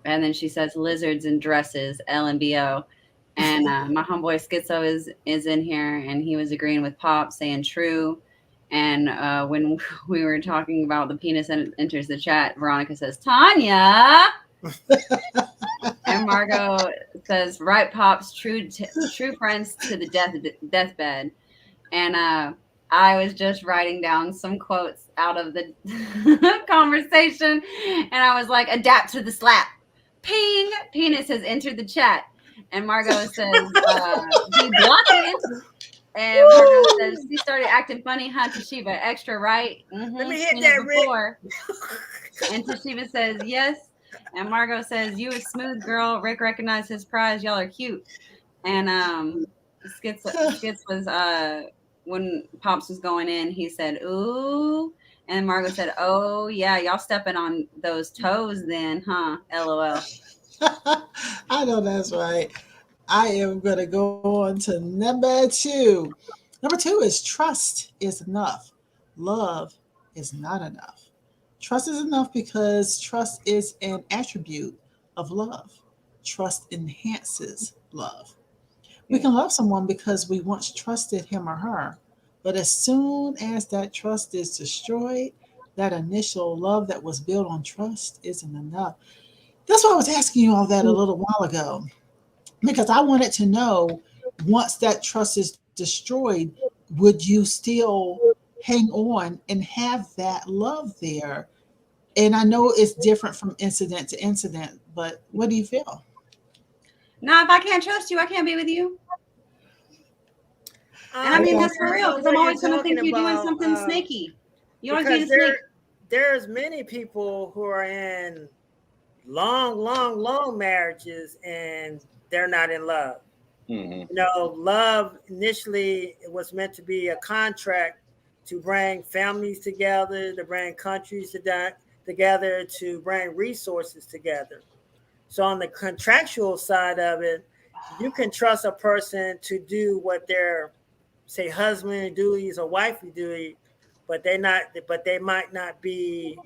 And then she says, lizards in dresses, LMBO. And my homeboy Schizo is in here, and he was agreeing with Pop, saying true. And when we were talking about the penis enters the chat, Veronica says, Tanya. And Margo says, right, Pop's true friends to the deathbed. And I was just writing down some quotes out of the conversation, and I was like, adapt to the slap. Ping, penis has entered the chat. And Margo says, be blocking. And Margo says, she started acting funny, huh, Tashiba? Extra, right? Let me hit that, Rick. And Tashiba says, yes. And Margo says, you a smooth girl. Rick recognized his prize. Y'all are cute. And Skits was when Pops was going in, he said, "Ooh," and Margo said, "Oh yeah, y'all stepping on those toes then, huh? LOL." I know that's right. I am going to go on to number 2. Number 2 is trust is enough. Love is not enough. Trust is enough because trust is an attribute of love. Trust enhances love. We can love someone because we once trusted him or her, but as soon as that trust is destroyed, that initial love that was built on trust isn't enough. That's why I was asking you all that a little while ago, because I wanted to know, once that trust is destroyed, would you still hang on and have that love there? And I know it's different from incident to incident, but what do you feel? Now, if I can't trust you, I can't be with you. And I mean, that's for real, because I'm always going to think you're doing something snaky. You always be a snake. There's many people who are in long marriages and they're not in love. Mm-hmm. You know, love initially was meant to be a contract to bring families together, to bring countries together, to bring resources together. So on the contractual side of it, you can trust a person to do what their, say, husband duties or wifey duty, but they might not be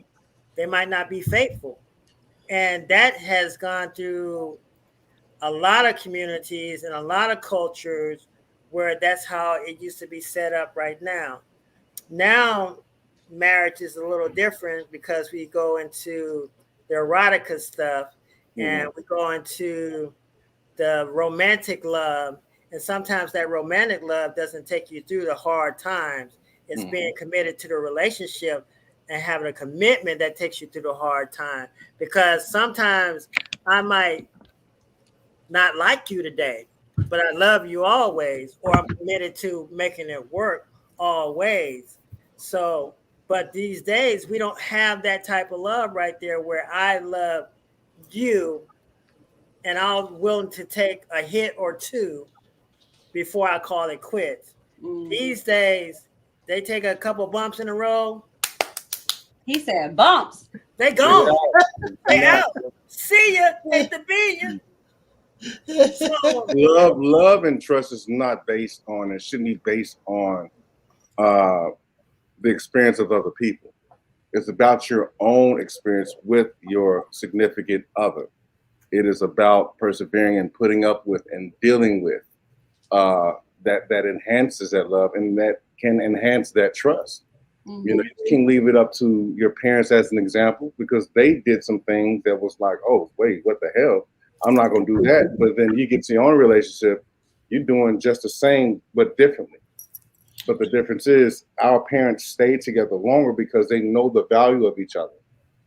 faithful. And that has gone through a lot of communities and a lot of cultures where that's how it used to be set up right now. Now, marriage is a little different because we go into the erotica stuff and we go into the romantic love. And sometimes that romantic love doesn't take you through the hard times. It's being committed to the relationship and having a commitment that takes you through the hard time. Because sometimes I might not like you today, but I love you always, or I'm committed to making it work always. So, but these days we don't have that type of love right there where I love you and I'm willing to take a hit or two before I call it quits. These days, they take a couple bumps in a row. He said bumps. They gone. They out. See ya. Hate to be you. So, love and trust is not based on, it shouldn't be based on the experience of other people. It's about your own experience with your significant other. It is about persevering and putting up with and dealing with that enhances that love and that can enhance that trust. You know, you can leave it up to your parents as an example because they did some things that was like, oh, wait, what the hell? I'm not going to do that. But then you get to your own relationship, you're doing just the same, but differently. But the difference is our parents stay together longer because they know the value of each other.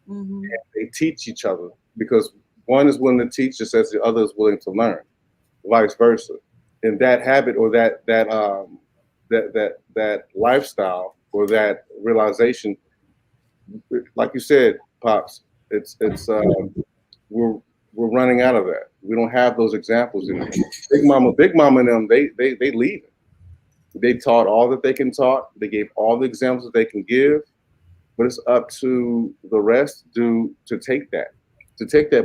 And they teach each other because one is willing to teach just as the other is willing to learn, vice versa. And that habit or that lifestyle or that realization, like you said, Pops, it's we're running out of that. We don't have those examples anymore. Big Mama and them, they leave it. They taught all that they can taught. They gave all the examples that they can give, but it's up to the rest to take that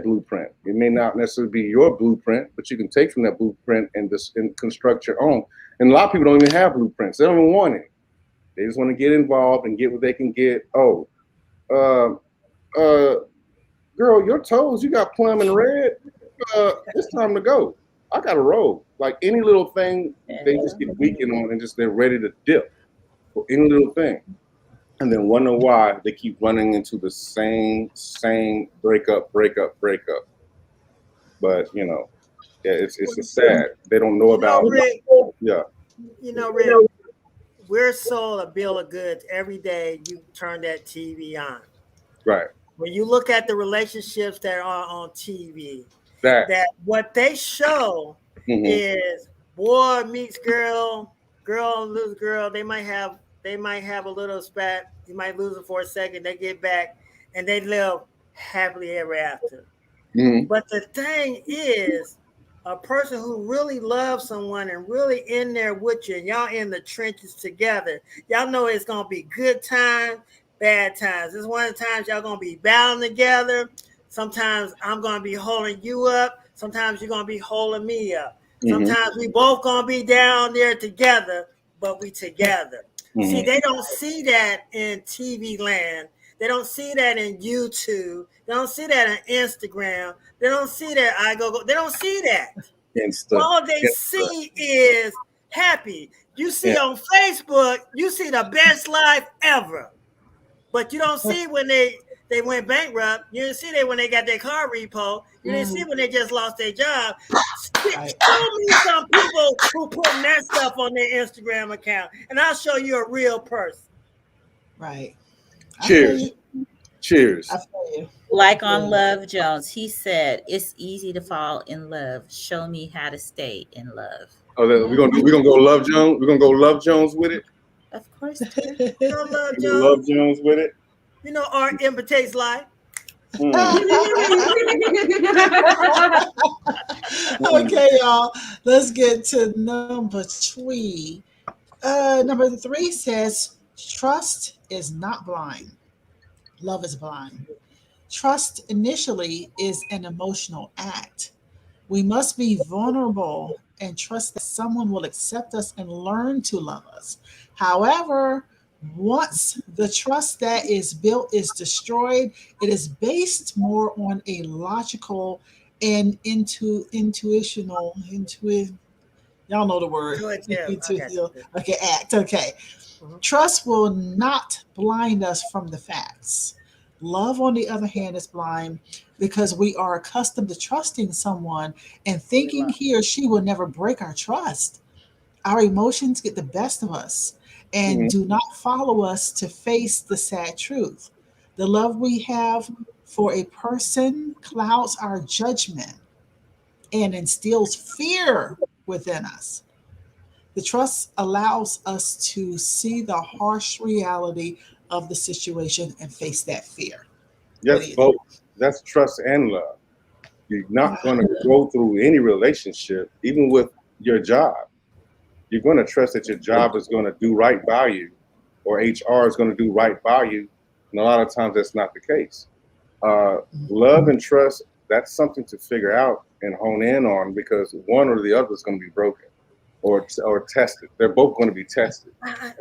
blueprint. It may not necessarily be your blueprint, but you can take from that blueprint and construct your own. And a lot of people don't even have blueprints. They don't even want it. They just want to get involved and get what they can get. Oh, girl, your toes, you got plum and red. It's time to go. I got to roll. Like any little thing, they just get weakened on and just they're ready to dip for any little thing. And then wonder why they keep running into the same breakup. But you know, yeah, it's just sad. They don't know about Rick, yeah. You know, Rick, we're sold a bill of goods every day you turn that TV on. Right. When you look at the relationships that are on TV, that what they show is boy meets girl, girl lose girl. They might have a little spat. You might lose it for a second. They get back and they live happily ever after. But the thing is, a person who really loves someone and really in there with you, and y'all in the trenches together, y'all know it's gonna be good times, bad times. This is one of the times y'all gonna be battling together. Sometimes I'm gonna be holding you up. Sometimes you're gonna be holding me up. Sometimes we both gonna be down there together, but we together. See, they don't see that in TV land. They don't see that in YouTube. They don't see that on Instagram. They don't see that They don't see that. All they see is happy. You see on Facebook, you see the best life ever. But you don't see when they went bankrupt. You didn't see that when they got their car repo. You didn't see when they just lost their job. Show me some people who putting that stuff on their Instagram account, and I'll show you a real person. Right. Cheers. Cheers. I feel you. Like on Love Jones, he said, "It's easy to fall in love. Show me how to stay in love." Oh, we're gonna go Love Jones. We're gonna go Love Jones with it. Of course, Love Jones. Love Jones with it. You know, art imitates life. Okay, y'all. Let's get to number 3. Number 3 says, "Trust is not blind. Love is blind. Trust initially is an emotional act. We must be vulnerable and trust that someone will accept us and learn to love us. However, once the trust that is built is destroyed, it is based more on a logical and intuitional, y'all know the word. Okay, act. Okay. Trust will not blind us from the facts. Love, on the other hand, is blind because we are accustomed to trusting someone and thinking he or she will never break our trust. Our emotions get the best of us and do not follow us to face the sad truth. The love we have for a person clouds our judgment and instills fear within us. The trust allows us to see the harsh reality of the situation and face that fear. Yes, both. That's trust and love. You're not going to go through any relationship, even with your job. You're going to trust that your job is going to do right by you, or HR is going to do right by you. And a lot of times that's not the case. Love and trust, that's something to figure out and hone in on, because one or the other is going to be broken or tested. They're both going to be tested. I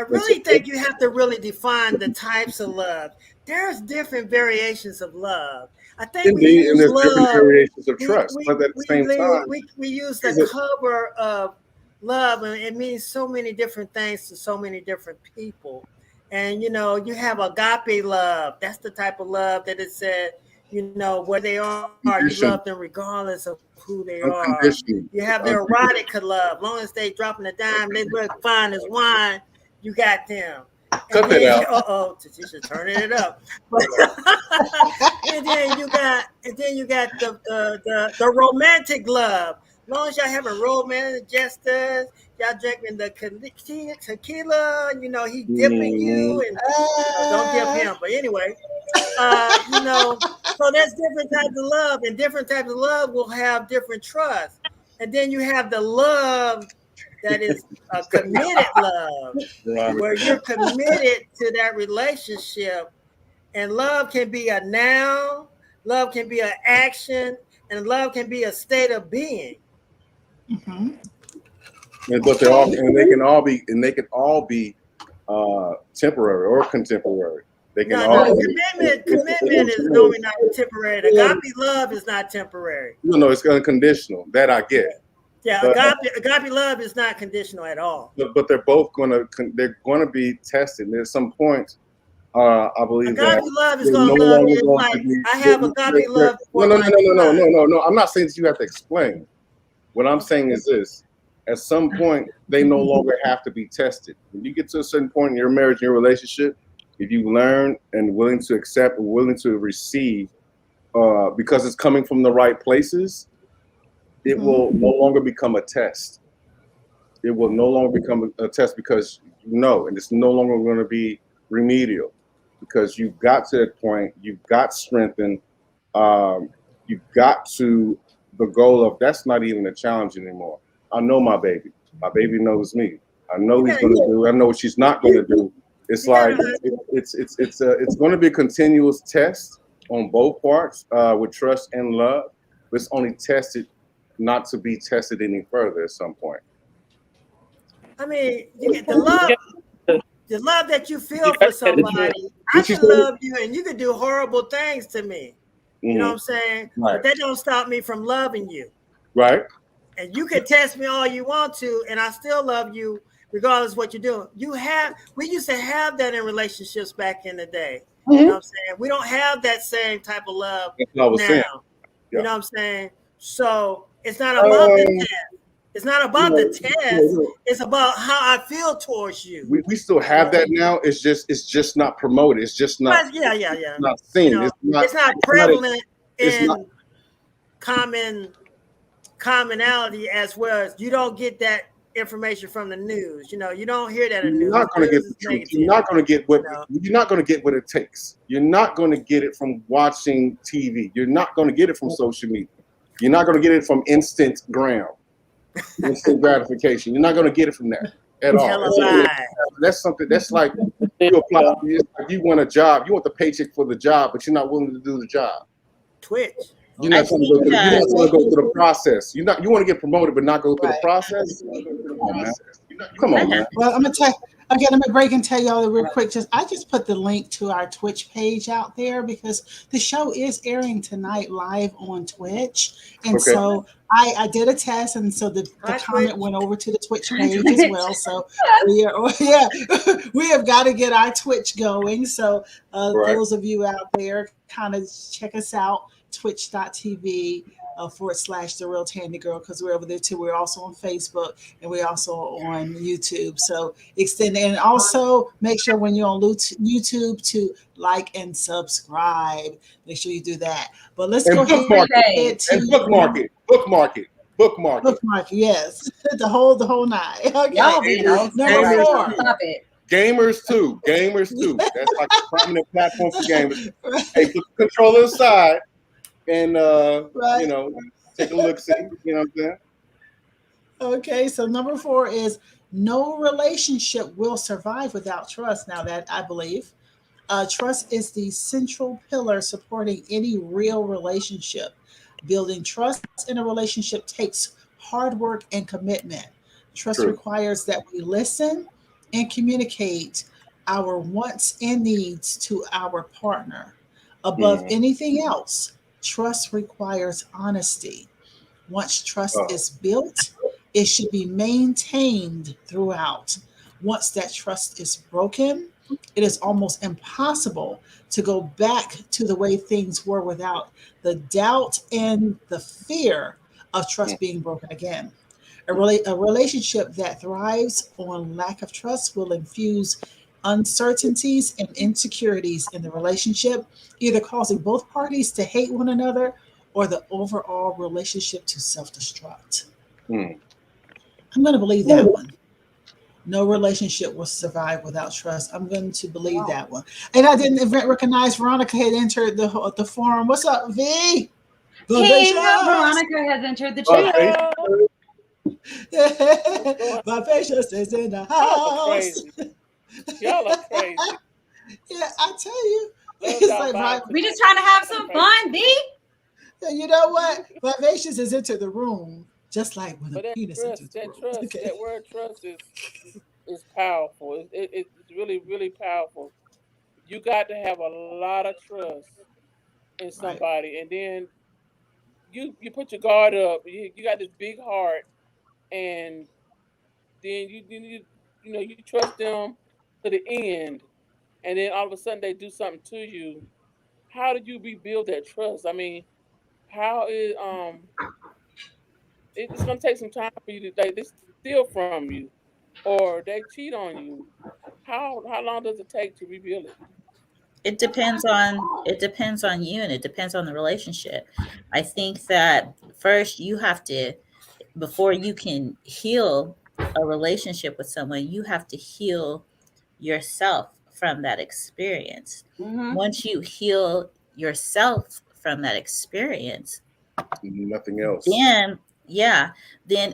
really think you have to really define the types of love. There's different variations of love. I think Indeed, and there's different variations of trust, but at the same time, we use the cover of love, and it means so many different things to so many different people. And you know, you have agape love. That's the type of love that it said, you know, where they are, you love them regardless of who they are. You have the erotica love. Long as they dropping a dime, they look fine as wine, you got them. Cut that out. Tashiba turning it up. and then you got the romantic love. As long as y'all having romantic gestures, y'all drinking the tequila, you know, he dipping you, and don't dip him. But anyway, you know, so that's different types of love, and different types of love will have different trust. And then you have the love that is a committed love, where you're committed to that relationship. And love can be a noun, love can be an action, and love can be a state of being. But they can all be temporary or contemporary. They can commitment is normally not temporary. Agape love is not temporary. No, it's unconditional. That I get. Yeah, agape love is not conditional at all. But they're both going to be tested. There's some point, I believe, agape love is going to love you. Like I have agape love. No. I'm not saying that you have to explain. What I'm saying is this: at some point, they no longer have to be tested. When you get to a certain point in your marriage, in your relationship, if you learn and willing to accept and willing to receive, because it's coming from the right places, it will no longer become a test. It will no longer become a test because you know, and it's no longer going to be remedial because you've got to that point, you've got strengthened, you've got to the goal of that's not even a challenge anymore. I know my baby. My baby knows me. I know he's going to do. I know what she's not going to do. It's like it's going to be a continuous test on both parts with trust and love. But it's only tested not to be tested any further at some point. I mean, you get the love that you feel for somebody. I can love you, and you can do horrible things to me. You know what I'm saying? Right. But that don't stop me from loving you. Right. And you can test me all you want to, and I still love you regardless of what you're doing. We used to have that in relationships back in the day. You know what I'm saying? We don't have that same type of love now. Yeah. You know what I'm saying? So it's not about the test. It's not about the test. It's about how I feel towards you. We still have that now. It's just not promoted. It's just not. Not seen. You know, it's not prevalent in commonality as well as you don't get that information from the news. You know, you don't hear that in the news. You're not going to get the truth. You're not going to get what you're not going to get what it takes. You're not going to get it from watching TV. You're not going to get it from social media. You're not going to get it from Instagram. Instant gratification. You're not going to get it from that at all. That's something that's like you apply. Like you want a job. You want the paycheck for the job, but you're not willing to do the job. Twitch. You're not going to go through the process. You want to get promoted, but not go through the process. Come on, man. Well, I'm gonna break and tell y'all real quick. I just put the link to our Twitch page out there because the show is airing tonight live on Twitch, and so I did a test, and so the comment went over to the Twitch page as well. So we have got to get our Twitch going. So those of you out there, kind of check us out. Twitch.tv / The Real Tandy Girl, because we're over there too. We're also on Facebook and we're also on YouTube. So extend and also make sure when you're on YouTube to like and subscribe. Make sure you do that. But let's go ahead and bookmark it. Yes, the whole night. Okay. Number 4. Stop it. Gamers too. That's like a prominent platform for gamers. Hey, put the controller aside. And take a look, see, you know what I'm saying? Okay, so number 4 is no relationship will survive without trust. Now that I believe trust is the central pillar supporting any real relationship. Building trust in a relationship takes hard work and commitment. Trust requires that we listen and communicate our wants and needs to our partner. Above anything else, trust requires honesty. Once trust is built, it should be maintained throughout. Once that trust is broken, it is almost impossible to go back to the way things were without the doubt and the fear of trust being broken again. A relationship that thrives on lack of trust will infuse uncertainties and insecurities in the relationship, either causing both parties to hate one another or the overall relationship to self-destruct. I'm going to believe that one. No relationship will survive without trust. I'm going to believe that one. And I didn't recognize Veronica had entered the forum. What's up, V? Veronica has entered the chat. Vivacious is in the house. Y'all are crazy. Yeah, I tell you. It's like we just trying to have some fun, B. You know what? Vivacious is into the room, just like when a penis enters the room. That word trust is powerful. It's really, really powerful. You got to have a lot of trust in somebody, and then you put your guard up. You got this big heart, and then you trust them to the end, and then all of a sudden they do something to you. How do you rebuild that trust? I mean, how is it's gonna take some time for you to they steal from you or they cheat on you. How long does it take to rebuild it? It depends on you, and it depends on the relationship. I think that first you have to, before you can heal a relationship with someone, you have to heal yourself from that experience. Once you heal yourself from that experience, Nothing else. Then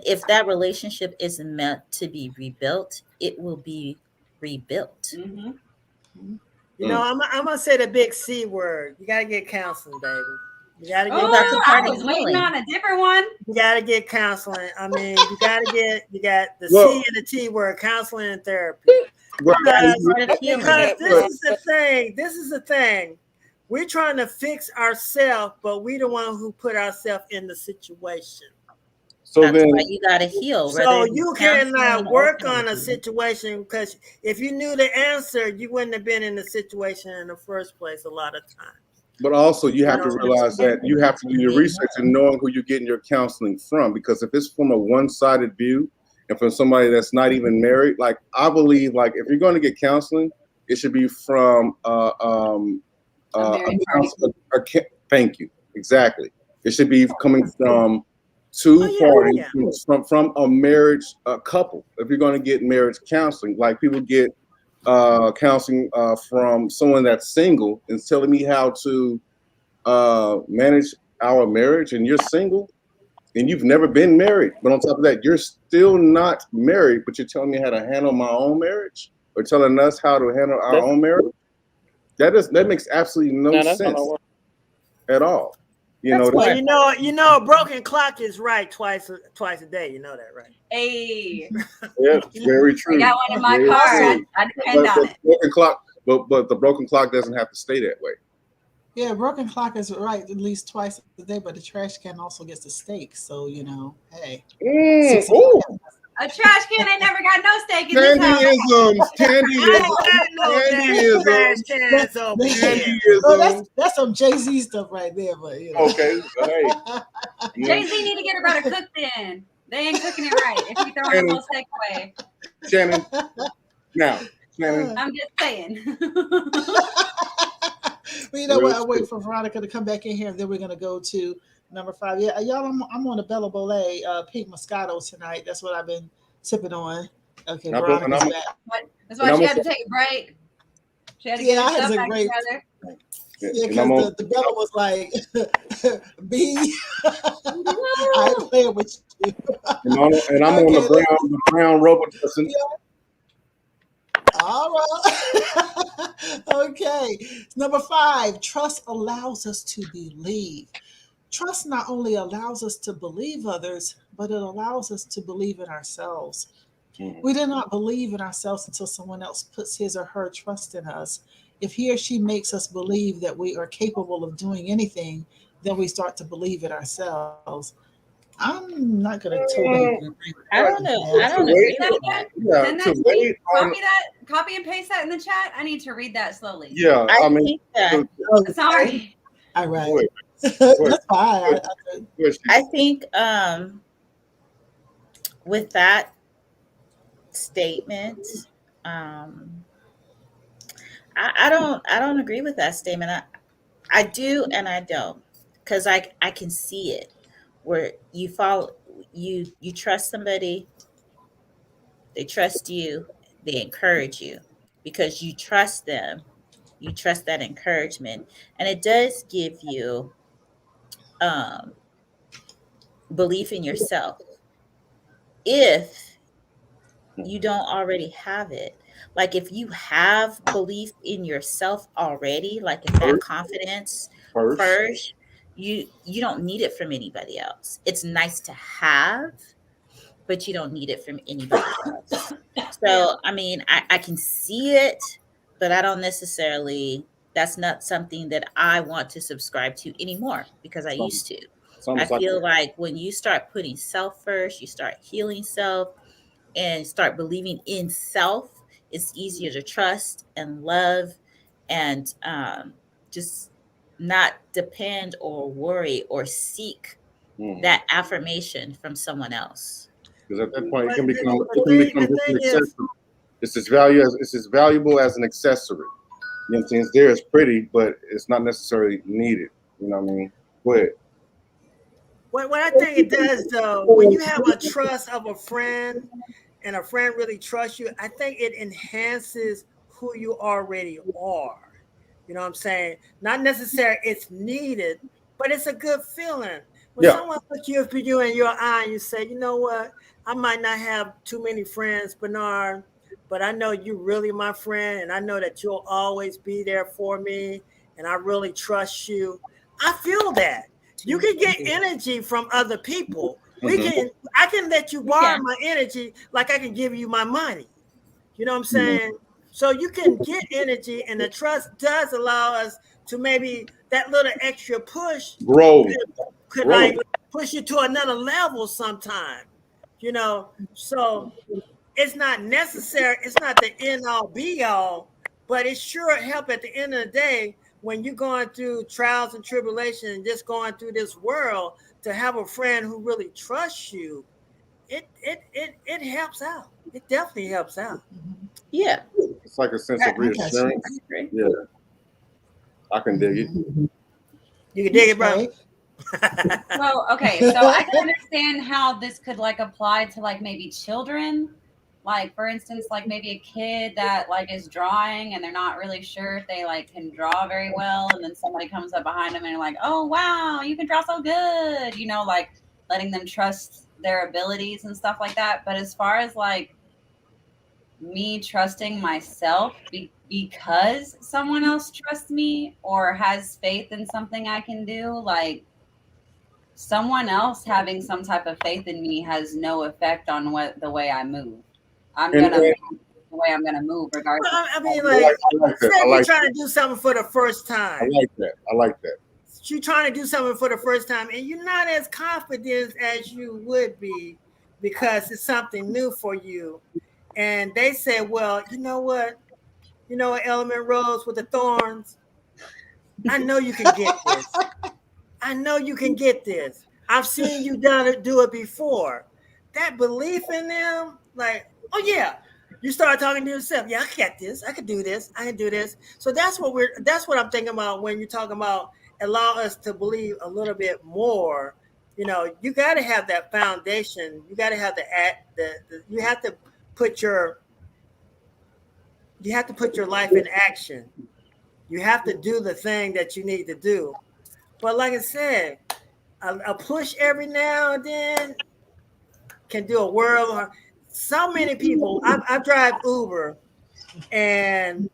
if that relationship is meant to be rebuilt, it will be rebuilt. You know, I'm gonna say the big C word. You gotta get counseling, baby. You gotta get. I was waiting on a different one. You gotta get counseling. I mean, you got the C and the T word, counseling and therapy. Because this is the thing. This is the thing. We're trying to fix ourselves, but we the one who put ourselves in the situation. So that's why you gotta heal. So you cannot work on a situation, because if you knew the answer, you wouldn't have been in the situation in the first place a lot of times. But also you have to realize that you have to do your research and knowing who you're getting your counseling from, because if it's from a one-sided view and from somebody that's not even married, like I believe, like if you're going to get counseling, it should be from thank you. Exactly. It should be coming from two parties, from a marriage couple. If you're going to get marriage counseling, like people get counseling from someone that's single and telling me how to manage our marriage, and you're single and you've never been married, but on top of that, you're still not married, but you're telling me how to handle my own marriage, or telling us how to handle our own marriage. That makes absolutely no sense at all. You know, a broken clock is right twice a day. You know that, right? Hey. Yeah, very true. I got one in my car. I depend on it. Broken clock, but the broken clock doesn't have to stay that way. Yeah, broken clock is right at least twice a day, but the trash can also gets the steak. So hey. A trash can ain't never got no steak in this house. Candyism. That's some Jay-Z stuff right there, but Okay. Hey. Jay-Z need to get her better cooked in. They ain't cooking it right if you throw the whole steak away. Shannon. I'm just saying. Well, you know what? I'll wait for Veronica to come back in here, and then we're going to go to number 5. Yeah, y'all, I'm on the Bella Bola pink Moscato tonight. That's what I've been sipping on. Okay, Veronica's back. That's why she had to take a break. She had to get her stuff back together. Yeah, because the Bella was like, B, I ain't playing with you. And I'm on the brown rubber person. All right. Okay. Number 5, trust allows us to believe. Trust not only allows us to believe others, but it allows us to believe in ourselves. We do not believe in ourselves until someone else puts his or her trust in us. If he or she makes us believe that we are capable of doing anything, then we start to believe it ourselves. I'm not going to totally agree. I don't know. I don't agree with that. Copy and paste that in the chat. I need to read that slowly. Yeah, I mean, sorry. All right. That's fine. I think with that statement, I don't agree with that statement. I do and I don't, because I can see it where you trust somebody, they trust you, they encourage you because you trust them, you trust that encouragement, and it does give you belief in yourself. If you don't already have it, like if you have belief in yourself already, like if that confidence first, you don't need it from anybody else. It's nice to have, but you don't need it from anybody else. So I mean, I can see it, but I don't necessarily, that's not something that I want to subscribe to anymore, because I used to. I feel like when you start putting self first, you start healing self and start believing in self, it's easier to trust and love and just not depend or worry or seek that affirmation from someone else. Because at that point, it can become an accessory. It's as valuable as an accessory. You know what I'm saying? It's there, it's pretty, but it's not necessarily needed. You know what I mean? Go ahead. What I think it does, though, when you have a trust of a friend and a friend really trusts you, I think it enhances who you already are. You know what I'm saying? Not necessarily it's needed, but it's a good feeling. When someone looks you in your eye and you say, you know what, I might not have too many friends, Bernard, but I know you really my friend, and I know that you'll always be there for me, and I really trust you. I feel that. You can get energy from other people. I can let you borrow my energy like I can give you my money. You know what I'm saying? So you can get energy, and the trust does allow us to maybe that little extra push could like push you to another level sometime. You know, so it's not necessary. It's not the end all be all, but it sure help at the end of the day when you're going through trials and tribulations and just going through this world to have a friend who really trusts you. It helps out. It definitely helps out. Yeah. It's like a sense of reassurance. Yeah. I can dig it. You can dig it, bro. Well, okay, so I can understand how this could like apply to like maybe children. Like for instance, like maybe a kid that like is drawing and they're not really sure if they like can draw very well, and then somebody comes up behind them and like, oh wow, you can draw so good, you know, like letting them trust their abilities and stuff like that. But as far as like me trusting myself because someone else trusts me or has faith in something I can do, like someone else having some type of faith in me has no effect on the way I move. I'm gonna move the way I'm gonna move regardless. Well, I mean, like, say you're trying to do something for the first time. I like that. You're trying to do something for the first time, and you're not as confident as you would be because it's something new for you. And they say, well, you know what, Element Rose with the thorns, I know you can get this. I know you can get this. I've seen you do it before. That belief in them, like, oh yeah, you start talking to yourself. Yeah, I got this. I can do this. I can do this. So that's what I'm thinking about when you're talking about allow us to believe a little bit more. You know, you got to have that foundation. You got to have you have to put your life in action. You have to do the thing that you need to do. But like I said, a push every now and then can do a world. So many people, I drive Uber, and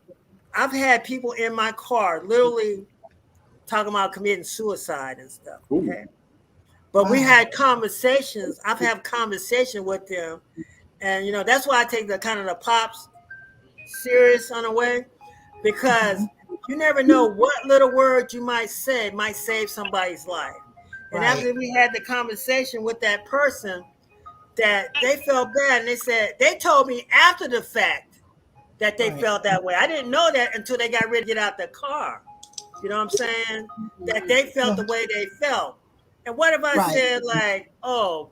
I've had people in my car literally talking about committing suicide and stuff. Okay. But we had conversations. I've had conversation with them. And, you know, that's why I take the kind of the pops serious on the way, because you never know what little word you might say might save somebody's life. And after we had the conversation with that person, that they felt bad, and they told me after the fact that they felt that way. I didn't know that until they got ready to get out the car. You know what I'm saying? That they felt the way they felt. And what if I said like, oh,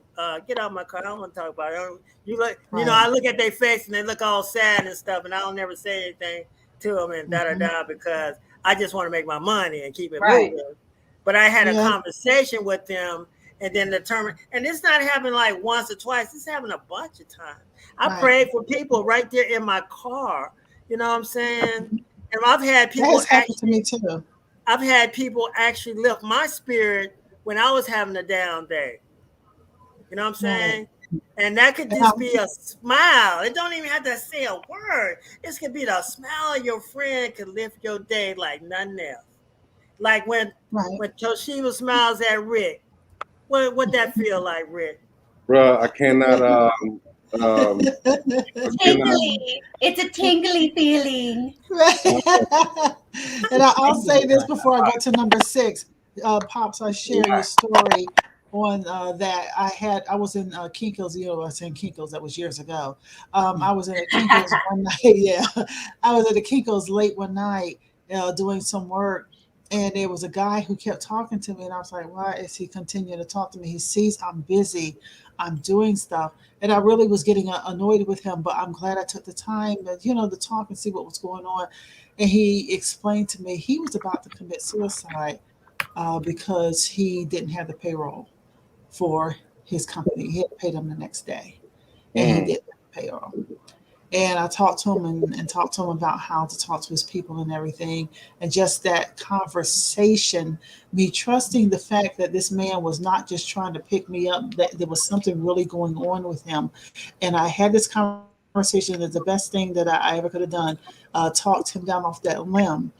get out of my car, I don't want to talk about it. You know, I look at their face and they look all sad and stuff, and I don't never say anything to them and da because I just want to make my money and keep it moving. But I had a conversation with them and then determined, and it's not happening like once or twice, it's happening a bunch of times. I prayed for people right there in my car. You know what I'm saying? And I've had people happened to me too. I've had people actually lift my spirit when I was having a down day. You know what I'm saying? And that could just be a smile. It don't even have to say a word. This could be the smile of your friend could lift your day like nothing else. Like when Tashiba smiles at Rick. What that feel like, Rick? Bruh, I cannot tingly. It's a tingly feeling. And I'll say this before I go to number 6. Pops, I share your story on that. I was in Kinko's. You know, I was in Kinko's. That was years ago. I was in a Kinko's one night. Yeah, I was at a Kinko's late one night doing some work. And there was a guy who kept talking to me, and I was like, why is he continuing to talk to me? He sees I'm busy, I'm doing stuff. And I really was getting annoyed with him, but I'm glad I took the time to talk and see what was going on. And he explained to me he was about to commit suicide because he didn't have the payroll for his company. He had to pay them the next day, and he didn't have the payroll. And I talked to him and talked to him about how to talk to his people and everything. And just that conversation, me trusting the fact that this man was not just trying to pick me up, that there was something really going on with him. And I had this conversation that's the best thing that I ever could have done. Talked him down off that limb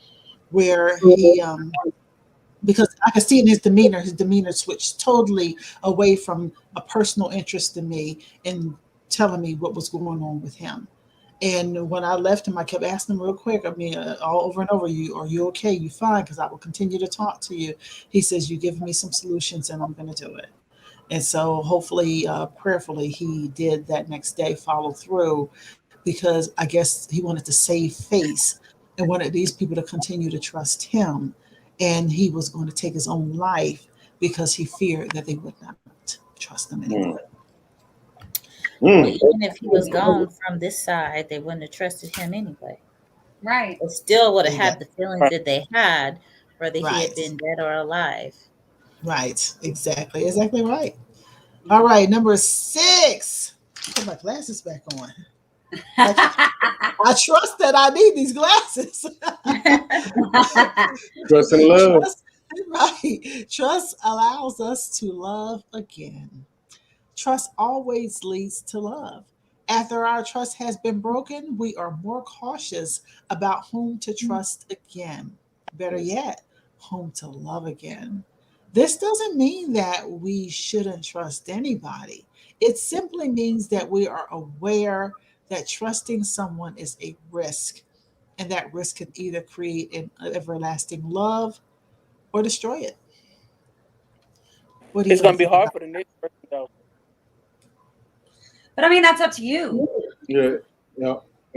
where he, because I could see in his demeanor switched totally away from a personal interest in me and telling me what was going on with him. And when I left him, I kept asking him real quick. I mean, all over and over, are you okay? You fine? Because I will continue to talk to you. He says, you give me some solutions and I'm going to do it. And so hopefully, prayerfully, he did that next day, follow through, because I guess he wanted to save face and wanted these people to continue to trust him. And he was going to take his own life because he feared that they would not trust him anymore. Well, even if he was gone from this side, they wouldn't have trusted him anyway. Right. They still would have had the feelings that they had, whether he Right. had been dead or alive. Right. Exactly right. All right, number 6. Put my glasses back on. I trust that I need these glasses. Trust and love. Right. Trust allows us to love again. Trust always leads to love. After our trust has been broken, we are more cautious about whom to trust again. Better yet, whom to love again. This doesn't mean that we shouldn't trust anybody. It simply means that we are aware that trusting someone is a risk, and that risk can either create an everlasting love or destroy it. What do you It's going to be think hard about for the next person, though. But I mean, that's up to you. Yeah,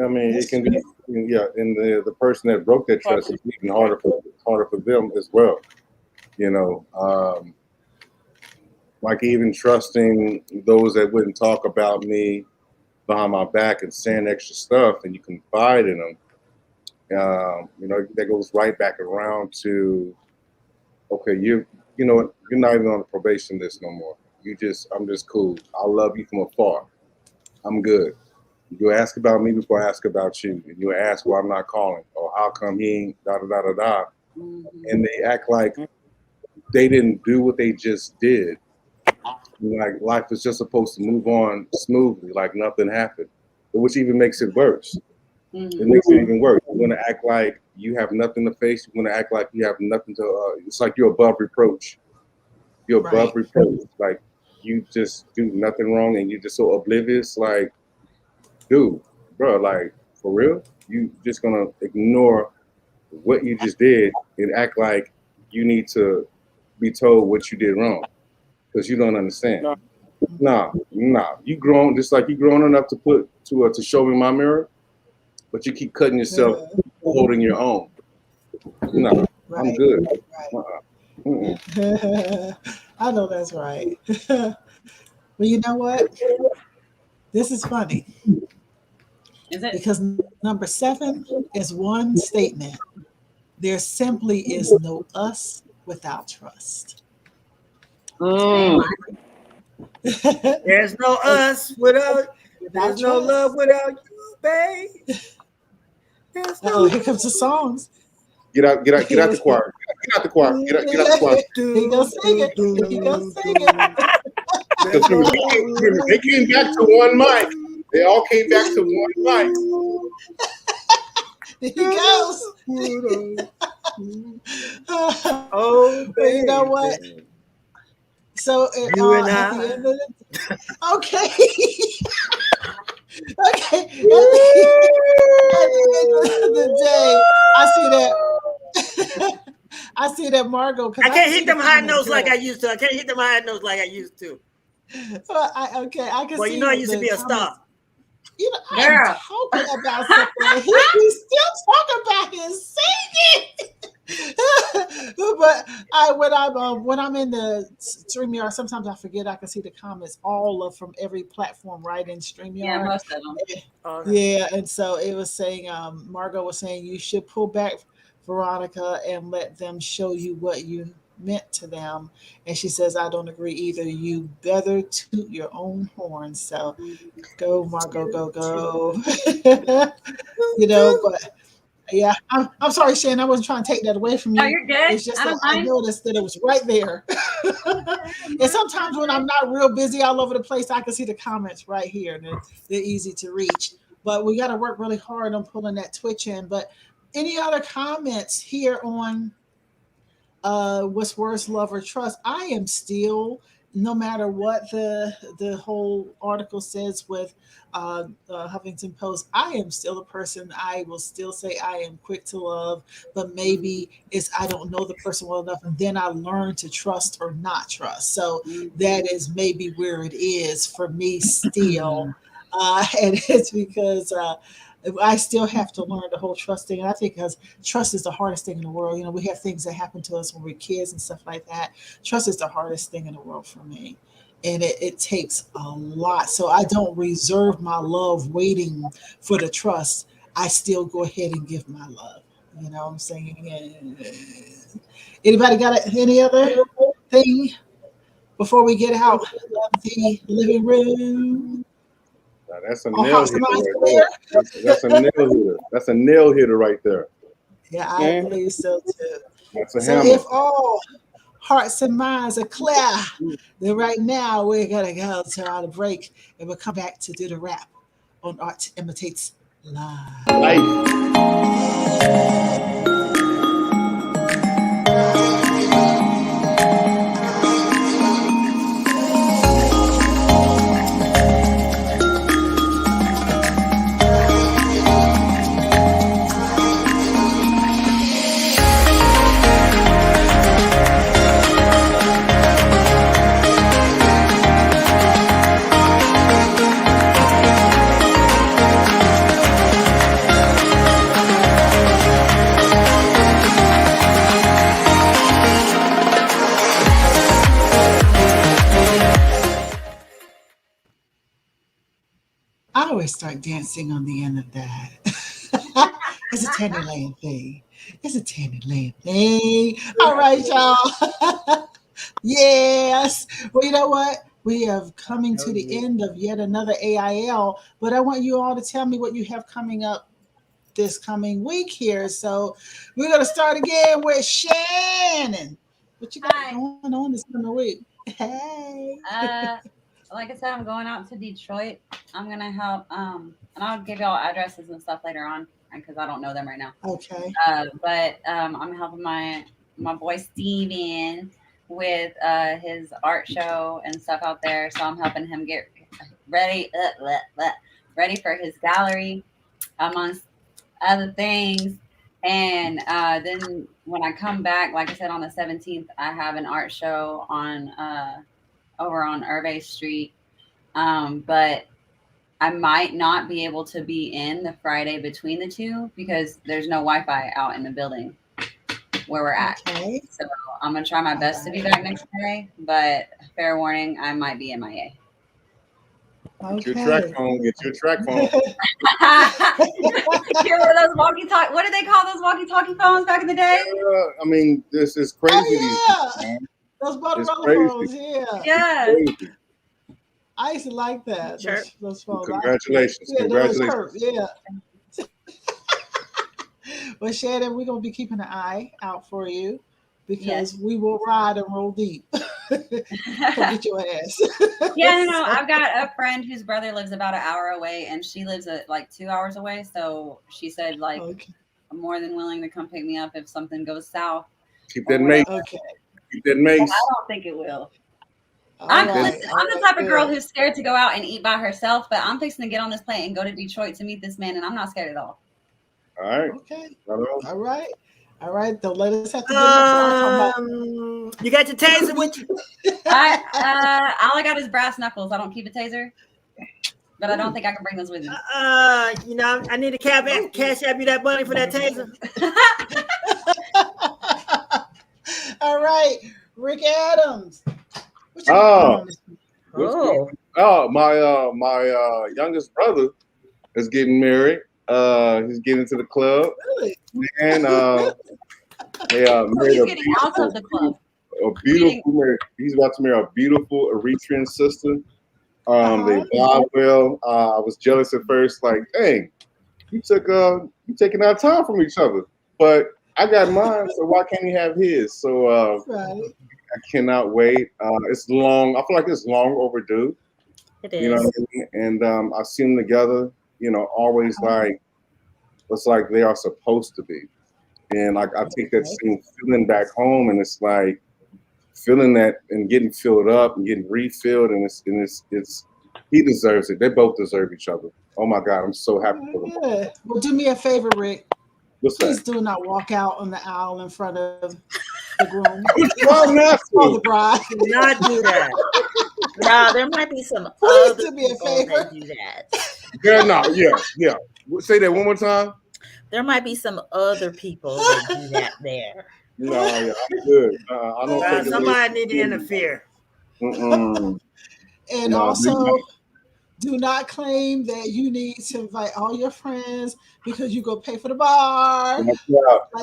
I mean, it can be, and the person that broke that trust is even harder for them as well. Like even trusting those that wouldn't talk about me behind my back and saying extra stuff, and you confide in them. That goes right back around to, okay, you're not even on the probation list no more. I'm just cool. I love you from afar. I'm good. You ask about me before I ask about you. And you ask why I'm not calling, or how come he ain't da da da da da. And they act like they didn't do what they just did. Like life is just supposed to move on smoothly, like nothing happened, which even makes it worse. It makes it even worse. You want to act like you have nothing to face. You want to act like you have nothing to. It's like you're above reproach. You're above reproach. Like you just do nothing wrong, and you're just so oblivious. Like, dude, bro, like for real, you just gonna ignore what you just did and act like you need to be told what you did wrong because you don't understand. Nah. You grown just like you grown enough to show me my mirror, but you keep cutting yourself holding your own. No, I'm good. I know that's right. Well, you know what? This is funny. Is it? Because number 7 is one statement. There simply is no us without trust. There's no us without. There's no love without you, babe. Here comes the songs. Get out the choir. Get out the choir. Get out the choir. He gonna sing it. He gonna sing it. They came back to one mic. They all came back to one mic. There he goes. Oh, but you know what? So you and at I. the end of the okay. Okay. At the end of the day, I see that Margo. I can't hit them high notes like I used to. I can't hit them high notes like I used to. Well, I can well, see. you know I used to be a star. You know, I'm talking about something. He still talking about his singing. But when I'm in the StreamYard, sometimes I forget I can see the comments from every platform right in StreamYard. Yeah, most of them. Yeah, and so it was saying, Margo was saying you should pull back, Veronica, and let them show you what you meant to them. And she says, I don't agree either. You better toot your own horn. So go, Margo, go. But yeah, I'm sorry, Shannon. I wasn't trying to take that away from you. Oh, you're good. It's just that I noticed that it was right there. And sometimes when I'm not real busy all over the place, I can see the comments right here, and they're easy to reach. But we got to work really hard on pulling that Twitch in. But any other comments here on what's worse, love or trust? I am still, no matter what the whole article says with Huffington Post, I am still a person. I will still say I am quick to love, but maybe it's I don't know the person well enough, and then I learn to trust or not trust. So that is maybe where it is for me still, and it's because I still have to learn the whole trust thing. And I think because trust is the hardest thing in the world. We have things that happen to us when we're kids and stuff like that. Trust is the hardest thing in the world for me. And it takes a lot. So I don't reserve my love waiting for the trust. I still go ahead and give my love. You know what I'm saying? Anybody got any other thing before we get out of the living room? That's a nail hitter right there. That's a nail hitter. That's a nail hitter right there. Yeah, I believe so too. That's a so hammer. If all hearts and minds are clear, then right now we're gonna go to our break, and we'll come back to do the wrap on Art Imitates Live. I always start dancing on the end of that. It's a Tandyland thing. It's a Tandyland thing. All right, y'all. Yes. Well, you know what? We have coming to the end of yet another AIL, but I want you all to tell me what you have coming up this coming week here. So we're going to start again with Shannon. What you got going on this coming week? Hey. Like I said, I'm going out to Detroit. I'm going to help, and I'll give y'all addresses and stuff later on because I don't know them right now. Okay. But I'm helping my boy Steven with his art show and stuff out there. So I'm helping him get ready for his gallery, amongst other things. And then when I come back, like I said, on the 17th, I have an art show on over on Hervé Street. But I might not be able to be in the Friday between the two because there's no Wi-Fi out in the building where we're at. Okay. So I'm going to try my best to be back next Friday, but fair warning, I might be MIA. Get your track phone. Get your track phone. Hear one of those walkie-talkie. What did they call those walkie-talkie phones back in the day? I mean, this is crazy. Oh, yeah. Those Motorola phones, yeah. Yeah. I used to like that. Those phones. Congratulations. Congratulations. Yeah. Well, Shannon, we're going to be keeping an eye out for you because we will ride and roll deep. Come get your ass. Yeah, no, I've got a friend whose brother lives about an hour away and she lives at like 2 hours away. So she said, like, I'm more than willing to come pick me up if something goes south. Keep that mace. Okay. Keep that mace. I don't think it will. I'm the type of girl who's scared to go out and eat by herself, but I'm fixing to get on this plane and go to Detroit to meet this man, and I'm not scared at all. All right. Okay. All right. Don't let us have to get you got your taser with you? All I got is brass knuckles. I don't keep a taser, but I don't think I can bring those with me. I need to cash app you that money for that taser. All right, Rick Adams. My youngest brother is getting married. He's getting to the club. Really? And they He's getting out of the club. beautiful. He's about to marry a beautiful Eritrean sister. They vibe well. I was jealous at first, like, dang, you taking our time from each other. But I got mine, so why can't he have his? So I cannot wait. It's long. I feel like it's long overdue. It is. You know what I mean? And I've seen them together. You know, always like it's like they are supposed to be. And I take that same feeling back home, and it's like feeling that and getting filled up and getting refilled, and it's he deserves it. They both deserve each other. Oh my God, I'm so happy for them. Yeah. Well, do me a favor, Rick. What's Please that? do not walk out on the aisle in front of the groom. Why not? Or the bride. Do not do that. No, there might be some Please other do me a people favor. that do that. Yeah, no, yeah. Say that one more time. There might be some other people that do that there. No, yeah, I'm good. I don't take Somebody need to interfere. And No, also, do not claim that you need to invite all your friends because you go pay for the bar. Like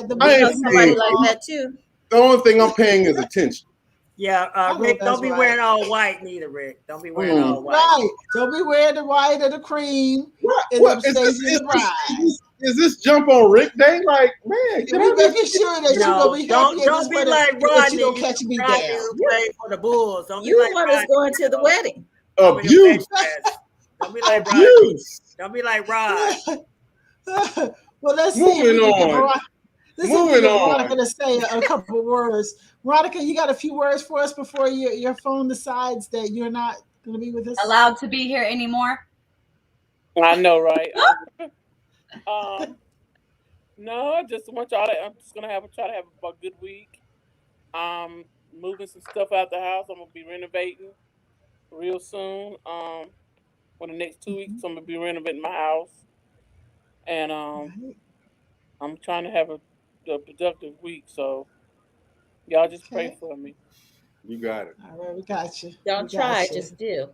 the I ain't somebody like that too. The only thing I'm paying is attention. Yeah, Rick, don't be wearing all white neither, Rick. Don't be wearing all white. Right. Don't be wearing the white or the cream. Is this jump on Rick Day? Like, man, we're making sure that you're gonna be happy. Don't be like Rodney. You don't catch me Rodney down. who played for the Bulls. Don't You be like want us going to the wedding. Abuse. Don't be like Rodney. Don't be like Rod. Well, let's see. Moving on. Veronica to say a couple of words. Veronica, you got a few words for us before your phone decides that you're not going to be with us? Allowed to be here anymore? I know, right? No, I just want y'all to. I'm just gonna try to have a good week. Moving some stuff out the house. I'm gonna be renovating real soon. For the next 2 weeks, I'm gonna be renovating my house, and I'm trying to have a productive week. So y'all just pray for me. You got it. All right, we got you. Don't try, just do.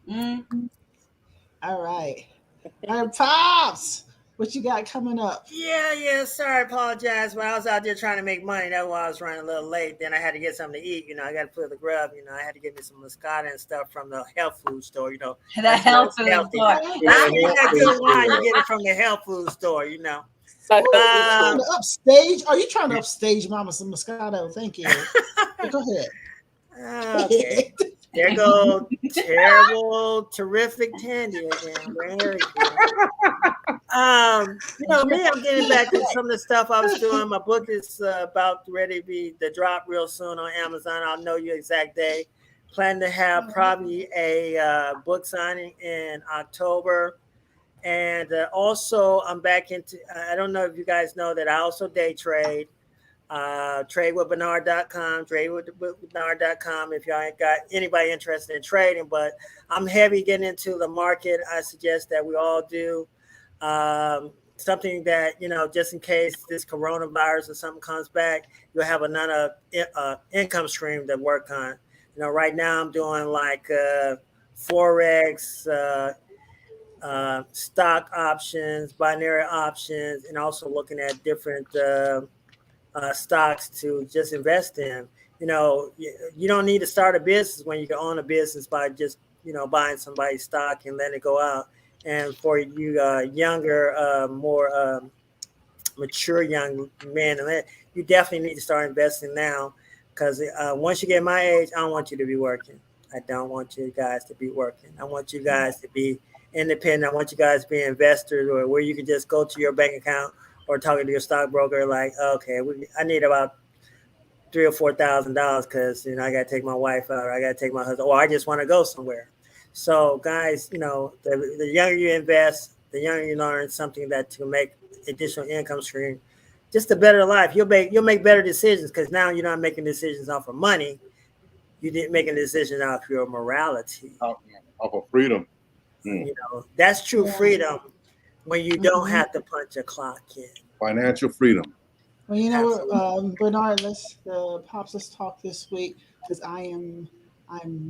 All right. All right, Pops, what you got coming up? Yeah. Sorry, apologize. When I was out there trying to make money, that's why I was running a little late. Then I had to get something to eat. I got to put the grub. I had to get me some Moscato and stuff from the health food store. The health food store. I think that good wine you get it from the health food store. You're trying to upstage? Are you trying to upstage Mama some Moscato? Thank you. Go ahead. Okay. There go terrible, terrific Tandy again. Me, I'm getting back to some of the stuff I was doing. My book is about ready to drop real soon on Amazon. I'll know your exact day. Plan to have probably a book signing in October. And also, I'm back into, I don't know if you guys know that I also day trade. TradeWithBernard.com, TradeWithBernard.com if y'all ain't got anybody interested in trading, but I'm heavy getting into the market. I suggest that we all do something that, just in case this coronavirus or something comes back, you'll have another income stream to work on. Right now I'm doing like Forex, stock options, binary options, and also looking at different stocks to just invest in. You don't need to start a business when you can own a business by just buying somebody's stock and letting it go out. And for you younger, more mature young men, you definitely need to start investing now, because once you get my age, I don't want you to be working. I don't want you guys to be working. I want you guys to be independent. I want you guys to be investors, or where you can just go to your bank account or talking to your stockbroker, like, okay, I need about $3,000 or $4,000 because I got to take my wife out, or I got to take my husband, or I just want to go somewhere. So, guys, the younger you invest, the younger you learn something that to make additional income stream, just a better life. You'll make better decisions, because now you're not making decisions off of money. You didn't make a decision off your morality, off of freedom. That's true freedom. When you don't have to punch a clock in. Financial freedom. Well, Bernard, let's talk this week, because I'm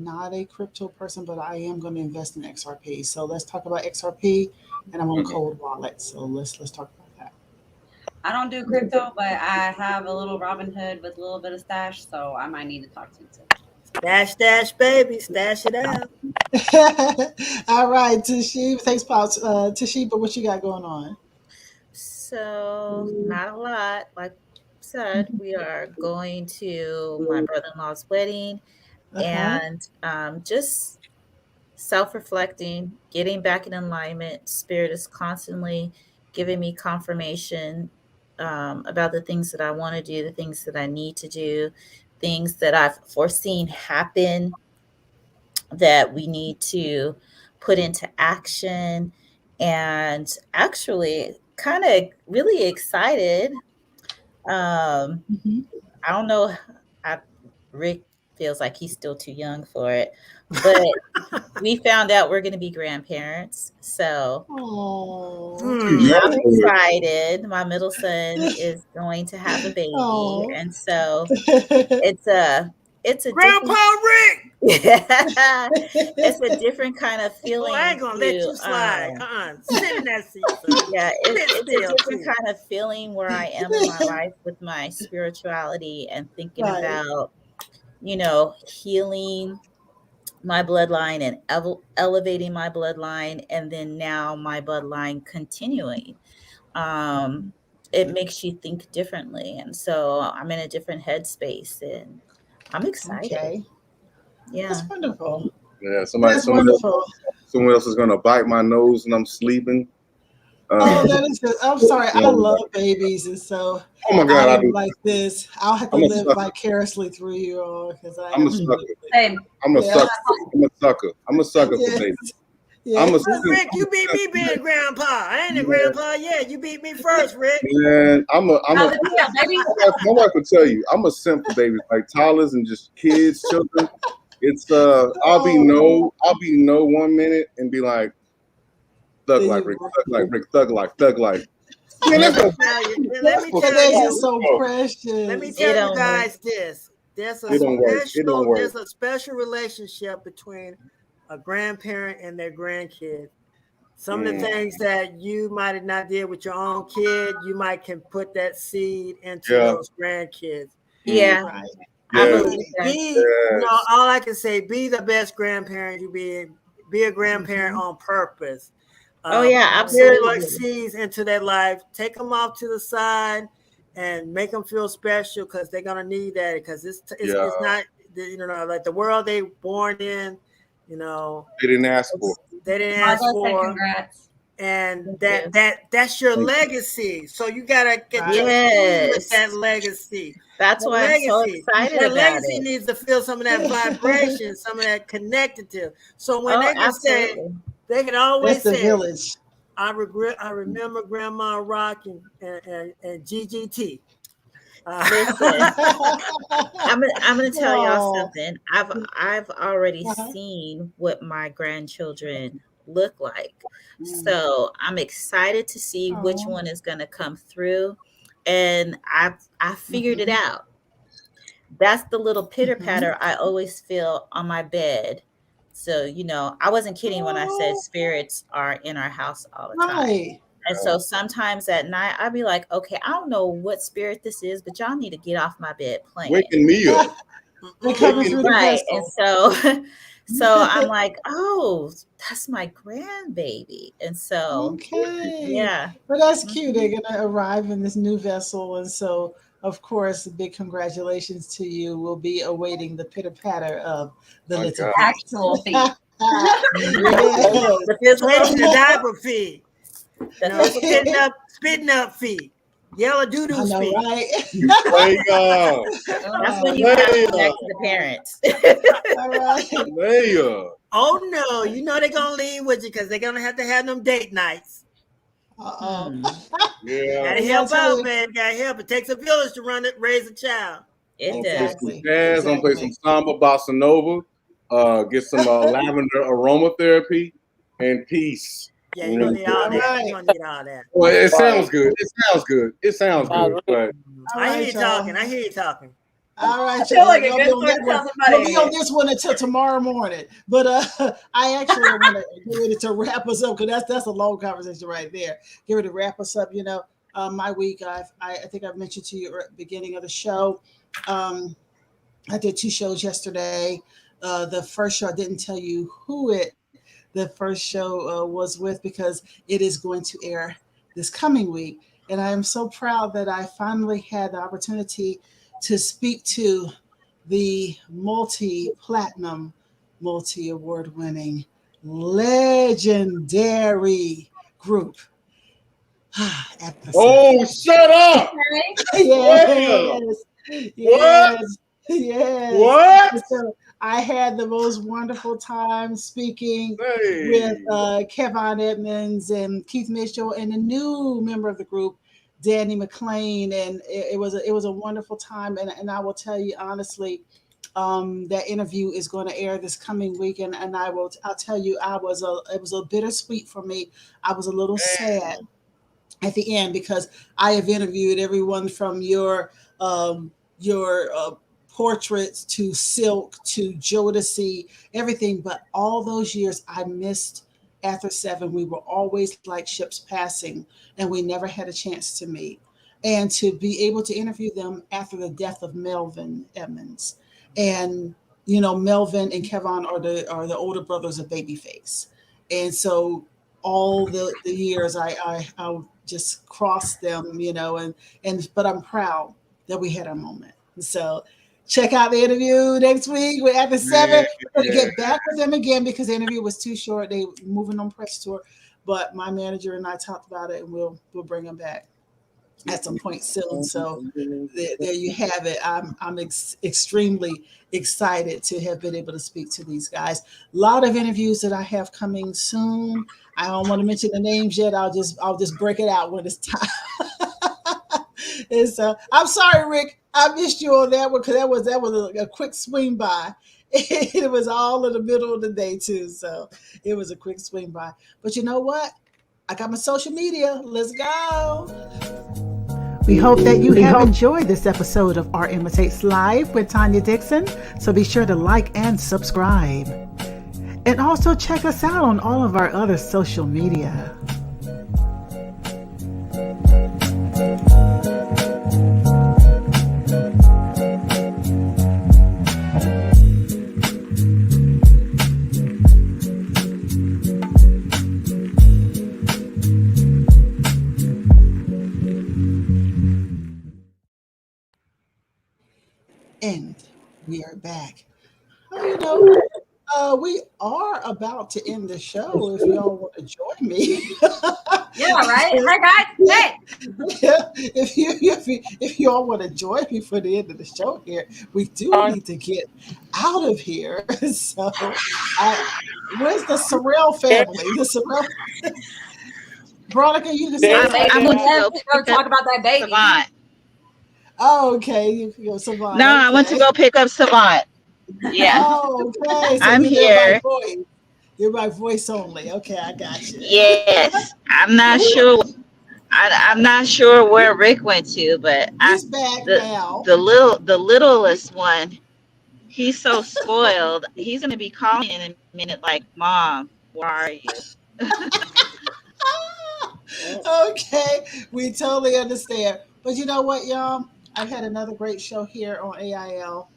not a crypto person, but I am going to invest in XRP. So let's talk about XRP, and I'm on a cold wallet. So let's talk about that. I don't do crypto, but I have a little Robinhood with a little bit of stash, so I might need to talk to you too. Stash, baby, stash it out. All right, Tashiba. Thanks, Paul. Tashiba, what you got going on? So, not a lot. Like I said, we are going to my brother-in-law's wedding and just self-reflecting, getting back in alignment. Spirit is constantly giving me confirmation about the things that I want to do, the things that I need to do, things that I've foreseen happen that we need to put into action. And actually, kind of really excited. I don't know. Rick feels like he's still too young for it, but we found out we're going to be grandparents. So I'm excited. My middle son is going to have a baby, and so it's a Grandpa Rick. It's a different kind of feeling. I ain't gonna let you slide. Sit in that seat. Yeah, it's a different kind of feeling where I am in my life with my spirituality and thinking about, healing my bloodline and elevating my bloodline, and then now my bloodline continuing. It makes you think differently, and so I'm in a different headspace, and I'm excited. Okay. Yeah, that's wonderful. Yeah, someone else is gonna bite my nose when I'm sleeping. That is good. I'm sorry. I love babies, and so oh my God, I do. like this. I'll have to live vicariously through you all because I'm a sucker. I'm a sucker. I'm a sucker for babies. Yeah. Rick, you beat me being grandpa. I ain't a grandpa yet. You beat me first, Rick. Man, my wife will tell you, I'm a simp for babies, like toddlers and just kids, children. It's I'll be no 1 minute and be like thug like Rick, thug like. Man, let me tell you, so precious. Let me tell you guys this. There's a special relationship between a grandparent and their grandkid. Some of the things that you might have not did with your own kid, you might can put that seed into those grandkids. Yeah. Right. I believe that. All I can say, be the best grandparent you be a grandparent on purpose. Absolutely. Like seeds into their life, take them off to the side and make them feel special because they're gonna need that because it's not like the world they born in. They didn't ask for. They didn't ask for. Congrats. And that's your legacy. So you gotta get with that legacy. That's why I'm so excited about legacy it. needs to feel some of that vibration, some of that connected to. So when they can say, they can always say, village. I remember Grandma Rock and GGT. Listen, I'm gonna tell y'all something. I've already seen what my grandchildren look like, so I'm excited to see which one is gonna come through, and I figured it out. That's the little pitter patter I always feel on my bed. So I wasn't kidding when I said spirits are in our house all the time. Right. And so sometimes at night, I'd be like, okay, I don't know what spirit this is, but y'all need to get off my bed playing. Waking me up. Right. And so I'm like, oh, that's my grandbaby. And so, yeah. Well, that's cute. They're going to arrive in this new vessel. And so, of course, a big congratulations to you. We'll be awaiting the pitter patter of the little actual feet. The diaper feet. Spitting up feet. Yellow doo-doo feet. Right? That's when you have to go back to the parents. Oh no, they're gonna leave with you because they're gonna have to have them date nights. Gotta help out, man. Gotta help. It takes a village to raise a child. It does. Play some jazz, I'm play some samba, bossa nova, get some lavender aromatherapy, and peace. Yeah, you're gonna need all that. You're gonna need all that. Well, it sounds good. It sounds good. But I hear you talking. All right, I feel like a good story to tell somebody. We'll be on this one until tomorrow morning. But I actually want to get ready to wrap us up because that's a long conversation right there. Get ready to wrap us up. my week. I think I mentioned to you at the beginning of the show. I did 2 shows yesterday. The first show, I didn't tell you who the first show was with because it is going to air this coming week. And I am so proud that I finally had the opportunity to speak to the multi-platinum, multi-award winning, legendary group. Oh, shut up! Yes. Yes. Yes. What? So I had the most wonderful time speaking with Kevin Edmonds and Keith Mitchell and a new member of the group, Danny McClain, and it was a wonderful time. And I will tell you honestly, that interview is going to air this coming week, and I'll tell you, it was a bittersweet for me. I was a little sad at the end because I have interviewed everyone from your portraits to Silk to Jodeci, everything. But all those years I missed after 7. We were always like ships passing, and we never had a chance to meet. And to be able to interview them after the death of Melvin Edmonds, and Melvin and Kevin are the older brothers of Babyface, and so all the years I just crossed them, but I'm proud that we had our moment. So check out the interview next week. We're at the 7. We're going to get back with them again because the interview was too short. They moving on press tour, but my manager and I talked about it, and we'll bring them back at some point soon. So there you have it. I'm extremely excited to have been able to speak to these guys. A lot of interviews that I have coming soon. I don't want to mention the names yet. I'll just break it out when it's time. And so I'm sorry, Rick. I missed you on that one because that was a quick swing by. It was all in the middle of the day too, so it was a quick swing by. But you know what? I got my social media. Let's go. We hope that you have enjoyed this episode of Art Imitates Live with Tanya Dixon. So be sure to like and subscribe. And also check us out on all of our other social media. And we are back. We are about to end the show. If y'all want to join me, yeah, right. Hi guys. Hey. If y'all want to join me for the end of the show here, we do need to get out of here. So, where's the Sorrell family? The Sorrell. Veronica, you can say. I'm going to go talk about that baby. Savant. Oh, okay. You go, Savant. No, I went to go pick up Savant. Yeah. Oh, okay. So I'm here. You're by voice only. Okay, I got you. Yes. I'm not sure. I'm not sure where Rick went to, but he's back now. The littlest one, he's so spoiled. He's gonna be calling in a minute like, Mom, where are you? Okay, we totally understand. But you know what, y'all? I've had another great show here on AIL.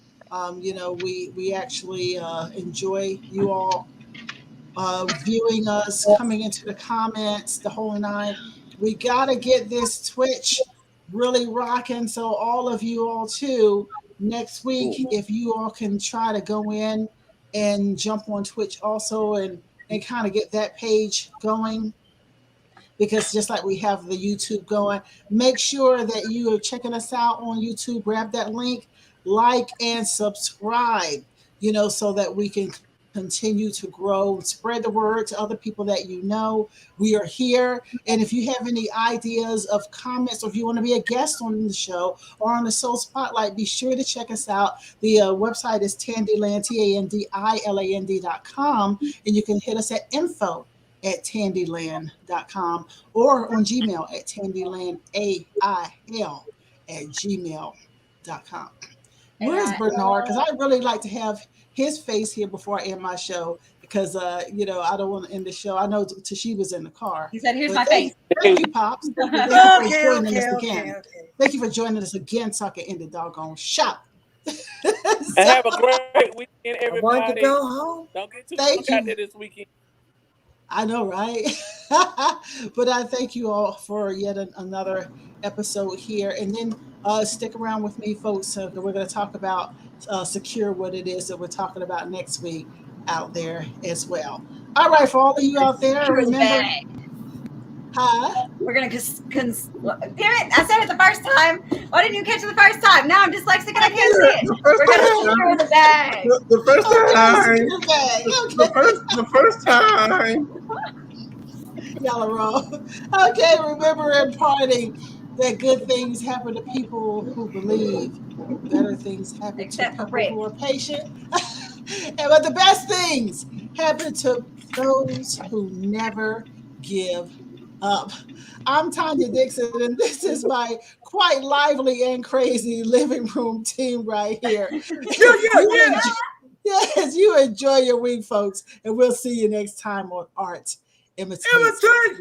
We actually enjoy you all viewing us, coming into the comments, the whole nine. We got to get this Twitch really rocking. So all of you all too, next week, if you all can try to go in and jump on Twitch also and kind of get that page going. Because just like we have the YouTube going, make sure that you are checking us out on YouTube. Grab that link, like and subscribe, so that we can continue to grow, spread the word to other people that you know. We are here. And if you have any ideas of comments, or if you want to be a guest on the show or on the Soul Spotlight, be sure to check us out. The website is Tandyland, TANDILAND.com. And you can hit us at info@tandyland.com or on Gmail at tandylandail@gmail.com. Where's Bernard? Because I really like to have his face here before I end my show. because you know, I don't want to end the show. I know Tashiba's in the car. He said, "Here's But my face." Thank you, Pops. Thank you for joining us again. Thank you for joining us again, so I can end the doggone shop. And have a great weekend, everybody. I want to go home. Don't get too Thank drunk out you. there this weekend. I know, right? But I thank you all for yet another episode here. And then stick around with me, folks. We're going to talk about secure what it is that we're talking about next week out there as well. All right, for all of you out there, remember. Huh? We're gonna damn it! I said it the first time. Why didn't you catch it the first time? Now I'm dyslexic and I can't see it. We're gonna secure the bag. The first time. Okay. The first time. Y'all are wrong. Okay, remember in parting that good things happen to people who believe. Better things happen to people who are patient. But the best things happen to those who never give up. I'm Tanya Dixon, and this is my quite lively and crazy living room team right here. Yes, you enjoy your week, folks, and we'll see you next time on Art Imitates Live.